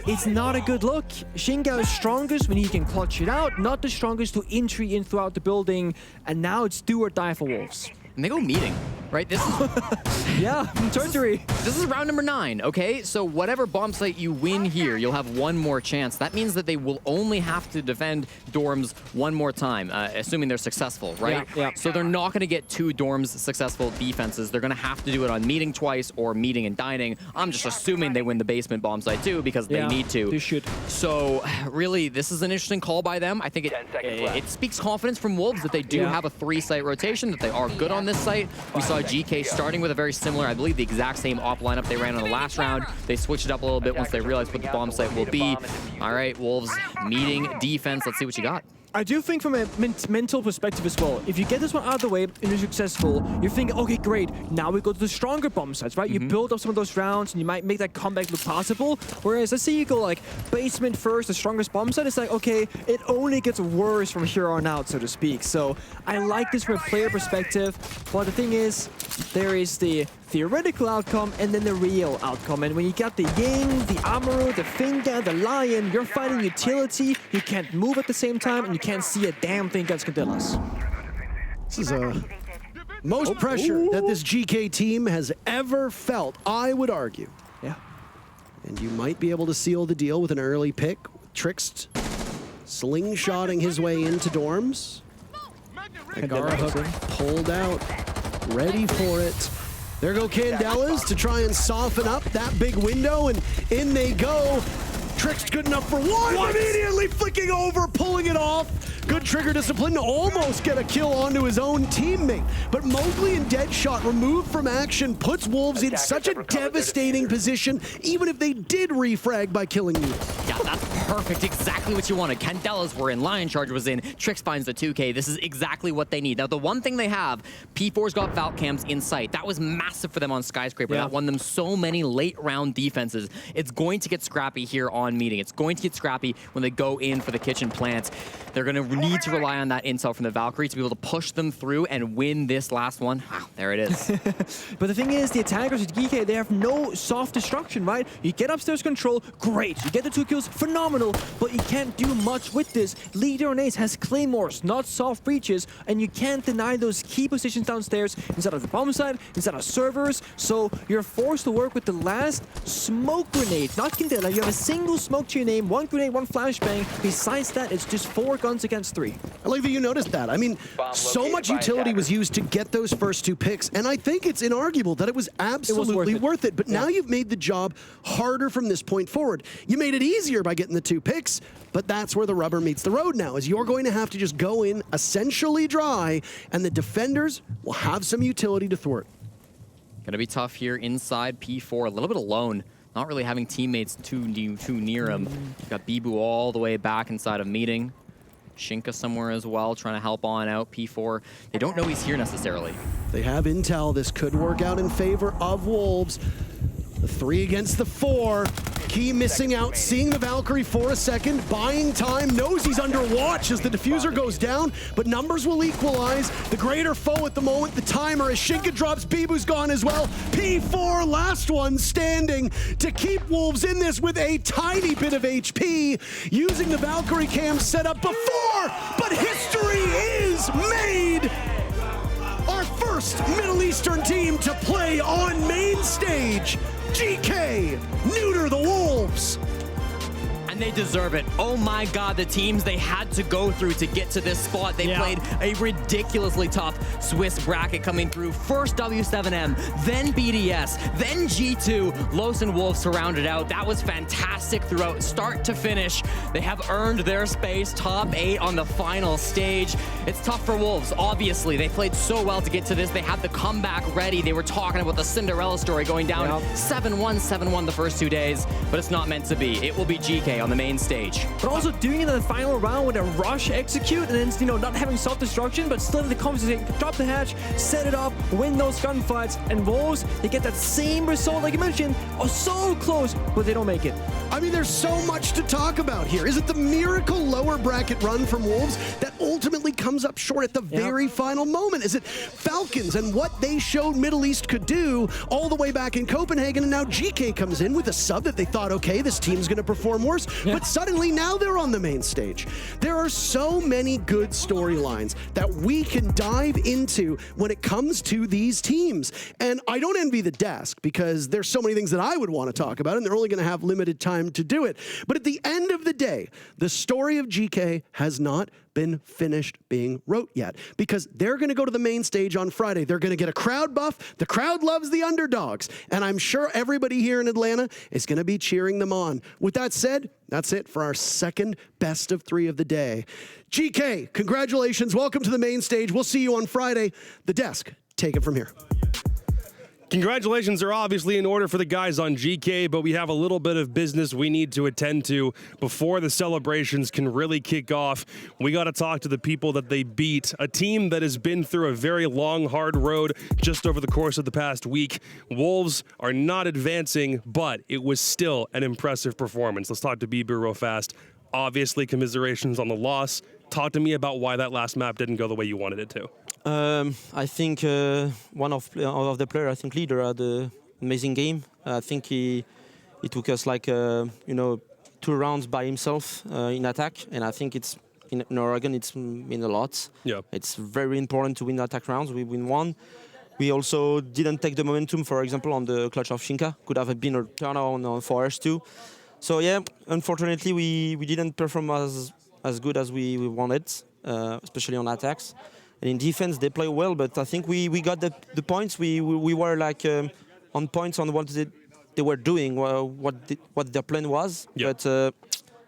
it's not a good look. Shinka is strongest when he can clutch it out, not the strongest to entry in throughout the building, and now it's do or die for Wolves. And they go meeting, right? This is yeah, tertiary. This is round number 9, okay? So whatever bomb site you win here, you'll have 1 more chance. That means that they will only have to defend dorms 1 more time, assuming they're successful, right? Yeah. So they're not going to get 2 dorms successful defenses. They're going to have to do it on meeting twice or meeting and dining. I'm just assuming they win the basement bomb site too, because they need to. They should. So really, this is an interesting call by them. I think it speaks confidence from Wolves that they do have a 3-site rotation, that they are good on this site. We saw GK starting with a very similar, I believe the exact same op lineup they ran on the last round. They switched it up a little bit once they realized what the bomb site will be. All right, Wolves meeting defense. Let's see what you got. I do think from a mental perspective as well, if you get this one out of the way and you're successful, you're thinking, okay, great, now we go to the stronger bomb sites, right? You build up some of those rounds and you might make that comeback look possible. Whereas let's say you go like basement first, the strongest bomb site, it's like, okay, it only gets worse from here on out, so to speak. So I like this from a player perspective, but the thing is, there is the theoretical outcome and then the real outcome. And when you got the Ying, the Amaru, the Finger, the Lion, you're fighting utility, you can't move at the same time, and you can't see a damn thing against Cadillas. This is most pressure that this GK team has ever felt, I would argue. Yeah. And you might be able to seal the deal with an early pick. Trixt slingshotting his way into dorms. Agara Hook pulled out, ready for it. There go Candelas to try and soften up that big window, and in they go. Trixt good enough for 1, immediately flicking over, pulling it off. Good trigger discipline to almost get a kill onto his own teammate. But Mowgli and Deadshot removed from action puts Wolves in such a devastating position, even if they did refrag by killing you. Yeah, that's perfect. Exactly what you wanted. Candelas were in, Lion Charge was in, Trix finds the 2K. This is exactly what they need. Now, the one thing they have, P4's got Valk cams in sight. That was massive for them on Skyscraper. That won them so many late round defenses. It's going to get scrappy here on meeting. It's going to get scrappy when they go in for the kitchen plants. They're going to need to rely on that intel from the Valkyrie to be able to push them through and win this last one. Wow, there it is. But the thing is, the attackers at Geekay, they have no soft destruction, right? You get upstairs control, great. You get the 2 kills, phenomenal. But you can't do much with this. Leader on Ace has claymores, not soft breaches, and you can't deny those key positions downstairs inside of the bomb site, inside of servers. So you're forced to work with the last smoke grenade, not Candela. You have a single smoke to your name, 1 grenade, 1 flashbang. Besides that, it's just 4 guns against 3. I like that you noticed that. I mean, so much utility was used to get those first 2 picks, and I think it's inarguable that it was absolutely worth it. But now you've made the job harder from this point forward. You made it easier by getting the 2 picks, but that's where the rubber meets the road now, is you're going to have to just go in essentially dry, and the defenders will have some utility to thwart. Gonna be tough here inside P4, a little bit alone. Not really having teammates too near him. Got Bibu all the way back inside of meeting. Shinka somewhere as well, trying to help on out. P4, they don't know he's here necessarily. They have intel. This could work out in favor of Wolves. The 3 against the 4. Key missing out, seeing the Valkyrie for a second, buying time, knows he's under watch as the diffuser goes down, but numbers will equalize. The greater foe at the moment, the timer, as Shinka drops, Bibu's gone as well. P4, last one standing to keep Wolves in this with a tiny bit of HP, using the Valkyrie cam set up before, but history is made! Our first Middle Eastern team to play on main stage. Geekay, neuter the Wolves. And they deserve it. Oh my God, the teams they had to go through to get to this spot. They played a ridiculously tough Swiss bracket coming through. First W7M, then BDS, then G2. Los and Wolves surrounded out. That was fantastic throughout start to finish. They have earned their space, top 8 on the final stage. It's tough for Wolves, obviously. They played so well to get to this. They had the comeback ready. They were talking about the Cinderella story going down 7-1, 7-1 the first 2 days, but it's not meant to be. It will be Geekay on the main stage. But also doing it in the final round with a rush execute and then, you know, not having self-destruction, but still in the conversation, drop the hatch, set it up, win those gunfights, and Wolves, they get that same result, like you mentioned, are so close, but they don't make it. I mean, there's so much to talk about here. Is it the miracle lower bracket run from Wolves that ultimately comes up short at the very final moment? Is it Falcons and what they showed Middle East could do all the way back in Copenhagen, and now Geekay comes in with a sub that they thought, okay, this team's going to perform worse, but suddenly now they're on the main stage. There are so many good storylines that we can dive into when it comes to these teams. And I don't envy the desk because there's so many things that I would want to talk about, and they're only going to have limited time to do it. But at the end of the day, the story of Geekay has not been finished being wrote yet, because they're going to go to the main stage on Friday. They're going to get a crowd buff. The crowd loves the underdogs, and I'm sure everybody here in Atlanta is going to be cheering them on. With that said, that's it for our second best of 3 of the day. Geekay, congratulations. Welcome to the main stage. We'll see you on Friday. The desk, take it from here. Congratulations are obviously in order for the guys on Geekay, but we have a little bit of business we need to attend to before the celebrations can really kick off. We got to talk to the people that they beat, a team that has been through a very long, hard road just over the course of the past week. Wolves are not advancing, but it was still an impressive performance. Let's talk to Bibu real fast. Obviously, commiserations on the loss. Talk to me about why that last map didn't go the way you wanted it to. I think one of the players, I think leader, had an amazing game. I think he took us like 2 rounds by himself in attack, and I think it's in Oregon it's mean a lot. Yeah, it's very important to win attack rounds. We win 1. We also didn't take the momentum, for example, on the clutch of Shinka. Could have been a turnaround for us too. So yeah, unfortunately we didn't perform as good as we wanted, especially on attacks. And in defense, they play well, but I think we got the points. We were like on points on what they were doing, what their plan was. Yeah. But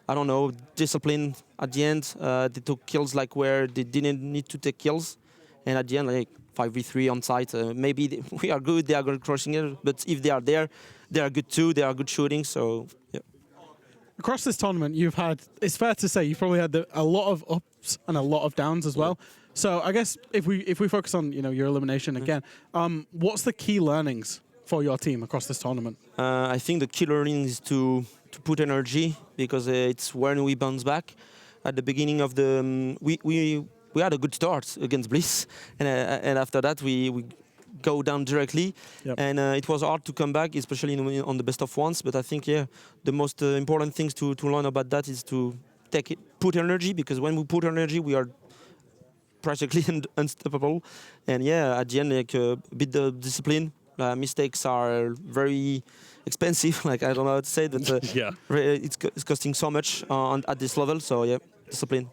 I don't know, discipline at the end. They took kills like where they didn't need to take kills. And at the end, like 5v3 on site, maybe we are good, they are good crushing it. But if they are there, they are good too, they are good shooting. So, yeah. Across this tournament, you've had, it's fair to say, you've probably had a lot of ups and a lot of downs as well. So I guess if we focus on your elimination again, what's the key learnings for your team across this tournament? I think the key learning is to put energy, because it's when we bounce back. At the beginning of the we had a good start against Bliss, and after that we go down directly, and it was hard to come back, especially on the best of ones. But I think the most important things to learn about that is to put energy, because when we put energy, we are practically unstoppable. And at the end, like a bit the discipline. Mistakes are very expensive. Like, I don't know how to say that. It's costing so much at this level. So discipline.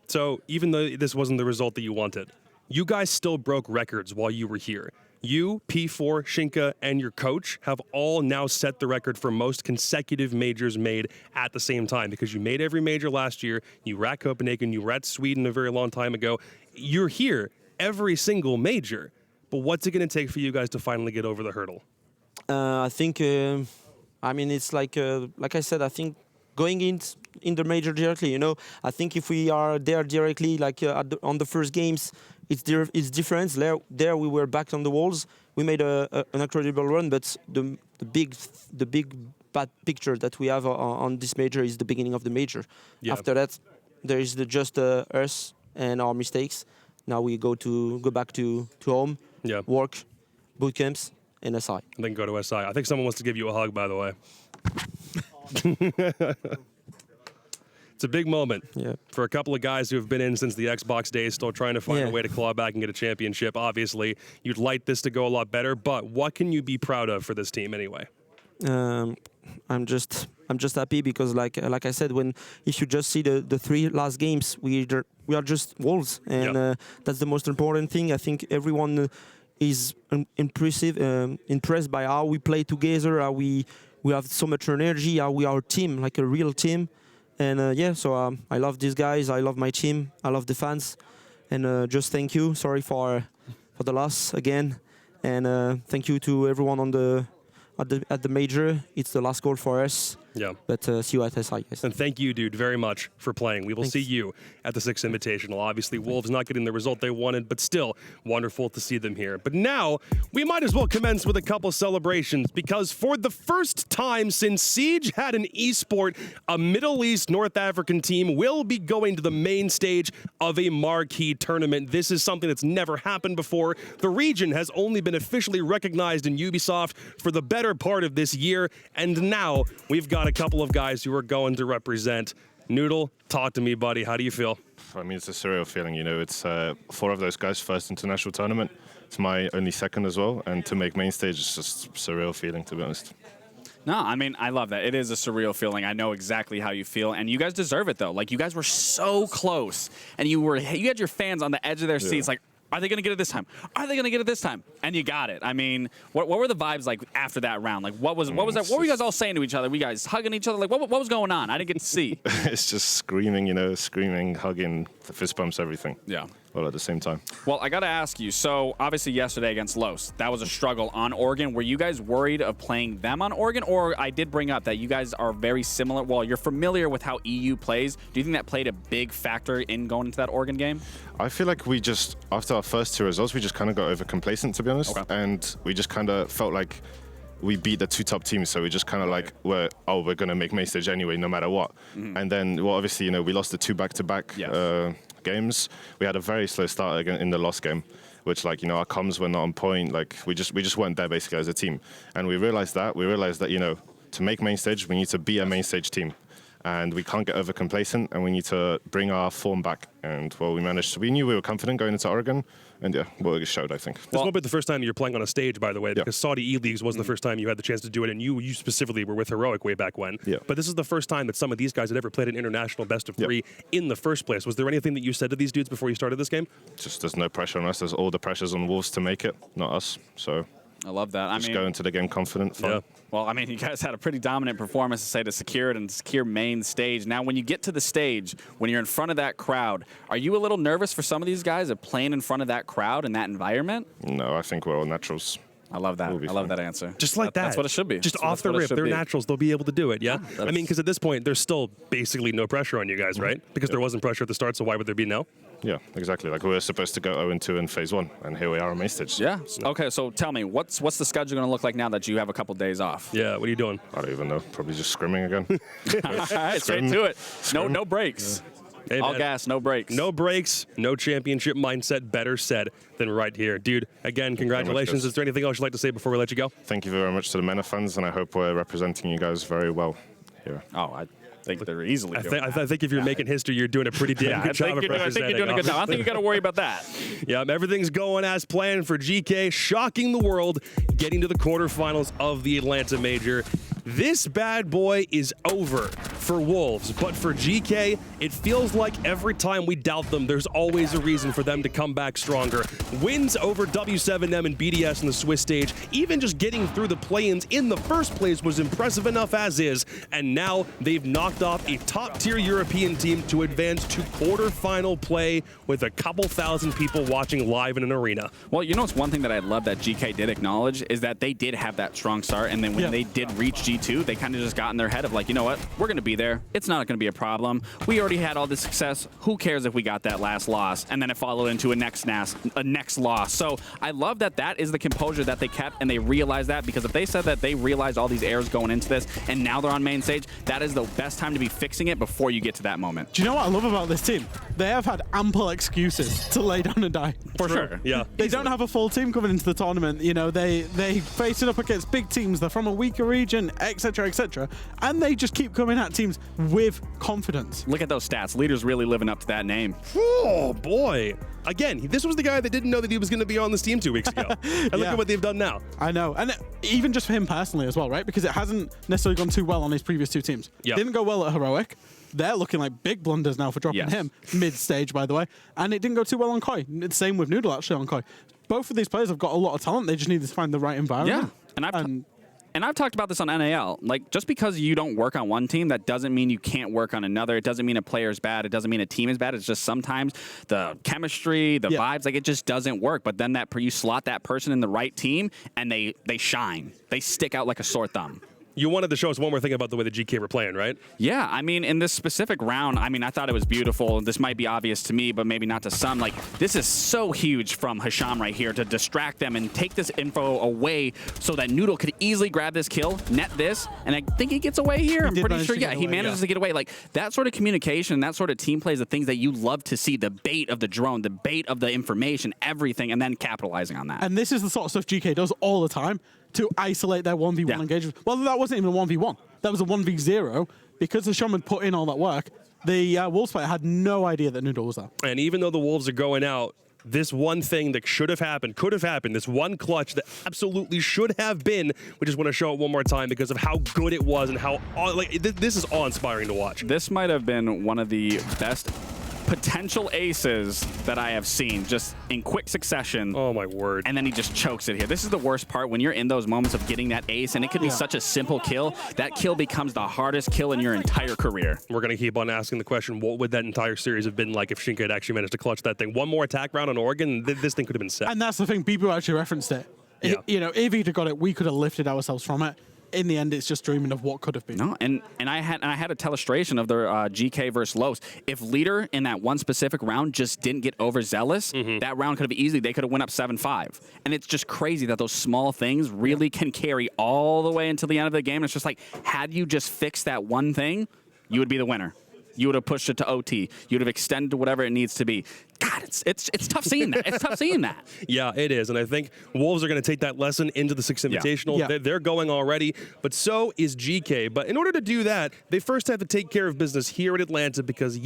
So even though this wasn't the result that you wanted, you guys still broke records while you were here. You, P4, Shinka, and your coach have all now set the record for most consecutive majors made at the same time, because you made every major last year. You were at Copenhagen. You were at Sweden a very long time ago. You're here every single major. But what's it going to take for you guys to finally get over the hurdle? I think, it's like I said, I think going in the major directly, I think if we are there directly, like on the first games, it's different. There we were back on the walls. We made an incredible run, but the big bad picture that we have on this major is the beginning of the major. After that, there is just us and our mistakes. Now we go back to home. Work, boot camps, and SI. And then go to SI. I think someone wants to give you a hug, by the way. It's a big moment for a couple of guys who have been in since the Xbox days, still trying to find a way to claw back and get a championship. Obviously, you'd like this to go a lot better, but what can you be proud of for this team anyway? I'm just happy because, like I said, if you just see the three last games, we are just wolves, and that's the most important thing. I think everyone is impressed by how we play together, how we have so much energy, how we are a team, like a real team, and so I love these guys, I love my team, I love the fans, and just thank you. Sorry for the loss again, and thank you to everyone at the major. It's the last goal for us. But see you at SI, guys. And thank you, dude, very much for playing. We will see you at the 6th Invitational. Obviously, Wolves not getting the result they wanted, but still wonderful to see them here. But now, we might as well commence with a couple celebrations, because for the first time since Siege had an esport, a Middle East North African team will be going to the main stage of a marquee tournament. This is something that's never happened before. The region has only been officially recognized in Ubisoft for the better part of this year, and now we've got a couple of guys who are going to represent. Noodle, talk to me, buddy. How do you feel? I mean, it's a surreal feeling, It's 4 of those guys' first international tournament. It's my only second as well, and to make main stage is just a surreal feeling, to be honest. No, I mean, I love that. It is a surreal feeling. I know exactly how you feel, and you guys deserve it, though. Like, you guys were so close, and you had your fans on the edge of their seats, like, are they going to get it this time? Are they going to get it this time? And you got it. I mean, what were the vibes like after that round? Like, what was that? What were you guys all saying to each other? Were you guys hugging each other? Like, what was going on? I didn't get to see. It's just screaming, screaming, hugging, fist bumps, everything. Yeah. All at the same time. Well, I got to ask you, so obviously yesterday against Los, that was a struggle on Oregon. Were you guys worried of playing them on Oregon? Or I did bring up that you guys are very similar. Well, you're familiar with how EU plays. Do you think that played a big factor in going into that Oregon game? I feel like we just, after our first 2 results, we just kind of got over complacent, to be honest. And we just kind of felt like we beat the 2 top teams, so we just kind of like, we're going to make main stage anyway, no matter what. And then, well, obviously, we lost the 2 back-to-back games. We had a very slow start in the lost game, which, like, our comms were not on point. Like, we just weren't there basically as a team. And we realized that, to make main stage, we need to be a main stage team. And we can't get over complacent, and we need to bring our form back. And, well, we managed to. We knew we were confident going into Oregon, and well, it showed, I think. This won't be the first time you're playing on a stage, by the way, because Saudi E-Leagues was the first time you had the chance to do it, and you specifically were with Heroic way back when. But this is the first time that some of these guys had ever played an international best of 3 in the first place. Was there anything that you said to these dudes before you started this game? Just there's no pressure on us. There's all the pressures on Wolves to make it, not us. So I love that. Just go into the game confident. Fun. Yeah. Well, I mean, you guys had a pretty dominant performance to say to secure it and secure main stage. Now, when you get to the stage, when you're in front of that crowd, are you a little nervous for some of these guys of playing in front of that crowd in that environment? No, I think we're all naturals. I love that. I love that answer. Just like that. That's what it should be. Just off the rip. They're naturals. They'll be able to do it, yeah? I mean, because at this point, there's still basically no pressure on you guys, right? Because there wasn't pressure at the start, so why would there be now? Yeah, exactly. Like we were supposed to go 0-2 in phase 1, and here we are on main stage. Yeah. Okay, so tell me, what's the schedule going to look like now that you have a couple days off? Yeah, what are you doing? I don't even know. Probably just scrimming again. All right, straight to it. No breaks. Hey, all man. gas, no breaks. No breaks, no championship mindset. Better said than right here. Dude, again, congratulations. Is there anything else you'd like to say before we let you go? Thank you very much to the MENA fans, and I hope we're representing you guys very well here. Oh, I think they're easily doing I think if you're making history, you're doing a pretty damn good job of representing. I think you're doing a good job. I don't think you got to worry about that. Yeah, everything's going as planned for GK, shocking the world, getting to the quarterfinals of the Atlanta Major. This bad boy is over for Wolves, but for GK, it feels like every time we doubt them, there's always a reason for them to come back stronger. Wins over W7M and BDS in the Swiss stage, even just getting through the play-ins in the first place was impressive enough as is, and now they've knocked off a top-tier European team to advance to quarterfinal play with a couple thousand people watching live in an arena. Well, you know, it's one thing that I love that GK did acknowledge is that they did have that strong start, and then when they did reach G2, they kind of just got in their head of like, you know what, we're going to be there. It's not going to be a problem. We already had all this success. Who cares if we got that last loss? And then it followed into a next loss. So I love that that is the composure that they kept, and they realized that, because if they said that they realized all these errors going into this, and now they're on main stage, that is the best time to be fixing it before you get to that moment. Do you know what I love about this team? They have had ample excuses to lay down and die. For sure. Yeah. They don't have a full team coming into the tournament. You know, they face it up against big teams. They're from a weaker region, etc., etc., and they just keep coming at teams with confidence. Look at those stats. Leader's really living up to that name. Oh, boy. Again, this was the guy that didn't know that he was going to be on this team 2 weeks ago. And look at what they've done now. I know. And even just for him personally as well, right? Because it hasn't necessarily gone too well on his previous 2 teams. Yep. Didn't go well at Heroic. They're looking like big blunders now for dropping him mid-stage, by the way. And it didn't go too well on Koi. It's the same with Noodle, actually, on Koi. Both of these players have got a lot of talent. They just need to find the right environment. Yeah. And I've talked about this on NAL. Like, just because you don't work on one team, that doesn't mean you can't work on another. It doesn't mean a player is bad. It doesn't mean a team is bad. It's just sometimes the chemistry, the vibes, like, it just doesn't work. But then you slot that person in the right team, and they shine. They stick out like a sore thumb. You wanted to show us one more thing about the way the GK were playing, right? Yeah, I mean, in this specific round, I mean, I thought it was beautiful. This might be obvious to me, but maybe not to some. Like, this is so huge from Hisham right here to distract them and take this info away so that Noodle could easily grab this kill, net this, and I think he gets away here. I'm pretty sure, he manages to get away. Like, that sort of communication, that sort of team play is the things that you love to see. The bait of the drone, the bait of the information, everything, and then capitalizing on that. And this is the sort of stuff GK does all the time to isolate their 1v1 engagement. Well, that wasn't even a 1v1. That was a 1v0. Because the Shaman put in all that work, the Wolves player had no idea that Noodle was there. And even though the Wolves are going out, this one thing that should have happened, could have happened, this one clutch that absolutely should have been, we just want to show it one more time because of how good it was and how, this is awe-inspiring to watch. This might have been one of the best potential aces that I have seen, just in quick succession. Oh my word. And then he just chokes it here. This is the worst part, when you're in those moments of getting that ace, and it could be such a simple kill. That kill becomes the hardest kill in your entire career. We're going to keep on asking the question, what would that entire series have been like if Shinka had actually managed to clutch that thing? One more attack round on Oregon, this thing could have been set. And that's the thing, Bibu actually referenced it. Yeah. You know, if he'd have got it, we could have lifted ourselves from it. In the end, it's just dreaming of what could have been. No, and I had a telestration of the GK versus Los. If Leader in that one specific round just didn't get overzealous, that round could have easily, they could have went up 7-5. And it's just crazy that those small things really can carry all the way until the end of the game. It's just like, had you just fixed that one thing, you would be the winner. You would have pushed it to OT. You would have extended to whatever it needs to be. God, it's tough seeing that. It's tough seeing that. Yeah, it is. And I think Wolves are going to take that lesson into the Six Invitational. Yeah. They're going already, but so is GK. But in order to do that, they first have to take care of business here in Atlanta because,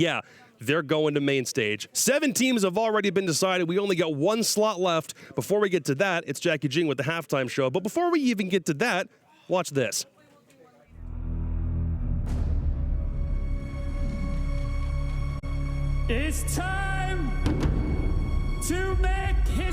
they're going to main stage. 7 teams have already been decided. We only got 1 slot left. Before we get to that, it's Jackie Jing with the halftime show. But before we even get to that, watch this. It's time to make history.